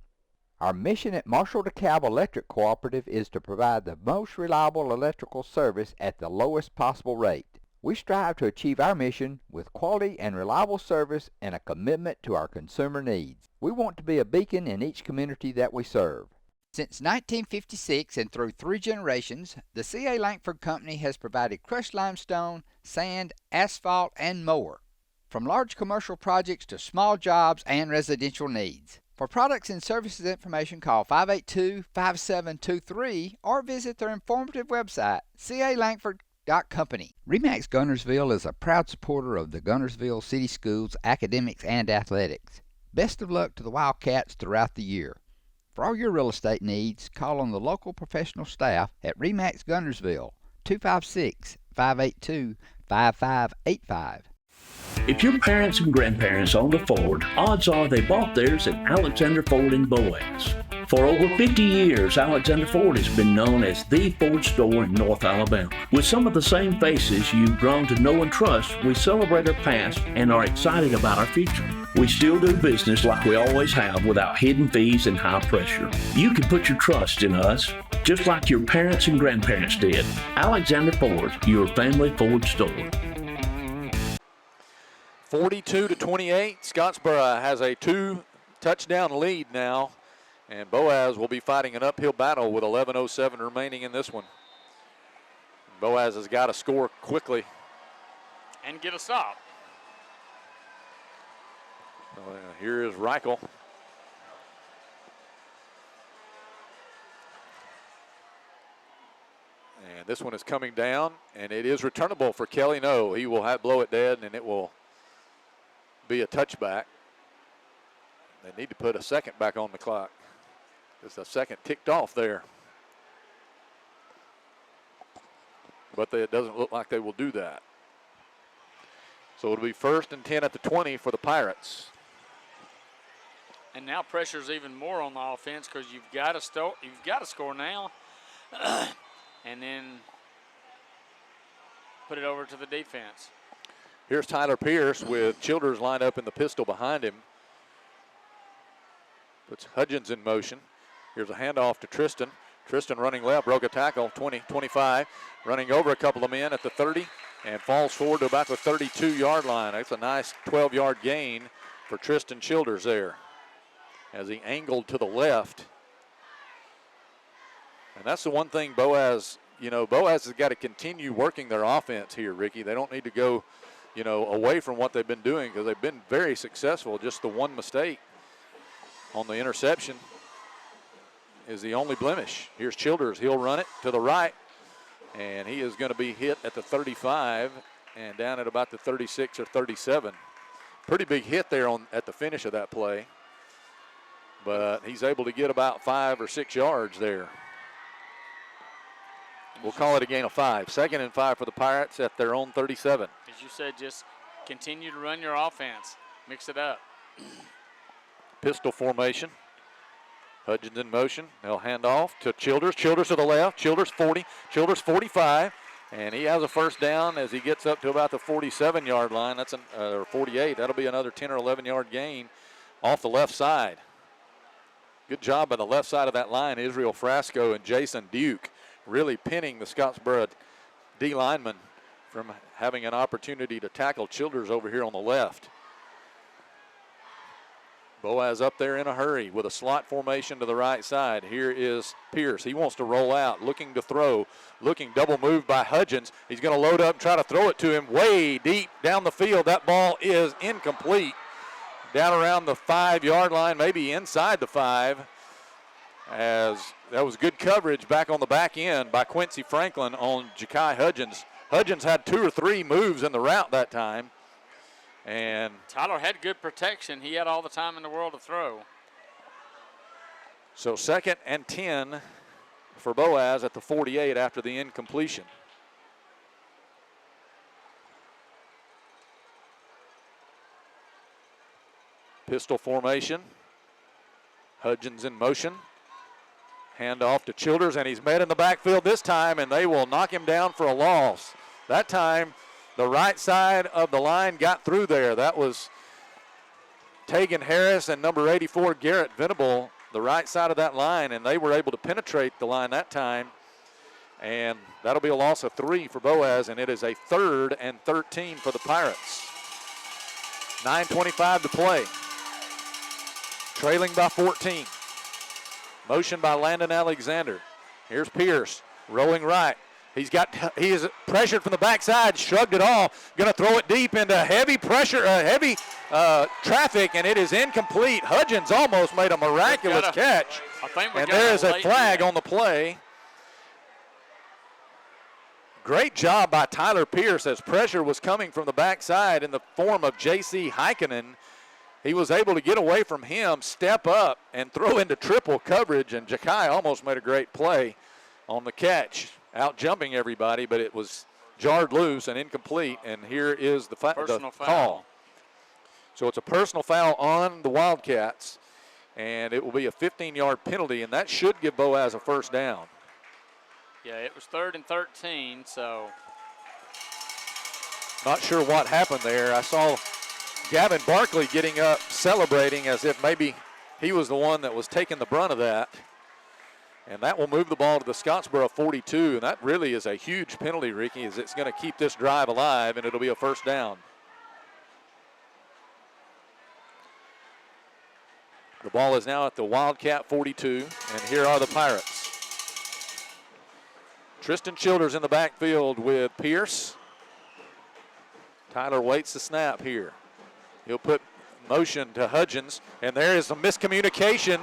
Our mission at Marshall DeKalb Electric Cooperative is to provide the most reliable electrical service at the lowest possible rate. We strive to achieve our mission with quality and reliable service and a commitment to our consumer needs. We want to be a beacon in each community that we serve. Since 1956 and through 3 generations, the C.A. Langford Company has provided crushed limestone, sand, asphalt, and more. From large commercial projects to small jobs and residential needs. For products and services information, call 582-5723 or visit their informative website, calangford.com. Company. Remax Gunnersville is a proud supporter of the Gunnersville City Schools academics and athletics. Best of luck to the Wildcats throughout the year. For all your real estate needs, call on the local professional staff at Remax Gunnersville, 256-582-5585. If your parents and grandparents owned a Ford, odds are they bought theirs at Alexander Ford in Boaz. For over 50 years, Alexander Ford has been known as the Ford store in North Alabama. With some of the same faces you've grown to know and trust, we celebrate our past and are excited about our future. We still do business like we always have without hidden fees and high pressure. You can put your trust in us, just like your parents and grandparents did. Alexander Ford, your family Ford store. 42-28, Scottsboro has a 2-touchdown lead now, and Boaz will be fighting an uphill battle with 11:07 remaining in this one. Boaz has got to score quickly. And get a stop. Here is Reichel. And this one is coming down, and it is returnable for Kelly. No, he will blow it dead, and it will be a touchback. They need to put a second back on the clock. Just a second ticked off there. But it doesn't look like they will do that. So it'll be 1st and 10 at the 20 for the Pirates. And now pressure's even more on the offense because you've got to score now, and then put it over to the defense. Here's Tyler Pierce with Childers lined up in the pistol behind him. Puts Hudgens in motion. Here's a handoff to Tristan. Tristan running left, broke a tackle, 20-25. Running over a couple of men at the 30 and falls forward to about the 32-yard line. That's a nice 12-yard gain for Tristan Childers there as he angled to the left. And that's the one thing Boaz has got to continue working their offense here, Ricky. They don't need to go, away from what they've been doing because they've been very successful. Just the one mistake on the interception is the only blemish. Here's Childers. He'll run it to the right, and he is going to be hit at the 35 and down at about the 36 or 37. Pretty big hit there at the finish of that play. But he's able to get about 5 or 6 yards there. We'll call it a gain of 5. 2nd and 5 for the Pirates at their own 37. As you said, just continue to run your offense. Mix it up. Pistol formation. Hudgens in motion. They'll hand off to Childers. Childers to the left. Childers 40. Childers 45. And he has a first down as he gets up to about the 47-yard line. That's or 48. That'll be another 10 or 11-yard gain off the left side. Good job by the left side of that line. Israel Frasco and Jason Duke really pinning the Scottsboro D lineman from having an opportunity to tackle Childers over here on the left. Boaz up there in a hurry with a slot formation to the right side. Here is Pierce. He wants to roll out, looking to throw, looking double moved by Hudgens. He's going to load up and try to throw it to him way deep down the field. That ball is incomplete. Down around the 5-yard line, maybe inside the 5, as that was good coverage back on the back end by Quincy Franklin on Ja'Kai Hudgens. Hudgens had 2 or 3 moves in the route that time. And Tyler had good protection. He had all the time in the world to throw. So 2nd and 10 for Boaz at the 48 after the incompletion. Pistol formation. Hudgens in motion. Hand off to Childers, and he's met in the backfield this time, and they will knock him down for a loss. That time, the right side of the line got through there. That was Tegan Harris and number 84, Garrett Venable, the right side of that line, and they were able to penetrate the line that time. And that'll be a loss of 3 for Boaz, and it is a 3rd and 13 for the Pirates. 9:25 to play. Trailing by 14. Motion by Landon Alexander. Here's Pierce, rolling right. He is pressured from the backside, shrugged it off, going to throw it deep into heavy pressure, heavy traffic, and it is incomplete. Hudgens almost made a miraculous catch, and there is a flag on the play. Great job by Tyler Pierce as pressure was coming from the backside in the form of J.C. Heikkinen. He was able to get away from him, step up, and throw into triple coverage, and Jakai almost made a great play on the catch, out jumping everybody, but it was jarred loose and incomplete, and here is the call. So it's a personal foul on the Wildcats, and it will be a 15-yard penalty, and that should give Boaz a first down. Yeah, it was 3rd and 13, so. Not sure what happened there. I saw Gavin Barkley getting up, celebrating as if maybe he was the one that was taking the brunt of that. And that will move the ball to the Scottsboro 42, and that really is a huge penalty, Ricky, as it's going to keep this drive alive, and it'll be a first down. The ball is now at the Wildcat 42, and here are the Pirates. Tristan Childers in the backfield with Pierce. Tyler waits the snap here. He'll put motion to Hudgens, and there is some miscommunication,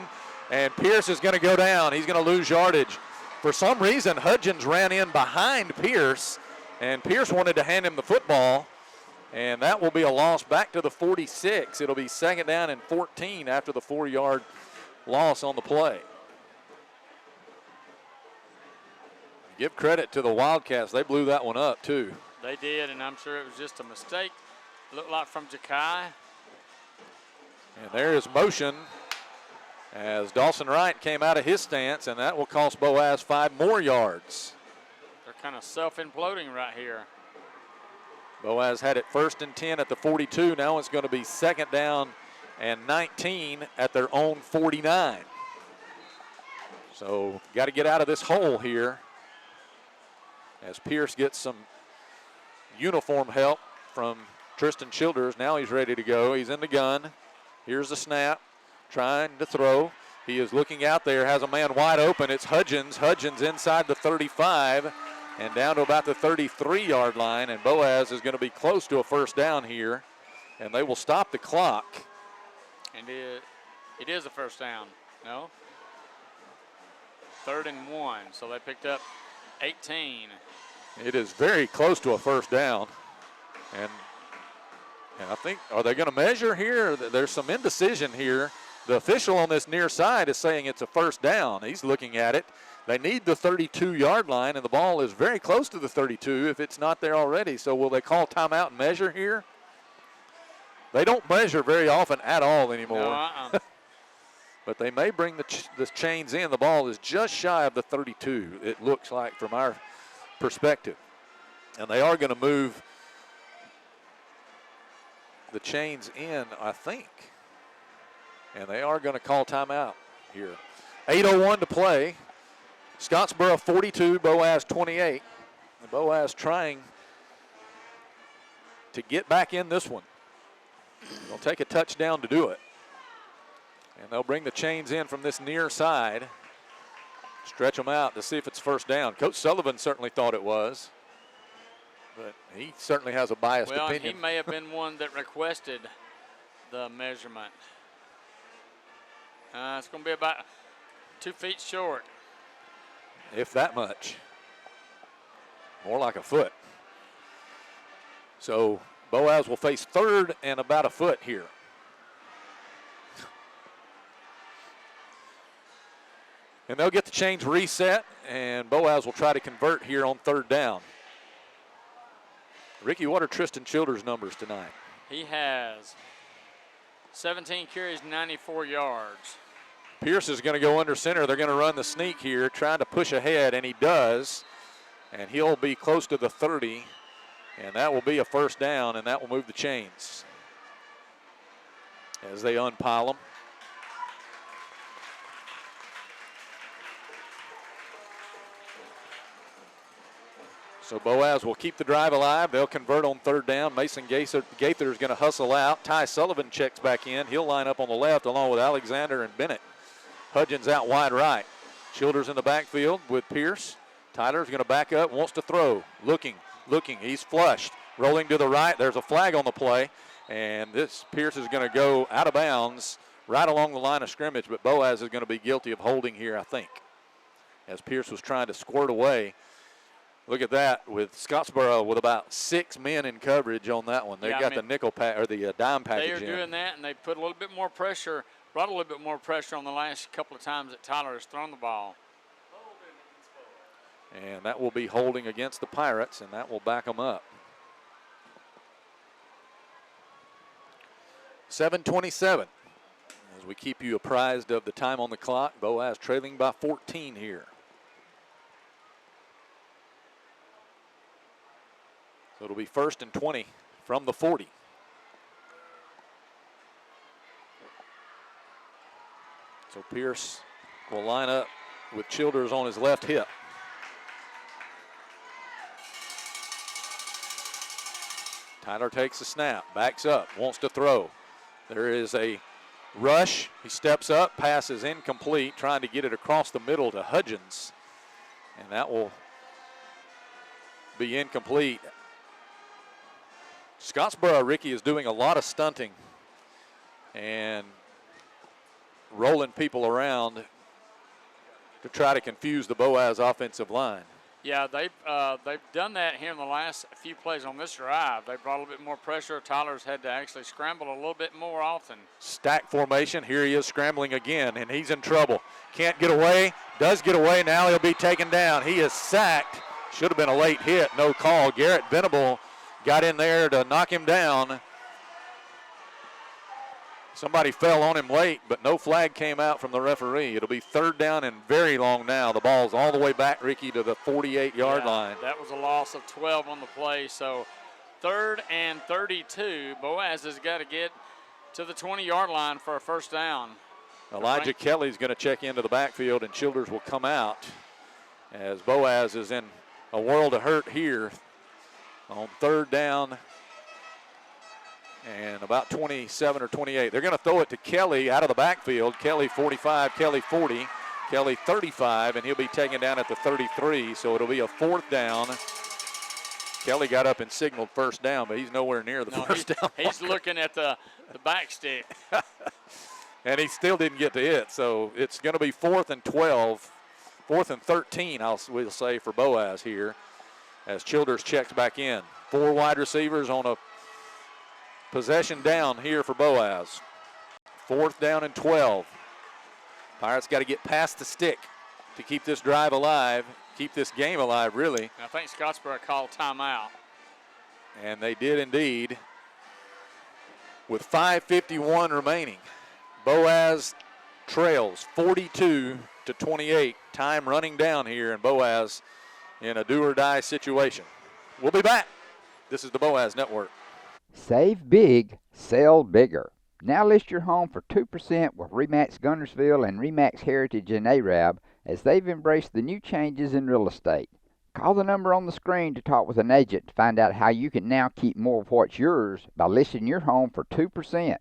and Pierce is going to go down. He's going to lose yardage. For some reason, Hudgens ran in behind Pierce, and Pierce wanted to hand him the football, and that will be a loss back to the 46. It'll be 2nd down and 14 after the 4-yard loss on the play. Give credit to the Wildcats. They blew that one up, too. They did, and I'm sure it was just a mistake. Looked like from Jakai. And there is motion as Dawson Wright came out of his stance, and that will cost Boaz 5 more yards. They're kind of self-imploding right here. Boaz had it 1st and 10 at the 42. Now it's going to be 2nd down and 19 at their own 49. So got to get out of this hole here as Pierce gets some uniform help from Tristan Childers. Now he's ready to go. He's in the gun. Here's the snap, trying to throw. He is looking out there, has a man wide open. It's Hudgens. Hudgens inside the 35 and down to about the 33-yard line, and Boaz is going to be close to a first down here, and they will stop the clock. And it is a first down, no? 3rd and 1, so they picked up 18. It is very close to a first down. And I think, are they going to measure here? There's some indecision here. The official on this near side is saying it's a first down. He's looking at it. They need the 32-yard line, and the ball is very close to the 32 if it's not there already. So will they call timeout and measure here? They don't measure very often at all anymore. No, But they may bring the chains in. The ball is just shy of the 32, it looks like, from our perspective. And they are going to move the chains in, I think. And they are going to call timeout here. 8:01 to play. Scottsboro 42, Boaz 28. And Boaz trying to get back in this one. They'll take a touchdown to do it. And they'll bring the chains in from this near side. Stretch them out to see if it's first down. Coach Sullivan certainly thought it was. But he certainly has a biased opinion. Well, he may have been one that requested the measurement. It's going to be about 2 feet short. If that much. More like a foot. So Boaz will face 3rd and about a foot here. And they'll get the chains reset, and Boaz will try to convert here on 3rd down. Ricky, what are Tristan Childers' numbers tonight? He has 17 carries, 94 yards. Pierce is going to go under center. They're going to run the sneak here, trying to push ahead, and he does. And he'll be close to the 30, and that will be a first down, and that will move the chains as they unpile them. So Boaz will keep the drive alive. They'll convert on 3rd down. Mason Gaither is going to hustle out. Ty Sullivan checks back in. He'll line up on the left along with Alexander and Bennett. Hudgens out wide right. Childers in the backfield with Pierce. Tyler's going to back up, wants to throw. Looking. He's flushed. Rolling to the right. There's a flag on the play. And this Pierce is going to go out of bounds right along the line of scrimmage. But Boaz is going to be guilty of holding here, I think, as Pierce was trying to squirt away Look at that, with Scottsboro with about 6 men in coverage on that one. They got the nickel or the dime package They are doing that, and they put a little bit more pressure, brought a little bit more pressure on the last couple of times that Tyler has thrown the ball. And that will be holding against the Pirates, and that will back them up. 7:27 as we keep you apprised of the time on the clock. Boaz trailing by 14 here. So it'll be 1st and 20 from the 40. So Pierce will line up with Childers on his left hip. Tyler takes a snap, backs up, wants to throw. There is a rush. He steps up, passes incomplete, trying to get it across the middle to Hudgens. And that will be incomplete. Scottsboro, Ricky, is doing a lot of stunting and rolling people around to try to confuse the Boaz offensive line. Yeah, they've done that here in the last few plays on this drive. They brought a little bit more pressure. Tyler's had to actually scramble a little bit more often. Stack formation. Here he is scrambling again, and he's in trouble. Can't get away. Does get away. Now he'll be taken down. He is sacked. Should have been a late hit. No call. Garrett Venable got in there to knock him down. Somebody fell on him late, but no flag came out from the referee. It'll be 3rd down and very long now. The ball's all the way back, Ricky, to the 48-yard line. That was a loss of 12 on the play. So 3rd and 32. Boaz has got to get to the 20-yard line for a 1st down. Elijah Kelly's going to check into the backfield, and Childers will come out as Boaz is in a world of hurt here on 3rd down and about 27 or 28. They're going to throw it to Kelly out of the backfield. Kelly 45, Kelly 40, Kelly 35, and he'll be taken down at the 33, so it'll be a 4th down. Kelly got up and signaled 1st down, but he's nowhere near the 1st down. He's looking at the back stick. And he still didn't get to it, so it's going to be 4th and 12, 4th and 13, we'll say, for Boaz here as Childers checks back in. 4 wide receivers on a possession down here for Boaz. 4th down and 12. Pirates got to get past the stick to keep this drive alive, keep this game alive, really. I think Scottsboro called timeout. And they did indeed. With 5:51 remaining, Boaz trails 42-28. Time running down here, and Boaz in a do-or-die situation. We'll be back. This is the Boaz Network. Save big, sell bigger. Now list your home for 2% with RE/MAX Guntersville and RE/MAX Heritage in Arab as they've embraced the new changes in real estate. Call the number on the screen to talk with an agent to find out how you can now keep more of what's yours by listing your home for 2%.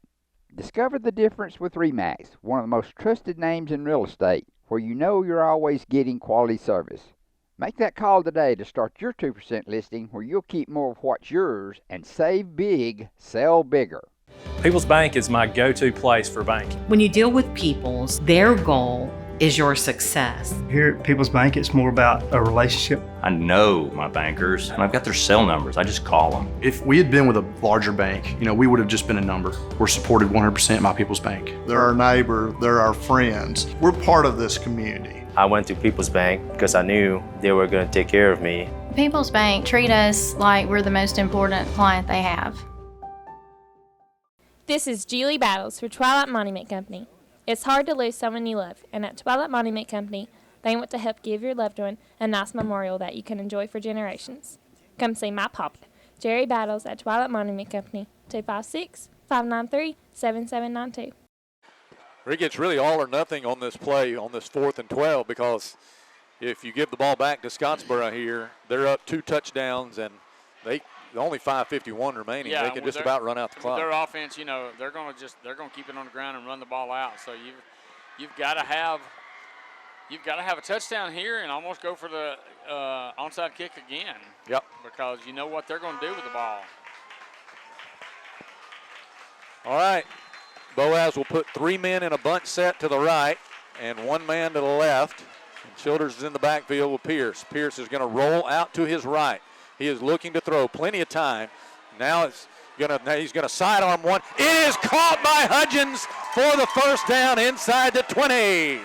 Discover the difference with RE/MAX, one of the most trusted names in real estate, where you know you're always getting quality service. Make that call today to start your 2% listing where you'll keep more of what's yours and save big, sell bigger. People's Bank is my go-to place for banking. When you deal with People's, their goal is your success. Here at People's Bank, it's more about a relationship. I know my bankers, and I've got their cell numbers. I just call them. If we had been with a larger bank, we would have just been a number. We're supported 100% by People's Bank. They're our neighbor, they're our friends. We're part of this community. I went to People's Bank because I knew they were going to take care of me. People's Bank treat us like we're the most important client they have. This is Julie Battles for Twilight Monument Company. It's hard to lose someone you love, and at Twilight Monument Company, they want to help give your loved one a nice memorial that you can enjoy for generations. Come see my papa, Jerry Battles, at Twilight Monument Company, 256-593-7792. Rick, it's really all or nothing on this play, on this 4th and 12, because if you give the ball back to Scottsboro here, they're up 2 touchdowns, and only 5:51 remaining. Yeah, they can just about run out the clock. Their offense, they're going to keep it on the ground and run the ball out. So you've got to have a touchdown here and almost go for the onside kick again. Yep. Because you know what they're going to do with the ball. All right. Boaz will put 3 men in a bunch set to the right and 1 man to the left. Childers is in the backfield with Pierce. Pierce is going to roll out to his right. He is looking to throw. Plenty of time. Now he's going to sidearm one. It is caught by Hudgens for the first down inside the 20.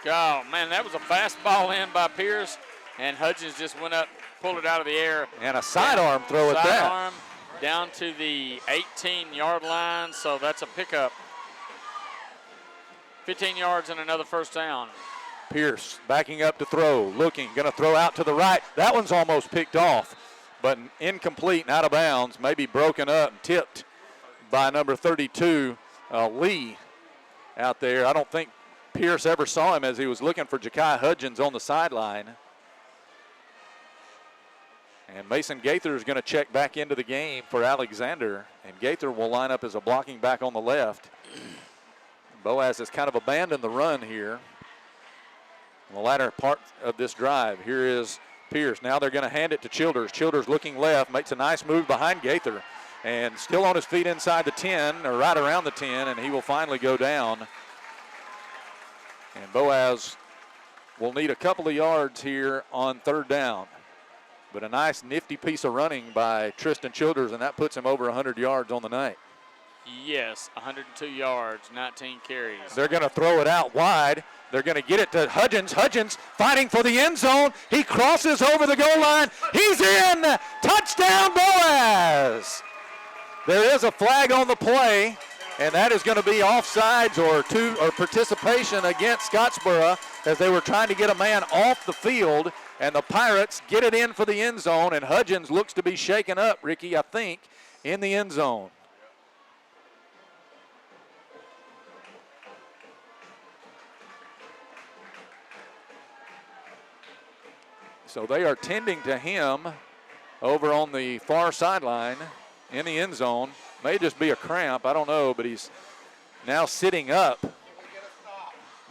Oh, man, that was a fast ball in by Pierce, and Hudgens just went up, pulled it out of the air. And a sidearm throw at that. Sidearm down to the 18-yard line, so that's a pickup. 15 yards and another first down. Pierce backing up to throw, looking, going to throw out to the right. That one's almost picked off, but incomplete and out of bounds, maybe broken up and tipped by number 32, Lee, out there. I don't think Pierce ever saw him as he was looking for Ja'Kai Hudgens on the sideline. And Mason Gaither is going to check back into the game for Alexander, and Gaither will line up as a blocking back on the left. Boaz has kind of abandoned the run here in the latter part of this drive. Here is Pierce. Now they're going to hand it to Childers. Childers looking left, makes a nice move behind Gaither, and still on his feet inside the 10, or right around the 10, and he will finally go down. And Boaz will need a couple of yards here on third down. But a nice nifty piece of running by Tristan Childers, and that puts him over 100 yards on the night. Yes, 102 yards, 19 carries. They're going to throw it out wide. They're going to get it to Hudgens. Hudgens fighting for the end zone. He crosses over the goal line. He's in. Touchdown, Boaz. There is a flag on the play, and that is going to be offsides or participation against Scottsboro as they were trying to get a man off the field, and the Pirates get it in for the end zone, and Hudgens looks to be shaken up, Ricky, I think, in the end zone. So they are tending to him over on the far sideline in the end zone. May just be a cramp, I don't know, but he's now sitting up.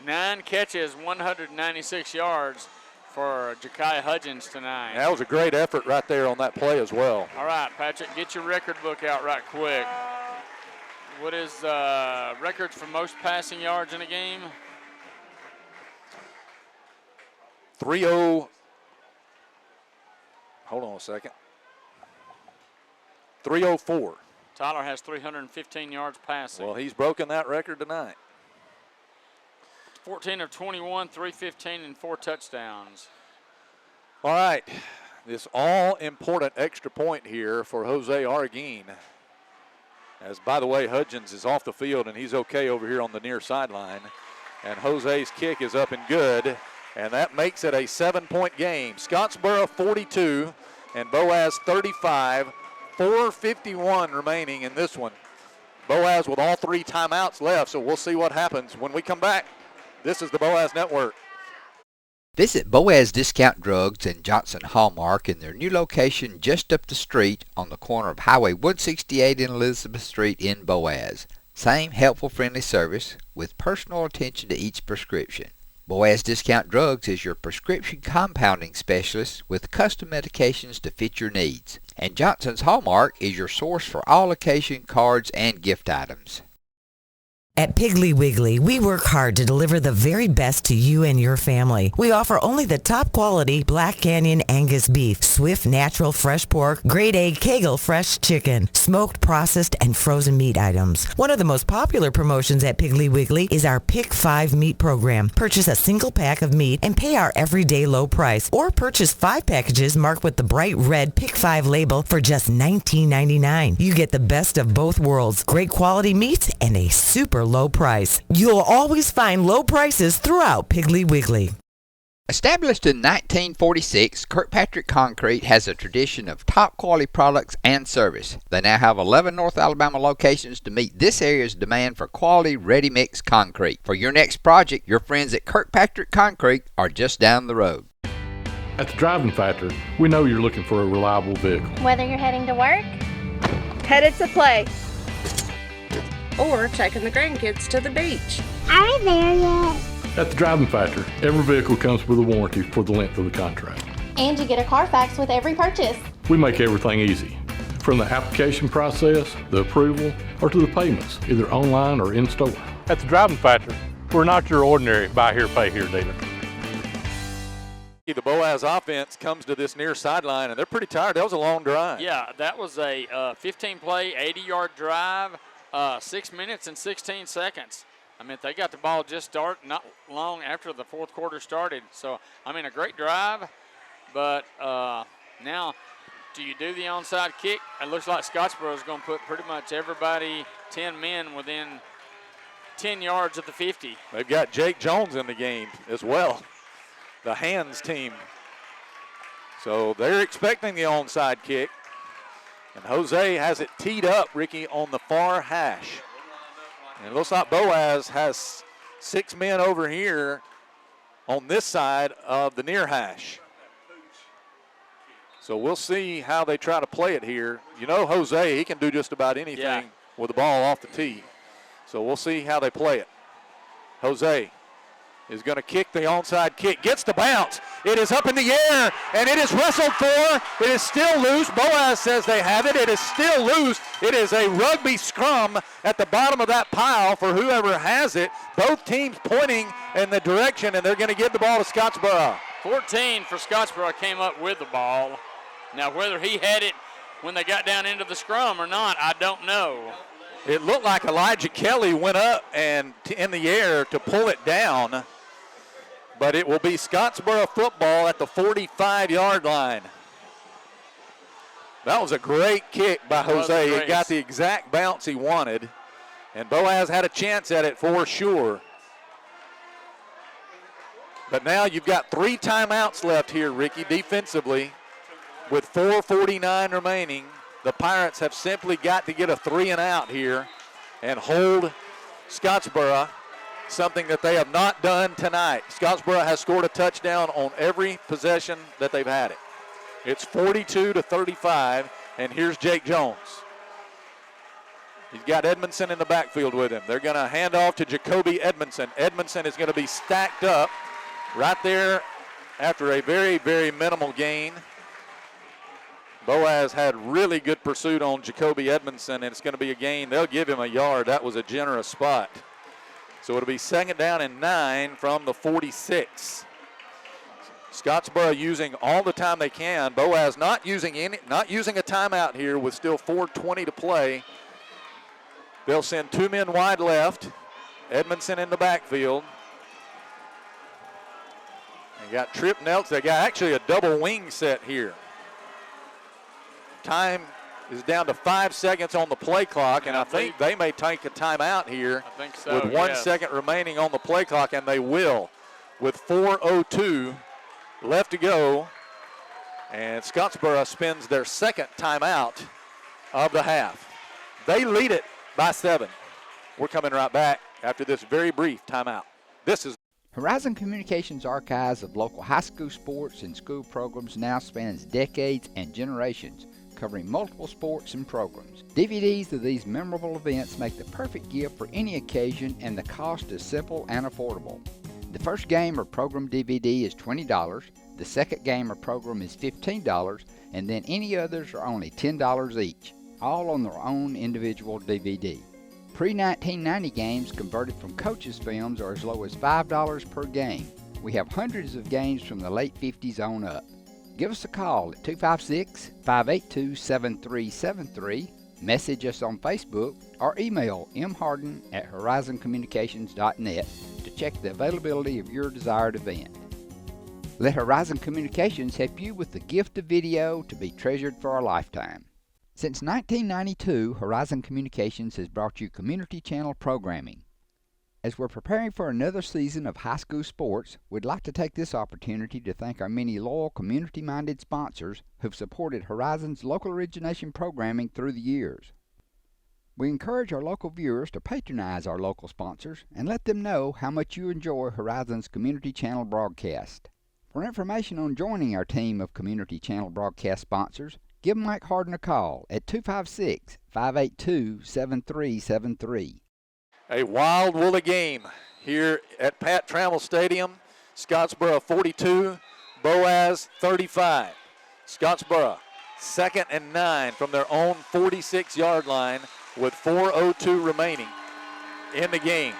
9 catches, 196 yards for Ja'Kai Hudgens tonight. That was a great effort right there on that play as well. All right, Patrick, get your record book out right quick. What is records for most passing yards in a game? 3-0. Hold on a second. 304. Tyler has 315 yards passing. Well, he's broken that record tonight. 14 of 21, 315, and 4 touchdowns. All right. This all-important extra point here for Jose Arguin. As, by the way, Hudgens is off the field, and he's okay over here on the near sideline. And Jose's kick is up and good. And that makes it a 7-point game. Scottsboro 42 and Boaz 35. 4:51 remaining in this one. Boaz with all 3 timeouts left, so we'll see what happens when we come back. This is the Boaz Network. Visit Boaz Discount Drugs and Johnson Hallmark in their new location just up the street on the corner of Highway 168 and Elizabeth Street in Boaz. Same helpful, friendly service with personal attention to each prescription. Boaz Discount Drugs is your prescription compounding specialist with custom medications to fit your needs. And Johnson's Hallmark is your source for all occasion cards and gift items. At Piggly Wiggly, we work hard to deliver the very best to you and your family. We offer only the top quality Black Canyon Angus beef, Swift natural fresh pork, grade A Kegel fresh chicken, smoked, processed, and frozen meat items. One of the most popular promotions at Piggly Wiggly is our Pick 5 meat program. Purchase a single pack of meat and pay our everyday low price, or purchase 5 packages marked with the bright red Pick 5 label for just $19.99. You get the best of both worlds, great quality meats and a super low price. You'll always find low prices throughout Piggly Wiggly. Established in 1946, Kirkpatrick Concrete has a tradition of top quality products and service. They now have 11 North Alabama locations to meet this area's demand for quality ready-mix concrete. For your next project, your friends at Kirkpatrick Concrete are just down the road. At the Driving Factor, we know you're looking for a reliable vehicle. Whether you're heading to work, headed to play, or taking the grandkids to the beach. Are we there yet? At the Driving Factor, every vehicle comes with a warranty for the length of the contract. And you get a Carfax with every purchase. We make everything easy, from the application process, the approval, or to the payments, either online or in store. At the Driving Factor, We're not your ordinary buy here, pay here dealer. The Boaz offense comes to this near sideline, and they're pretty tired. That was a long drive. Yeah, that was a 15-play, 80-yard drive, 6 minutes and 16 seconds. I mean, they got the ball just not long after the fourth quarter started. So, I mean, a great drive. But now, do you do the onside kick? It looks like Scottsboro is going to put pretty much everybody, 10 men, within 10 yards of the 50. They've got Jake Jones in the game as well, the hands team. So they're expecting the onside kick. And Jose has it teed up, Ricky, on the far hash. And it looks like Boaz has 6 men over here on this side of the near hash. So we'll see how they try to play it here. You know Jose, he can do just about anything with the ball off the tee. So we'll see how they play it. Jose is going to kick the onside kick, gets the bounce. It is up in the air, and it is wrestled for. It is still loose. Boaz says they have it. It is still loose. It is a rugby scrum at the bottom of that pile for whoever has it. Both teams pointing in the direction, and they're going to give the ball to Scottsboro. 14 for Scottsboro came up with the ball. Now, whether he had it when they got down into the scrum or not, I don't know. It looked like Elijah Kelly went up and in the air to pull it down, but it will be Scottsboro football at the 45-yard line. That was a great kick by Jose. It got the exact bounce he wanted, and Boaz had a chance at it for sure. But now you've got 3 timeouts left here, Ricky, defensively, with 4:49 remaining. The Pirates have simply got to get a 3 and out here and hold Scottsboro, something that they have not done tonight. Scottsboro has scored a touchdown on every possession that they've had it. It's 42-35, and here's Jake Jones. He's got Edmondson in the backfield with him. They're going to hand off to Jacoby Edmondson. Edmondson is going to be stacked up right there after a very, very minimal gain. Boaz had really good pursuit on Jacoby Edmondson, and it's going to be a gain. They'll give him a yard. That was a generous spot. So it'll be 2nd down and 9 from the 46. Scottsboro using all the time they can. Boaz not using a timeout here with still 4:20 to play. They'll send 2 men wide left. Edmondson in the backfield. They got Trip Nelson. They got actually a double wing set here. Time is down to 5 seconds on the play clock, and I think they may take a timeout here. I think so, with 1 second remaining on the play clock, and they will with 4:02 left to go. And Scottsboro spends their 2nd timeout of the half. They lead it by 7. We're coming right back after this very brief timeout. This is Horizon Communications' archives of local high school sports and school programs now spans decades and generations, covering multiple sports and programs. DVDs of these memorable events make the perfect gift for any occasion, and the cost is simple and affordable. The first game or program DVD is $20, the second game or program is $15, and then any others are only $10 each, all on their own individual DVD. Pre-1990 games converted from coaches' films are as low as $5 per game. We have hundreds of games from the late 50s on up. Give us a call at 256-582-7373, message us on Facebook, or email mharden@horizoncommunications.net to check the availability of your desired event. Let Horizon Communications help you with the gift of video to be treasured for a lifetime. Since 1992, Horizon Communications has brought you community channel programming. As we're preparing for another season of high school sports, we'd like to take this opportunity to thank our many loyal community-minded sponsors who've supported Horizon's local origination programming through the years. We encourage our local viewers to patronize our local sponsors and let them know how much you enjoy Horizon's community channel broadcast. For information on joining our team of community channel broadcast sponsors, give Mike Harden a call at 256-582-7373. a wild woolly game here at Pat Trammell Stadium. Scottsboro 42, Boaz 35. Scottsboro 2nd and 9 from their own 46-yard line with 4:02 remaining in the game.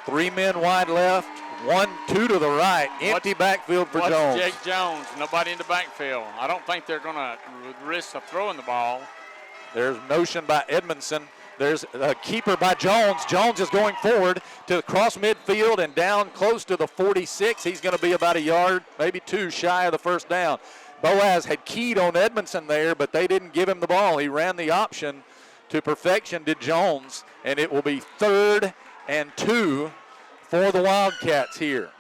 3 men wide left, 1-2 to the right. Empty backfield for Jones. Jake Jones, nobody in the backfield. I don't think they're going to risk throwing the ball. There's motion by Edmondson. There's a keeper by Jones. Jones is going forward to cross midfield and down close to the 46. He's going to be about a yard, maybe 2 shy of the first down. Boaz had keyed on Edmondson there, but they didn't give him the ball. He ran the option to perfection, did Jones, and it will be 3rd and 2 for the Wildcats here.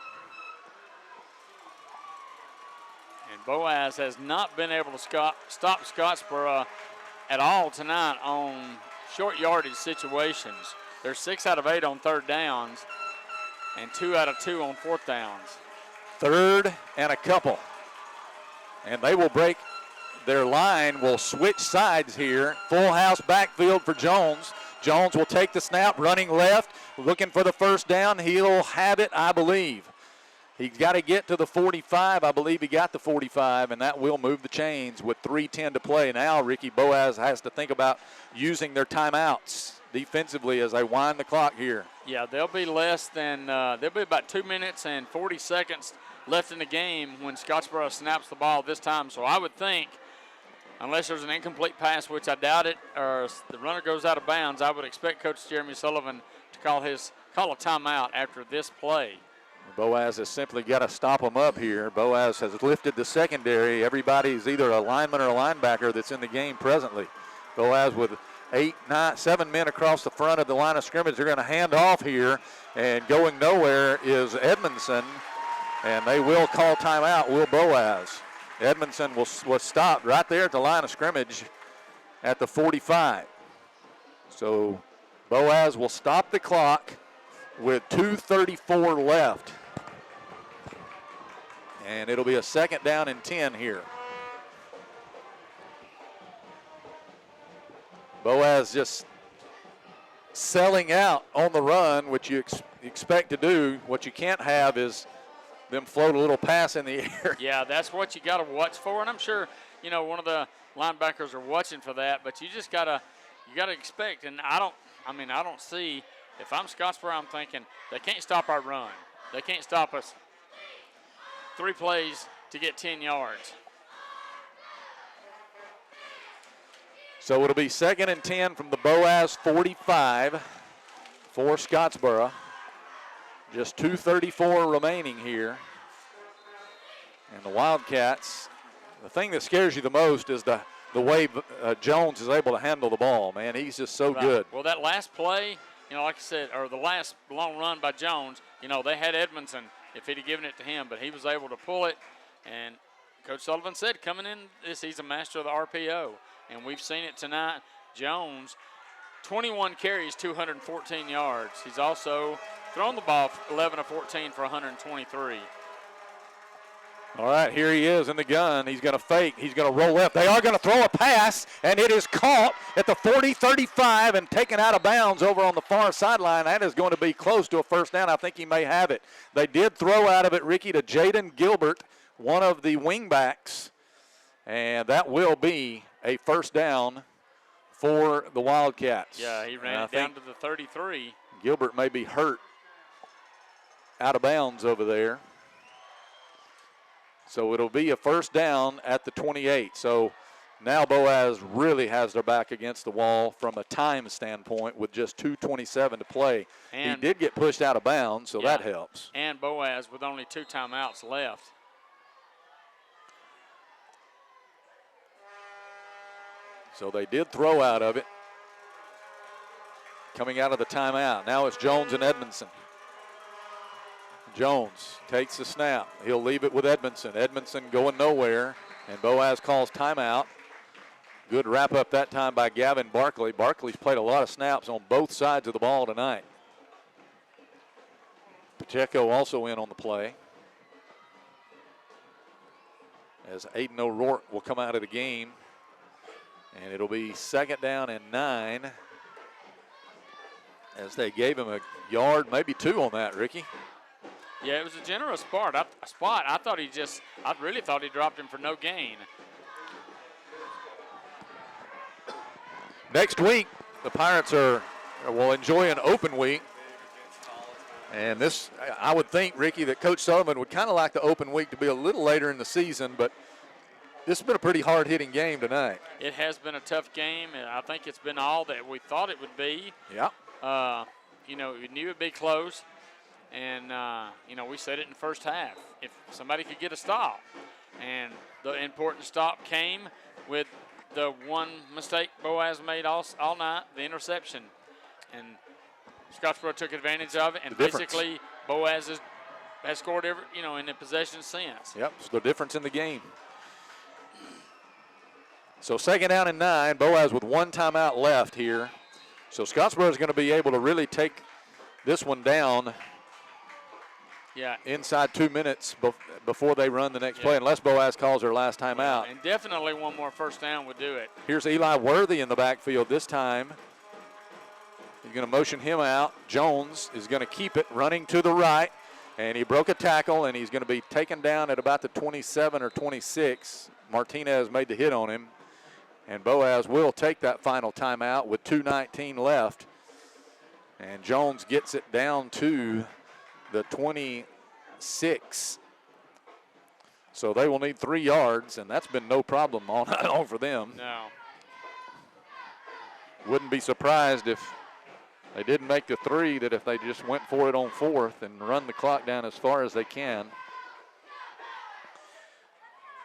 And Boaz has not been able to stop Scottsboro at all tonight on short yardage situations. They're 6 out of 8 on 3rd downs and 2 out of 2 on 4th downs. 3rd and a couple. And they will break, their line will switch sides here. Full house backfield for Jones. Jones will take the snap, running left, looking for the first down. He'll have it, I believe. He's got to get to the 45. I believe he got the 45, and that will move the chains with 3:10 to play. Now, Ricky, Boaz has to think about using their timeouts defensively as they wind the clock here. Yeah, they'll be less than, they'll be about 2 minutes and 40 seconds left in the game when Scottsboro snaps the ball this time. So I would think, unless there's an incomplete pass, which I doubt it, or the runner goes out of bounds, I would expect Coach Jeremy Sullivan to call a timeout after this play. Boaz has simply got to stop them up here. Boaz has lifted the secondary. Everybody's either a lineman or a linebacker that's in the game presently. Boaz with 7 men across the front of the line of scrimmage. They're going to hand off here, and going nowhere is Edmondson, and they will call timeout, will Boaz. Edmondson was stopped right there at the line of scrimmage at the 45. So Boaz will stop the clock with 2:34 left. And it'll be a 2nd down and 10 here. Boaz just selling out on the run, which you expect to do. What you can't have is them float a little pass in the air. Yeah, that's what you got to watch for, and I'm sure, one of the linebackers are watching for that, but you got to expect, and I don't see, if I'm Scottsboro, I'm thinking they can't stop our run. They can't stop us. 3 plays to get 10 yards. So it'll be 2nd and 10 from the Boaz 45 for Scottsboro. Just 2:34 remaining here. And the Wildcats, the thing that scares you the most is the way Jones is able to handle the ball, man. He's just so good. Well, that last play, like I said, or the last long run by Jones, they had Edmondson if he'd have given it to him, but he was able to pull it. And Coach Sullivan said coming in he's a master of the RPO. And we've seen it tonight. Jones, 21 carries, 214 yards. He's also thrown the ball 11 of 14 for 123. All right, here he is in the gun. He's going to fake. He's going to roll left. They are going to throw a pass, and it is caught at the 40-35 and taken out of bounds over on the far sideline. That is going to be close to a first down. I think he may have it. They did throw out of it, Ricky, to Jaden Gilbert, one of the wingbacks, and that will be a first down for the Wildcats. Yeah, he ran it down to the 33. Gilbert may be hurt out of bounds over there. So it'll be a first down at the 28. So now Boaz really has their back against the wall from a time standpoint with just 2:27 to play. And he did get pushed out of bounds, so that helps. And Boaz with only 2 timeouts left. So they did throw out of it. Coming out of the timeout. Now it's Jones and Edmondson. Jones takes the snap. He'll leave it with Edmondson. Edmondson going nowhere, and Boaz calls timeout. Good wrap up that time by Gavin Barkley. Barkley's played a lot of snaps on both sides of the ball tonight. Pacheco also in on the play. As Aiden O'Rourke will come out of the game. And it'll be 2nd down and 9 as they gave him a yard, maybe 2 on that, Ricky. Yeah, it was a generous spot. I really thought he dropped him for no gain. Next week, the Pirates will enjoy an open week. And this, I would think, Ricky, that Coach Sullivan would kind of like the open week to be a little later in the season, but this has been a pretty hard-hitting game tonight. It has been a tough game, and I think it's been all that we thought it would be. Yeah. You know, we knew it would be close, and, you know, we said it in the first half. If somebody could get a stop, and the important stop came with the one mistake Boaz made all night, the interception. And Scottsboro took advantage of it, and basically Boaz has scored in the possession since. Yep, it's the difference in the game. So 2nd down and 9, Boaz with 1 timeout left here. So Scottsboro is going to be able to really take this one down inside 2 minutes before they run the next play, unless Boaz calls their last timeout. And definitely one more first down would do it. Here's Eli Worthy in the backfield this time. He's going to motion him out. Jones is going to keep it running to the right, and he broke a tackle, and he's going to be taken down at about the 27 or 26. Martinez made the hit on him. And Boaz will take that final timeout with 2:19 left. And Jones gets it down to the 26. So they will need 3 yards, and that's been no problem all night long for them. No. Wouldn't be surprised if they didn't make the 3, that if they just went for it on 4th and run the clock down as far as they can.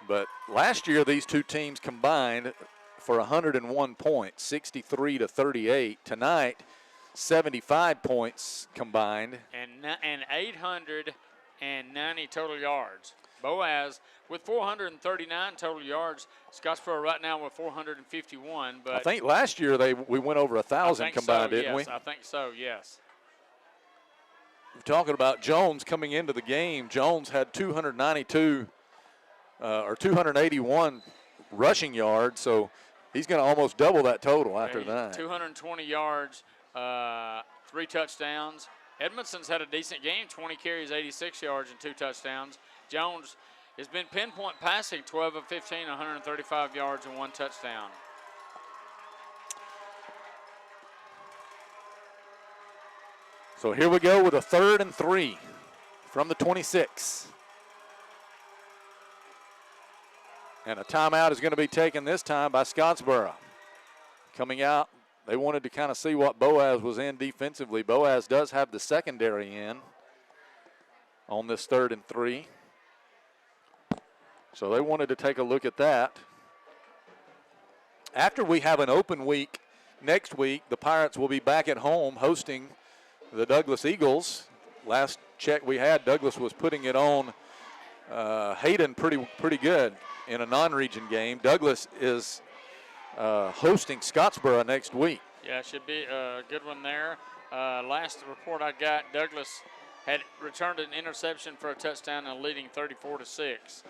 But last year, these two teams combined for 101 points, 63-38. Tonight, 75 points combined. And 890 total yards. Boaz with 439 total yards. Scottsboro right now with 451. But I think last year we went over 1,000 combined, didn't we? I think so, yes. We're talking about Jones coming into the game. Jones had 292 or 281 rushing yards, so he's going to almost double that total after that. 220 yards, 3 touchdowns. Edmondson's had a decent game, 20 carries, 86 yards, and 2 touchdowns. Jones has been pinpoint passing, 12 of 15, 135 yards, and 1 touchdown. So here we go with a 3rd and 3 from the 26. And a timeout is going to be taken this time by Scottsboro. Coming out, they wanted to kind of see what Boaz was in defensively. Boaz does have the secondary in on this 3rd and 3. So they wanted to take a look at that. After we have an open week next week, the Pirates will be back at home hosting the Douglas Eagles. Last check we had, Douglas was putting it on Hayden pretty good in a non-region game. Douglas is hosting Scottsboro next week. Yeah, it should be a good one there. Last report I got, Douglas had returned an interception for a touchdown and leading 34-6.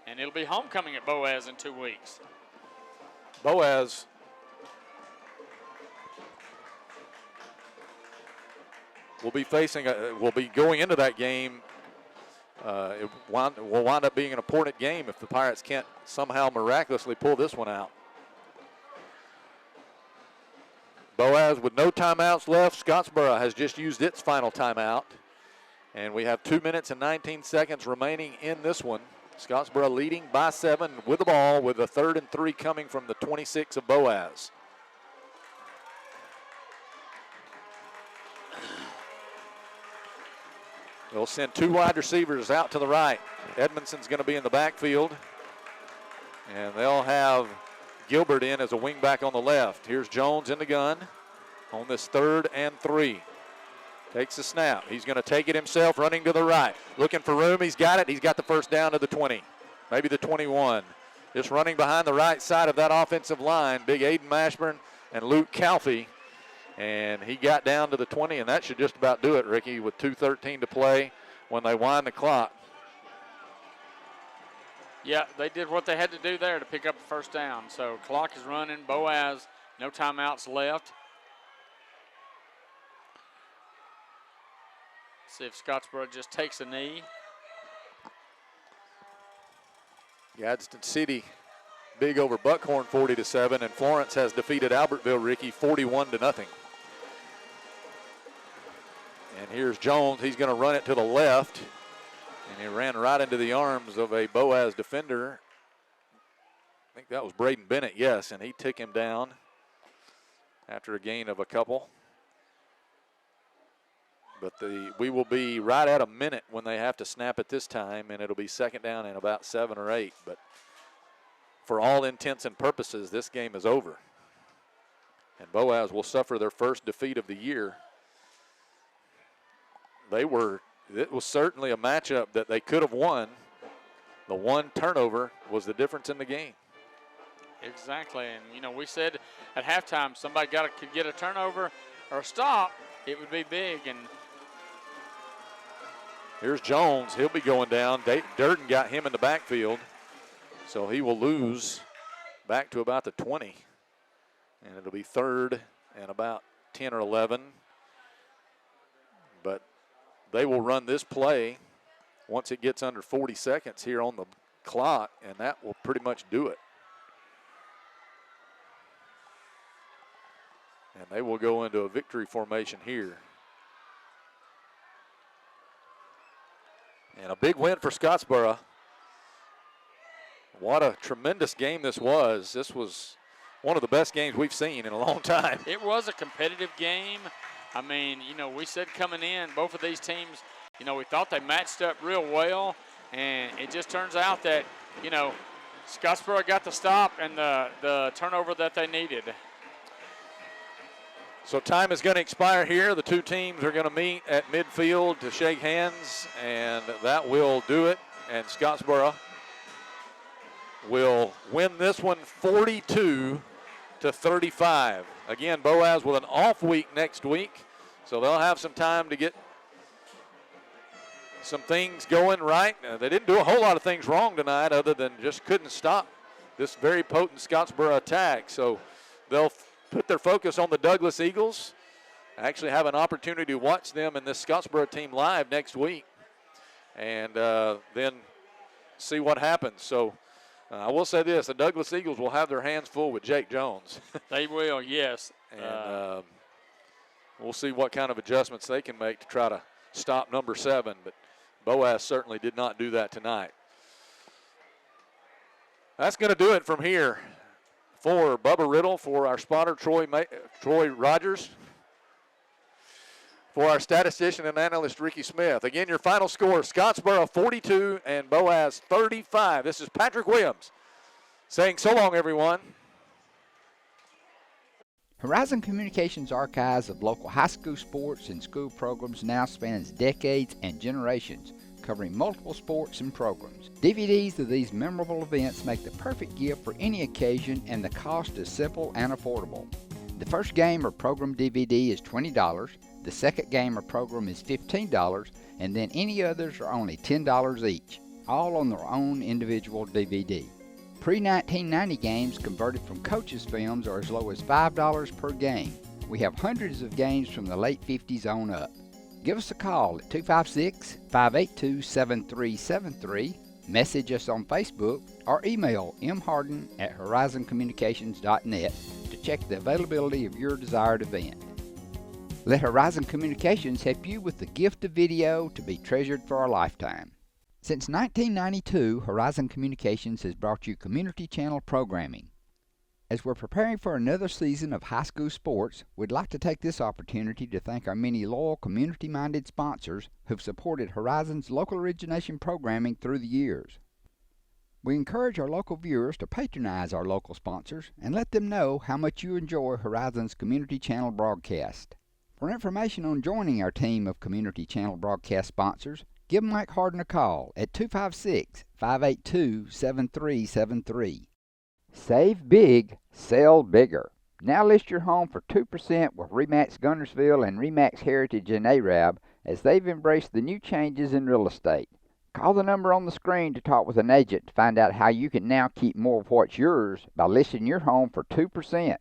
And it'll be homecoming at Boaz in 2 weeks. Boaz will be going into that game. It will wind up being an important game if the Pirates can't somehow miraculously pull this one out. Boaz with no timeouts left. Scottsboro has just used its final timeout. And we have 2 minutes and 19 seconds remaining in this one. Scottsboro leading by 7 with the ball, with a 3rd and 3 coming from the 26 of Boaz. They'll send 2 wide receivers out to the right. Edmondson's going to be in the backfield. And they'll have Gilbert in as a wingback on the left. Here's Jones in the gun on this 3rd and 3. Takes the snap. He's going to take it himself, running to the right. Looking for room. He's got it. He's got the first down to the 20, maybe the 21. Just running behind the right side of that offensive line, big Aiden Mashburn and Luke Calfee. And he got down to the 20, and that should just about do it, Ricky, with 2:13 to play when they wind the clock. Yeah, they did what they had to do there to pick up the first down. So clock is running. Boaz, no timeouts left. See if Scottsboro just takes a knee. Gadsden City big over Buckhorn 40-7, and Florence has defeated Albertville, Ricky, 41-0. And And here's Jones. He's going to run it to the left. And he ran right into the arms of a Boaz defender. I think that was Braden Bennett, yes, and he took him down after a gain of a couple. But we will be right at a minute when they have to snap it this time, and it'll be second down and about 7 or 8. But for all intents and purposes, this game is over. And Boaz will suffer their first defeat of the year. It was certainly a matchup that they could have won. The one turnover was the difference in the game. Exactly, and we said at halftime somebody could get a turnover or a stop, it would be big. And here's Jones. He'll be going down. Durden got him in the backfield, so he will lose back to about the 20. And it'll be third and about 10 or 11. But they will run this play once it gets under 40 seconds here on the clock, and that will pretty much do it. And they will go into a victory formation here. And a big win for Scottsboro. What a tremendous game this was. This was one of the best games we've seen in a long time. It was a competitive game. I mean, we said coming in, both of these teams, we thought they matched up real well. And it just turns out that, Scottsboro got the stop and the turnover that they needed. So time is going to expire here. The two teams are going to meet at midfield to shake hands, and that will do it. And Scottsboro will win this one 42-35. Again, Boaz with an off week next week, so they'll have some time to get some things going right. They didn't do a whole lot of things wrong tonight other than just couldn't stop this very potent Scottsboro attack. So they'll put their focus on the Douglas Eagles. Actually have an opportunity to watch them and this Scottsboro team live next week, and then see what happens. So I will say this, the Douglas Eagles will have their hands full with Jake Jones. They will, yes. And we'll see what kind of adjustments they can make to try to stop number 7, but Boaz certainly did not do that tonight. That's going to do it from here. For Bubba Riddle, for our spotter, Troy Rogers, for our statistician and analyst, Ricky Smith. Again, your final score, Scottsboro 42 and Boaz 35. This is Patrick Williams saying so long, everyone. Horizon Communications' archives of local high school sports and school programs now spans decades and generations, covering multiple sports and programs. DVDs of these memorable events make the perfect gift for any occasion, and the cost is simple and affordable. The first game or program DVD is $20, the second game or program is $15, and then any others are only $10 each, all on their own individual DVD. Pre-1990 games converted from coaches' films are as low as $5 per game. We have hundreds of games from the late 50s on up. Give us a call at 256-582-7373, message us on Facebook, or email mharden@horizoncommunications.net to check the availability of your desired event. Let Horizon Communications help you with the gift of video to be treasured for a lifetime. Since 1992, Horizon Communications has brought you community channel programming. As we're preparing for another season of high school sports, we'd like to take this opportunity to thank our many loyal community-minded sponsors who've supported Horizon's local origination programming through the years. We encourage our local viewers to patronize our local sponsors and let them know how much you enjoy Horizon's community channel broadcast. For information on joining our team of community channel broadcast sponsors, give Mike Harden a call at 256-582-7373. Save big, sell bigger. Now list your home for 2% with RE/MAX Guntersville and RE/MAX Heritage in Arab, as they've embraced the new changes in real estate. Call the number on the screen to talk with an agent to find out how you can now keep more of what's yours by listing your home for 2%.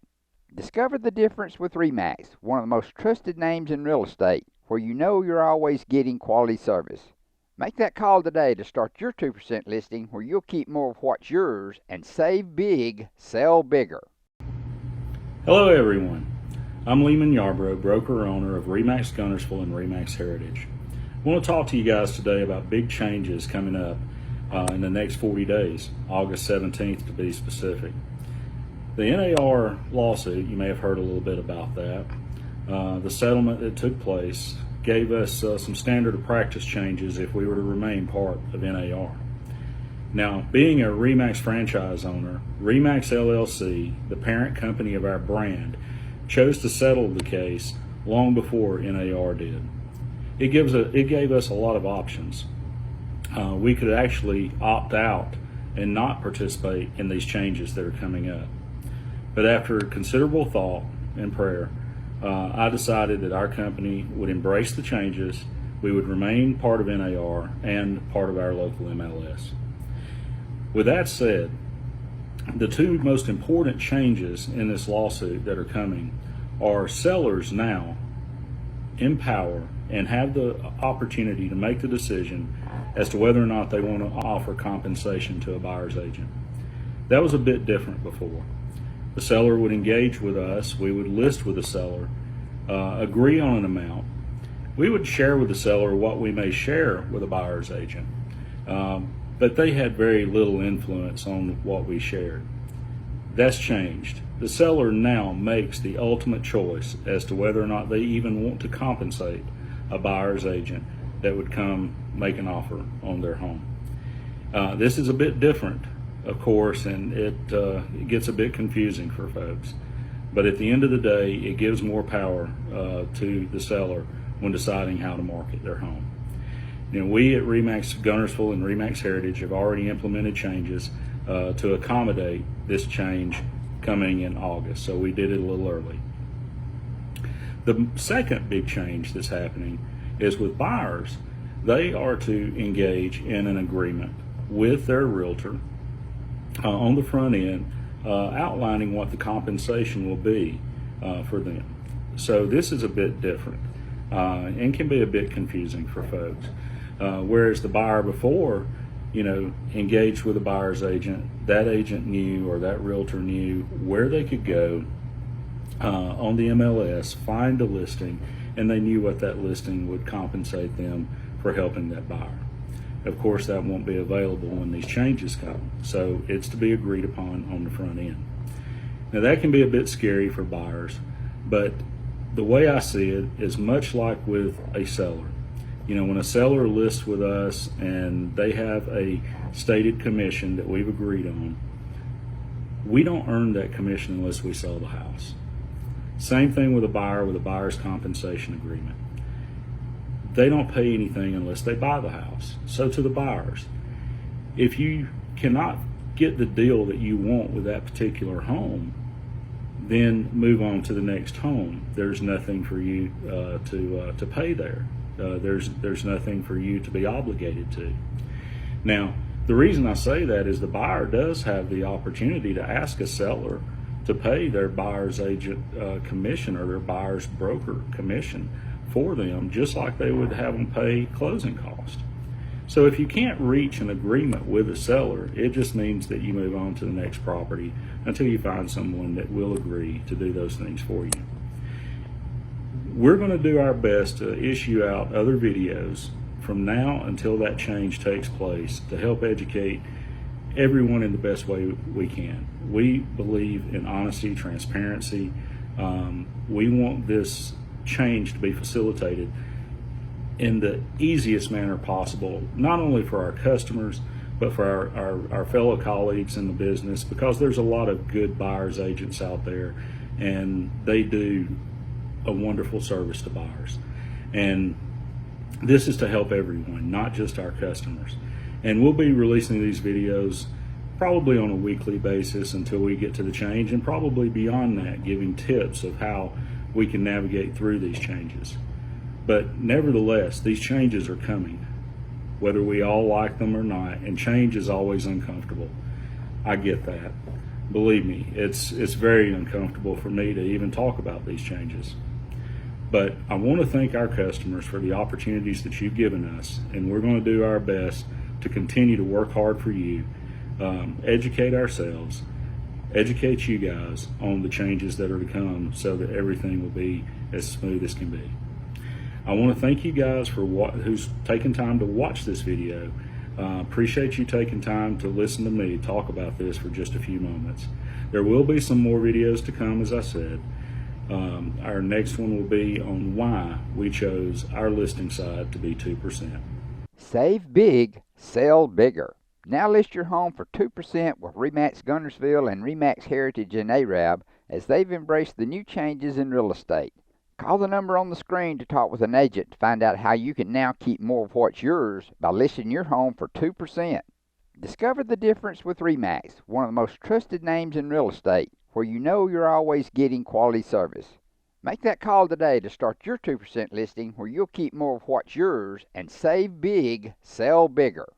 Discover the difference with RE/MAX, one of the most trusted names in real estate, where you know you're always getting quality service. Make that call today to start your 2% listing, where you'll keep more of what's yours and save big, sell bigger. Hello everyone. I'm Lehman Yarbrough, broker-owner of RE/MAX Guntersville and RE/MAX Heritage. I want to talk to you guys today about big changes coming up in the next 40 days, August 17th to be specific. The NAR lawsuit, you may have heard a little bit about that. The settlement that took place gave us some standard of practice changes if we were to remain part of NAR. Now, being a RE/MAX franchise owner, RE/MAX LLC, the parent company of our brand, chose to settle the case long before NAR did. It gave us a lot of options. We could actually opt out and not participate in these changes that are coming up. But after considerable thought and prayer, I decided that our company would embrace the changes, we would remain part of NAR and part of our local MLS. With that said, the two most important changes in this lawsuit that are coming are sellers now in power and have the opportunity to make the decision as to whether or not they want to offer compensation to a buyer's agent. That was a bit different before. The seller would engage with us, we would list with the seller, agree on an amount. We would share with the seller what we may share with a buyer's agent, but they had very little influence on what we shared. That's changed. The seller now makes the ultimate choice as to whether or not they even want to compensate a buyer's agent that would come make an offer on their home. This is a bit different, of course, and it gets a bit confusing for folks. But at the end of the day, it gives more power to the seller when deciding how to market their home. You know, we at RE/MAX Guntersville and RE/MAX Heritage have already implemented changes to accommodate this change coming in August, so we did it a little early. The second big change that's happening is with buyers. They are to engage in an agreement with their realtor on the front end, outlining what the compensation will be for them. So this is a bit different and can be a bit confusing for folks. Whereas the buyer before, engaged with a buyer's agent, that agent knew or that realtor knew where they could go on the MLS, find a listing, and they knew what that listing would compensate them for helping that buyer. Of course, that won't be available when these changes come, so it's to be agreed upon on the front end. Now that can be a bit scary for buyers, but the way I see it is much like with a seller. When a seller lists with us and they have a stated commission that we've agreed on, we don't earn that commission unless we sell the house. Same thing with a buyer with a buyer's compensation agreement. They don't pay anything unless they buy the house. So to the buyers, if you cannot get the deal that you want with that particular home, then move on to the next home. There's nothing for you to pay there. There's nothing for you to be obligated to. Now, the reason I say that is the buyer does have the opportunity to ask a seller to pay their buyer's agent commission or their buyer's broker commission for them, just like they would have them pay closing costs. So if you can't reach an agreement with a seller, it just means that you move on to the next property until you find someone that will agree to do those things for you. We're going to do our best to issue out other videos from now until that change takes place to help educate everyone in the best way we can. We believe in honesty, transparency. We want this change to be facilitated in the easiest manner possible, not only for our customers, but for our fellow colleagues in the business, because there's a lot of good buyers agents out there, and they do a wonderful service to buyers. And this is to help everyone, not just our customers. And we'll be releasing these videos probably on a weekly basis until we get to the change, and probably beyond that, giving tips of how we can navigate through these changes. But nevertheless, these changes are coming, whether we all like them or not, and change is always uncomfortable. I get that. Believe me, it's very uncomfortable for me to even talk about these changes. But I want to thank our customers for the opportunities that you've given us, and we're going to do our best to continue to work hard for you, educate ourselves, educate you guys on the changes that are to come so that everything will be as smooth as can be. I want to thank you guys for who's taken time to watch this video. Appreciate you taking time to listen to me talk about this for just a few moments. There will be some more videos to come, as I said. Our next one will be on why we chose our listing side to be 2%. Save big, sell bigger. Now list your home for 2% with RE/MAX Guntersville and RE/MAX Heritage in Arab as they've embraced the new changes in real estate. Call the number on the screen to talk with an agent to find out how you can now keep more of what's yours by listing your home for 2%. Discover the difference with RE/MAX, one of the most trusted names in real estate, where you know you're always getting quality service. Make that call today to start your 2% listing where you'll keep more of what's yours and save big, sell bigger.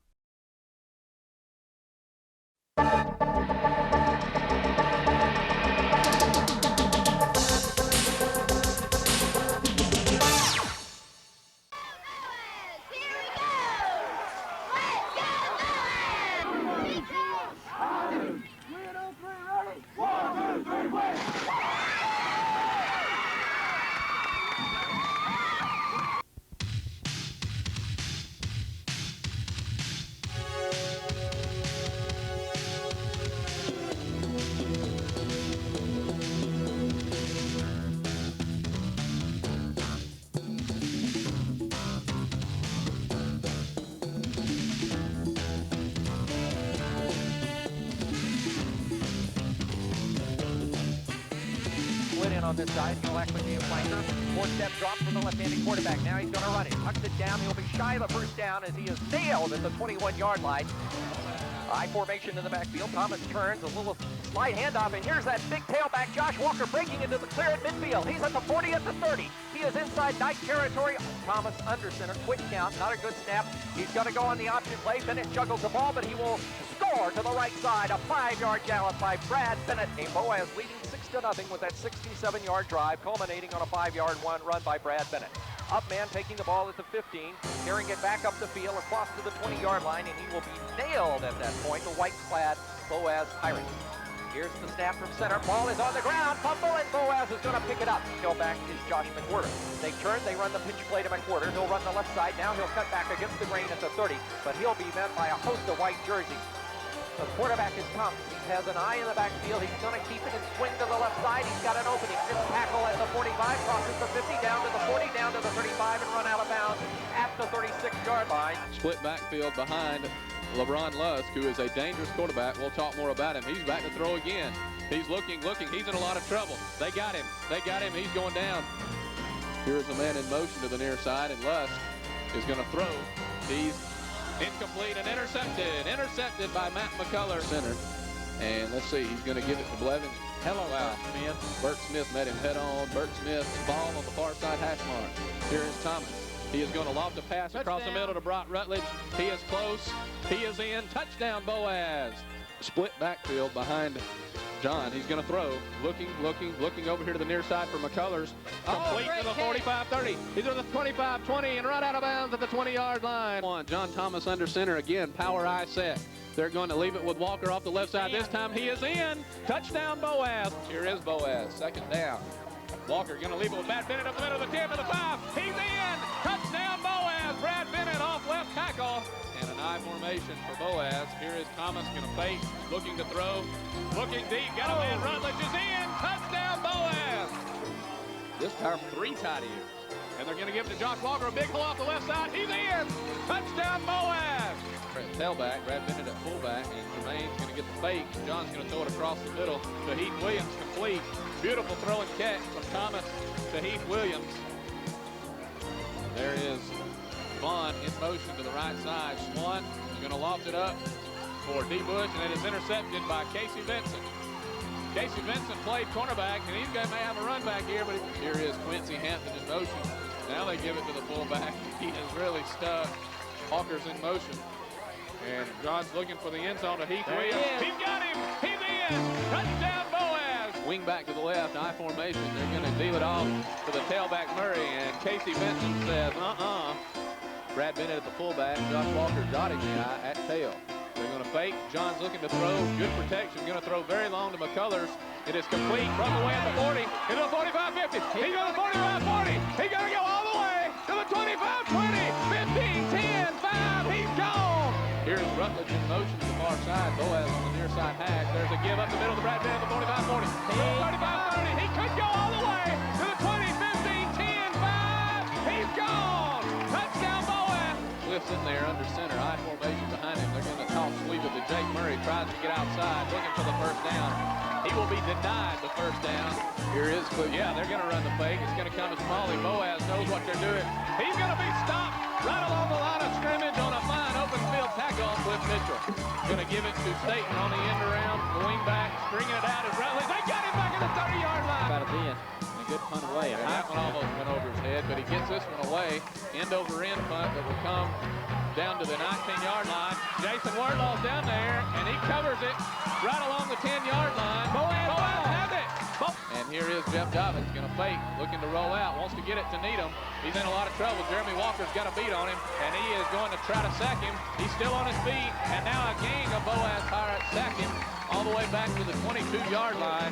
On this side, he'll actually be a flanker. 4-step drop from the left-handed quarterback. Now he's going to run it. Tucks it down. He'll be shy of the first down as he is nailed at the 21-yard line. High formation in the backfield. Thomas turns, a little slide handoff, and here's that big tailback, Josh Walker, breaking into the clear at midfield. He's at the 40, at the 30. He is inside night territory. Thomas under center, quick count, not a good snap. He's going to go on the option play. Bennett juggles the ball, but he will score to the right side. A 5-yard gallop by Brad Bennett. And Boaz leading 6-0 with that 67-yard drive, culminating on a 5-yard run by Brad Bennett. Up man taking the ball at the 15, carrying it back up the field across to the 20-yard line, and he will be nailed at that point, the white-clad Boaz Pirate. Here's the snap from center. Ball is on the ground. Fumble, and Boaz is going to pick it up. Still back is Josh McWhirter. They turn. They run the pitch play to McWhirter. He'll run the left side. Now he'll cut back against the grain at the 30, but he'll be met by a host of white jerseys. The quarterback is Thomas. He has an eye in the backfield. He's going to keep it and swing to the left side. He's got an opening. This tackle at the 45, crosses the 50, down to the 40, down to the 35, and run out of bounds at the 36-yard line. Split backfield behind LeBron Lusk, who is a dangerous quarterback. We'll talk more about him. He's back to throw again. He's looking. He's in a lot of trouble. They got him. He's going down. Here's a man in motion to the near side, and Lusk is going to throw. He's incomplete and intercepted by Matt McCullough, center. And let's see, he's going to give it to Blevins. Hello, Smith. Bert Smith met him head on. Bert Smith, ball on the far side hash mark. Here is Thomas. He is going to lob the pass across the middle to Brock Rutledge. He is close. He is in. Touchdown, Boaz. Split backfield behind John. He's going to throw. Looking over here to the near side for McCullers. Complete to the 45-30. He's at the 25-20 and right out of bounds at the 20-yard line. John Thomas under center again. Power eye set. They're going to leave it with Walker off the left side. This time he is in. Touchdown, Boaz. Here is Boaz. Second down. Walker going to leave it with Brad Bennett up the middle of the 10 to the 5. He's in. Touchdown, Boaz. Brad Bennett off left tackle. And an I formation for Boaz. Here is Thomas going to fake. Looking to throw. Looking deep. Got a man. Rutledge is in. Touchdown, Boaz. This time 3 tight ends. And they're going to give it to Josh Walker. A big hole off the left side. He's in. Touchdown, Boaz. Tailback, Brad Bennett at fullback, and Jermaine's going to get the fake. John's going to throw it across the middle to Heath Williams, complete. Beautiful throw and catch from Thomas to Heath Williams. There is Vaughn in motion to the right side. Swan is going to loft it up for D. Bush, and it is intercepted by Casey Vincent. Casey Vincent played cornerback, and he's going to have a run back here, but here is Quincy Hampton in motion. Now they give it to the fullback. He is really stuck. Walker's in motion. And John's looking for the end zone to Heath Williams. He's got him. He's in. Touchdown, Boaz. Wing back to the left, I formation. They're going to deal it off to the tailback Murray. And Casey Benson says, Brad Bennett at the fullback. Josh Walker got him the eye at tail. They're going to fake. John's looking to throw. Good protection. Going to throw very long to McCullers. It is complete. Broke away at the 40. Into the 45-50. He's going to the 45-40. He's going to go all the way to the 25-20. 15, 10, 5. He's gone. Here's Rutledge in motion to the far side. Boaz on the near side hack. There's a give up the middle to Brad Bennett at the 45-40. 35-30. He could go all the way to the 20, 15, 10, 5. He's gone. Touchdown Boaz. Cliff's in there under center. I formation behind him. They're going to toss sweep it to Jake Murray. Tries to get outside. Looking for the first down. He will be denied the first down. Here is Cliff. Yeah, they're going to run the fake. It's going to come to Smalley. Boaz knows what they're doing. He's going to be stopped right along the line of scrimmage on a fine open field tackle on Cliff Mitchell. Going to give it to Staten on the end around. The wing back, stringing it out is Rutledge. They got him back at the 30-yard line. About to be in. A good punt away. And that one almost went over his head, but he gets this one away. End over end punt that will come down to the 19-yard line. Jason Wardlaw's down there, and he covers it right along the 10-yard line. Boaz has it. And here is Jeff Dobbins going to fake, looking to roll out, wants to get it to Needham. He's in a lot of trouble. Jeremy Walker's got a beat on him, and he is going to try to sack him. He's still on his feet, and now a gang of Boaz Pirates sack him all the way back to the 22-yard line.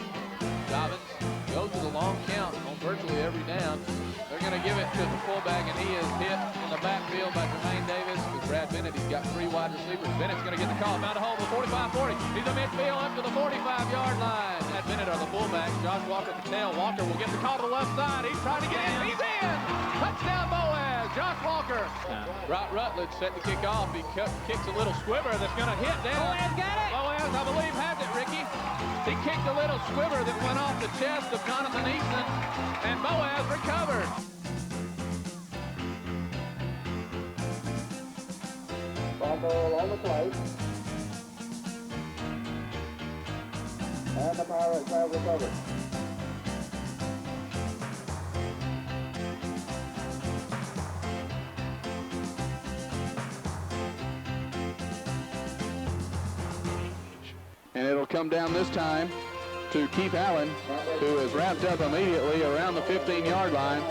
Dobbins goes to the long count on virtually every down. They're going to give it to the fullback, and he is hit in the backfield by Jermaine Davis. With Brad Bennett, he's got 3 wide receivers. Bennett's going to get the call. Found a hole to the 45-40. He's a midfield up to the 45-yard line. Brad Bennett are the fullback. Josh Walker the tail. Walker will get the call to the left side. He's trying to get in. He's in. Touchdown Boaz. Josh Walker. Brock Rutledge set to kick off. He kicks a little squibber that's going to hit down. Boaz got it. Boaz, I believe, has it, Ricky. He kicked a little squibber that went off the chest of Jonathan Easton, and Boaz recovered. Ball on the plate. And the Pirates have recovered. And it'll come down this time to Keith Allen, who is wrapped up immediately around the 15-yard line.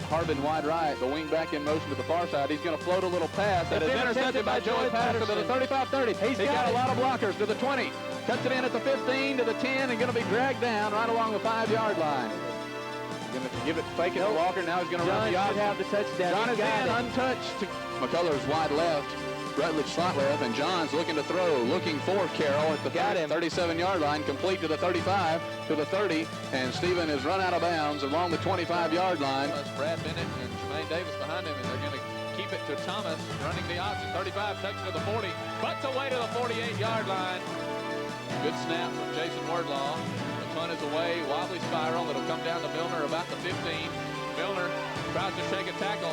Harbin wide right, the wing back in motion to the far side. He's going to float a little pass. That is intercepted by Joey Patterson to the 35-30. He's got a lot of blockers to the 20. Cuts it in at the 15 to the 10 and going to be dragged down right along the 5-yard line. He's going to give it fake it to Walker. Now he's going to run the option. Have the touchdown. John is in untouched. McCullers wide left. Rutledge slot left, and John's looking to throw, looking for Carroll at the 37-yard line, complete to the 35, to the 30, and Stephen is run out of bounds along the 25-yard line. Brad Bennett and Jermaine Davis behind him, and they're going to keep it to Thomas, running the option, 35, takes it to the 40, butts away to the 48-yard line. Good snap from Jason Wardlaw. The punt is away, wobbly spiral, it'll come down to Milner about the 15. Milner tries to shake a tackle.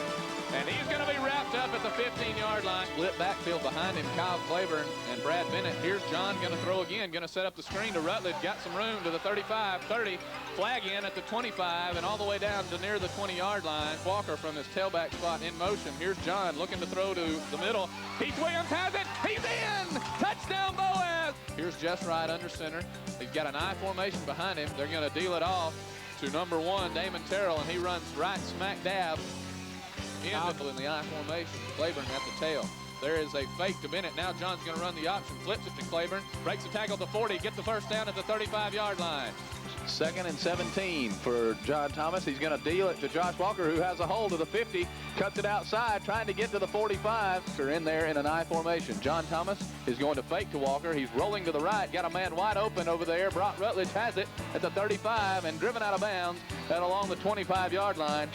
And he's going to be wrapped up at the 15-yard line. Split backfield behind him, Kyle Claiborne and Brad Bennett. Here's John going to throw again, going to set up the screen to Rutledge. Got some room to the 35, 30, flag in at the 25, and all the way down to near the 20-yard line. Walker from his tailback spot in motion. Here's John looking to throw to the middle. Heath Williams has it. He's in. Touchdown Boaz. Here's Jess Wright under center. He's got an I formation behind him. They're going to deal it off to number 1, Damon Terrell, and he runs right smack dab in the I formation. Claiborne at the tail. There is a fake to Bennett. Now John's going to run the option. Flips it to Claiborne. Breaks the tackle to 40. Gets the first down at the 35-yard line. 2nd and 17 for John Thomas. He's going to deal it to Josh Walker, who has a hold of the 50. Cuts it outside, trying to get to the 45. They're in there in an I formation. John Thomas is going to fake to Walker. He's rolling to the right. Got a man wide open over there. Brock Rutledge has it at the 35 and driven out of bounds and along the 25-yard line.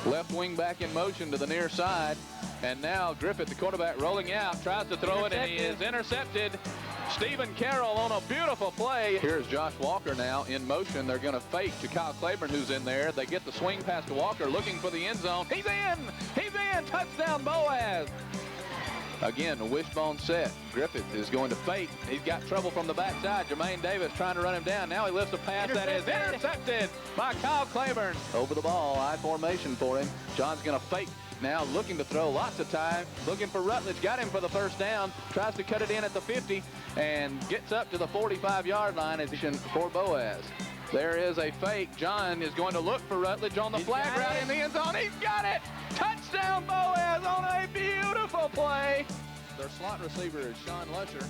Left wing back in motion to the near side. And now Griffith, the quarterback, rolling out, tries to throw it, and he is intercepted. Stephen Carroll on a beautiful play. Here's Josh Walker now in motion. They're going to fake to Kyle Claiborne, who's in there. They get the swing pass to Walker, looking for the end zone. He's in! He's in! Touchdown Boaz! Again, a wishbone set. Griffith is going to fake. He's got trouble from the backside. Jermaine Davis trying to run him down. Now he lifts a pass that is intercepted by Kyle Claiborne. Over the ball, I formation for him. John's going to fake. Now looking to throw lots of time. Looking for Rutledge. Got him for the first down. Tries to cut it in at the 50 and gets up to the 45-yard line as for Boaz. There is a fake. John is going to look for Rutledge on the flag route in the end zone. He's got it. Touchdown Boaz on a beautiful play. Their slot receiver is Sean Lusher.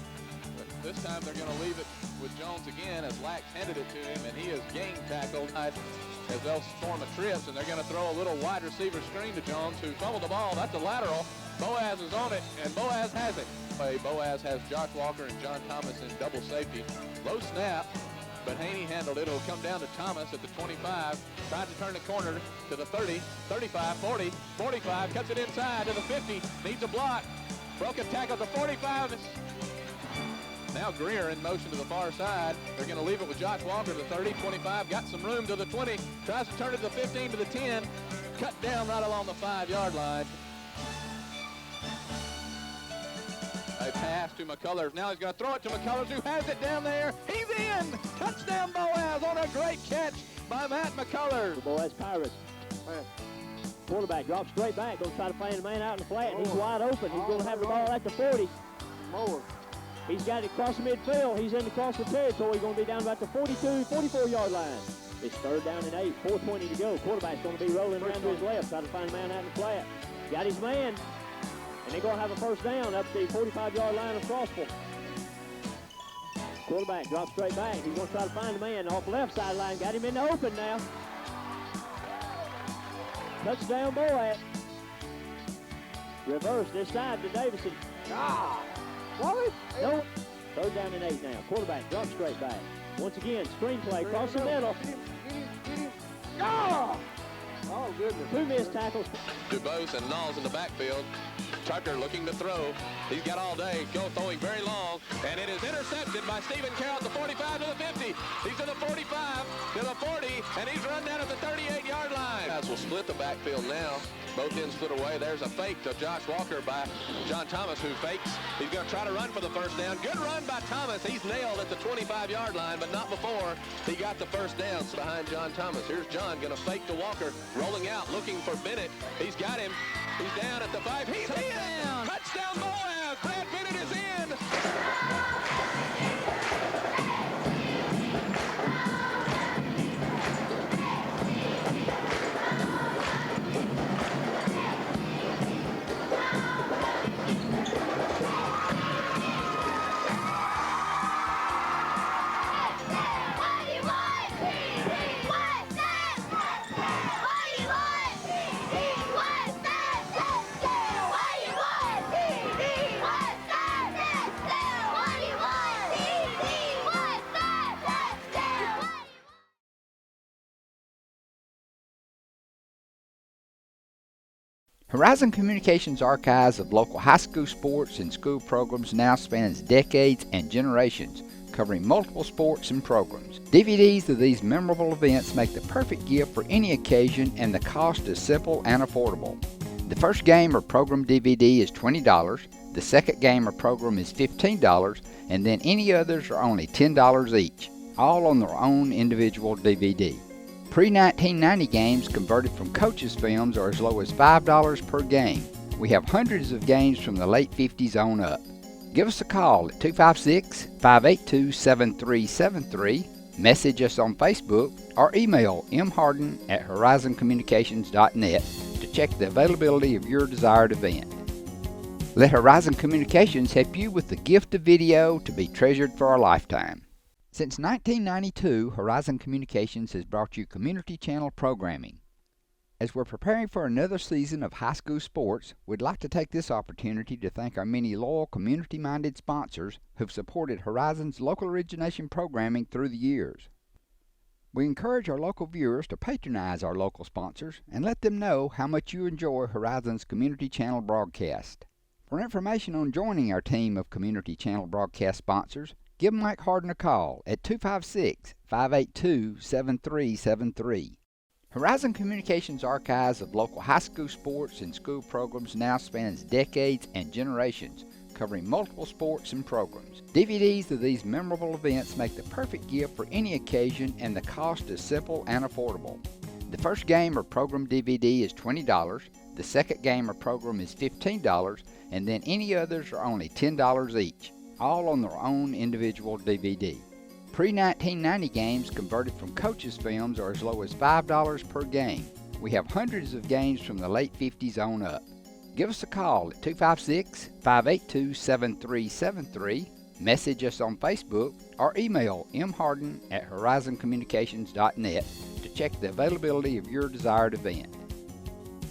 But this time they're going to leave it with Jones again as Lax handed it to him, and he is gang tackled as they'll form a trips, and they're going to throw a little wide receiver screen to Jones, who fumbled the ball. That's a lateral. Boaz is on it, and Boaz has it. Boaz has Josh Walker and John Thomas in double safety. Low snap, but Haney handled it. It'll come down to Thomas at the 25. Tried to turn the corner to the 30, 35, 40, 45. Cuts it inside to the 50. Needs a block. Broken tackle to 45. Now Greer in motion to the far side. They're going to leave it with Josh Walker to the 30, 25. Got some room to the 20. Tries to turn it to the 15 to the 10. Cut down right along the 5-yard line. A pass to McCullers. Now he's going to throw it to McCullers, who has it down there. He's in! Touchdown Boaz on a great catch by Matt McCullers. Boaz Pirates. Quarterback drops straight back. Going to try to find the man out in the flat. And he's wide open. He's going to have the ball at the 40. He's got it across the midfield. He's in across the territory. He's going to be down about the 42, 44-yard line. It's 3rd down and 8. 4:20 to go. Quarterback's going to be rolling around to his left. Try to find a man out in the flat. Got his man. And they're going to have a 1st down up the 45-yard line of Scottsboro. Quarterback drops straight back. He's going to try to find the man off the left sideline. Got him in the open now. Touchdown Boaz. Reverse this side to Davison. No. 3rd down and 8 now. Quarterback drops straight back. Once again, screenplay across the middle. Oh, goodness. 2 missed tackles. DuBose and Knowles in the backfield. Tucker looking to throw. He's got all day. Throwing very long. And it is intercepted by Stephen Carroll at the 45 to the 50. He's to the 45 to the 40. And he's run down at the 38-yard line. Guys will split the backfield now. Both ends split away. There's a fake to Josh Walker by John Thomas, who fakes. He's going to try to run for the 1st down. Good run by Thomas. He's nailed at the 25-yard line, but not before he got the 1st down behind John Thomas. Here's John going to fake to Walker. Rolling out, looking for Bennett. He's got him. He's down at the 5. He's in! Touchdown Boaz! Brad Bennett is in! Horizon Communications' archives of local high school sports and school programs now spans decades and generations, covering multiple sports and programs. DVDs of these memorable events make the perfect gift for any occasion, and the cost is simple and affordable. The first game or program DVD is $20, the second game or program is $15, and then any others are only $10 each, all on their own individual DVD. Pre-1990 games converted from coaches' films are as low as $5 per game. We have hundreds of games from the late 50s on up. Give us a call at 256-582-7373, message us on Facebook, or email mharden@horizoncommunications.net to check the availability of your desired event. Let Horizon Communications help you with the gift of video to be treasured for a lifetime. Since 1992, Horizon Communications has brought you community channel programming. As we're preparing for another season of high school sports, we'd like to take this opportunity to thank our many loyal community-minded sponsors who've supported Horizon's local origination programming through the years. We encourage our local viewers to patronize our local sponsors and let them know how much you enjoy Horizon's community channel broadcast. For information on joining our team of community channel broadcast sponsors, give Mike Harden a call at 256-582-7373. Horizon Communications' archives of local high school sports and school programs now spans decades and generations, covering multiple sports and programs. DVDs of these memorable events make the perfect gift for any occasion, and the cost is simple and affordable. The first game or program DVD is $20, the second game or program is $15, and then any others are only $10 each, all on their own individual DVD. Pre-1990 games converted from coaches' films are as low as $5 per game. We have hundreds of games from the late 50s on up. Give us a call at 256-582-7373, message us on Facebook, or email mharden@horizoncommunications.net to check the availability of your desired event.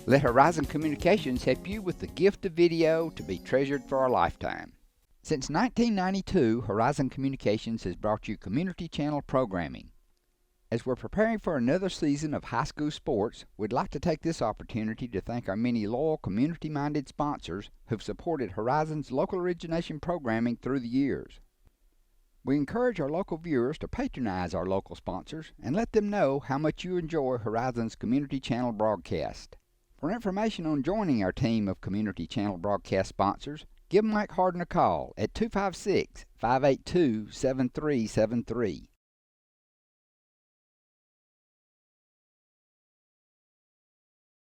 Let Horizon Communications help you with the gift of video to be treasured for a lifetime. Since 1992, Horizon Communications has brought you community channel programming. As we're preparing for another season of high school sports, we'd like to take this opportunity to thank our many loyal community-minded sponsors who've supported Horizon's local origination programming through the years. We encourage our local viewers to patronize our local sponsors and let them know how much you enjoy Horizon's community channel broadcast. For information on joining our team of community channel broadcast sponsors, give Mike Harden a call at 256-582-7373.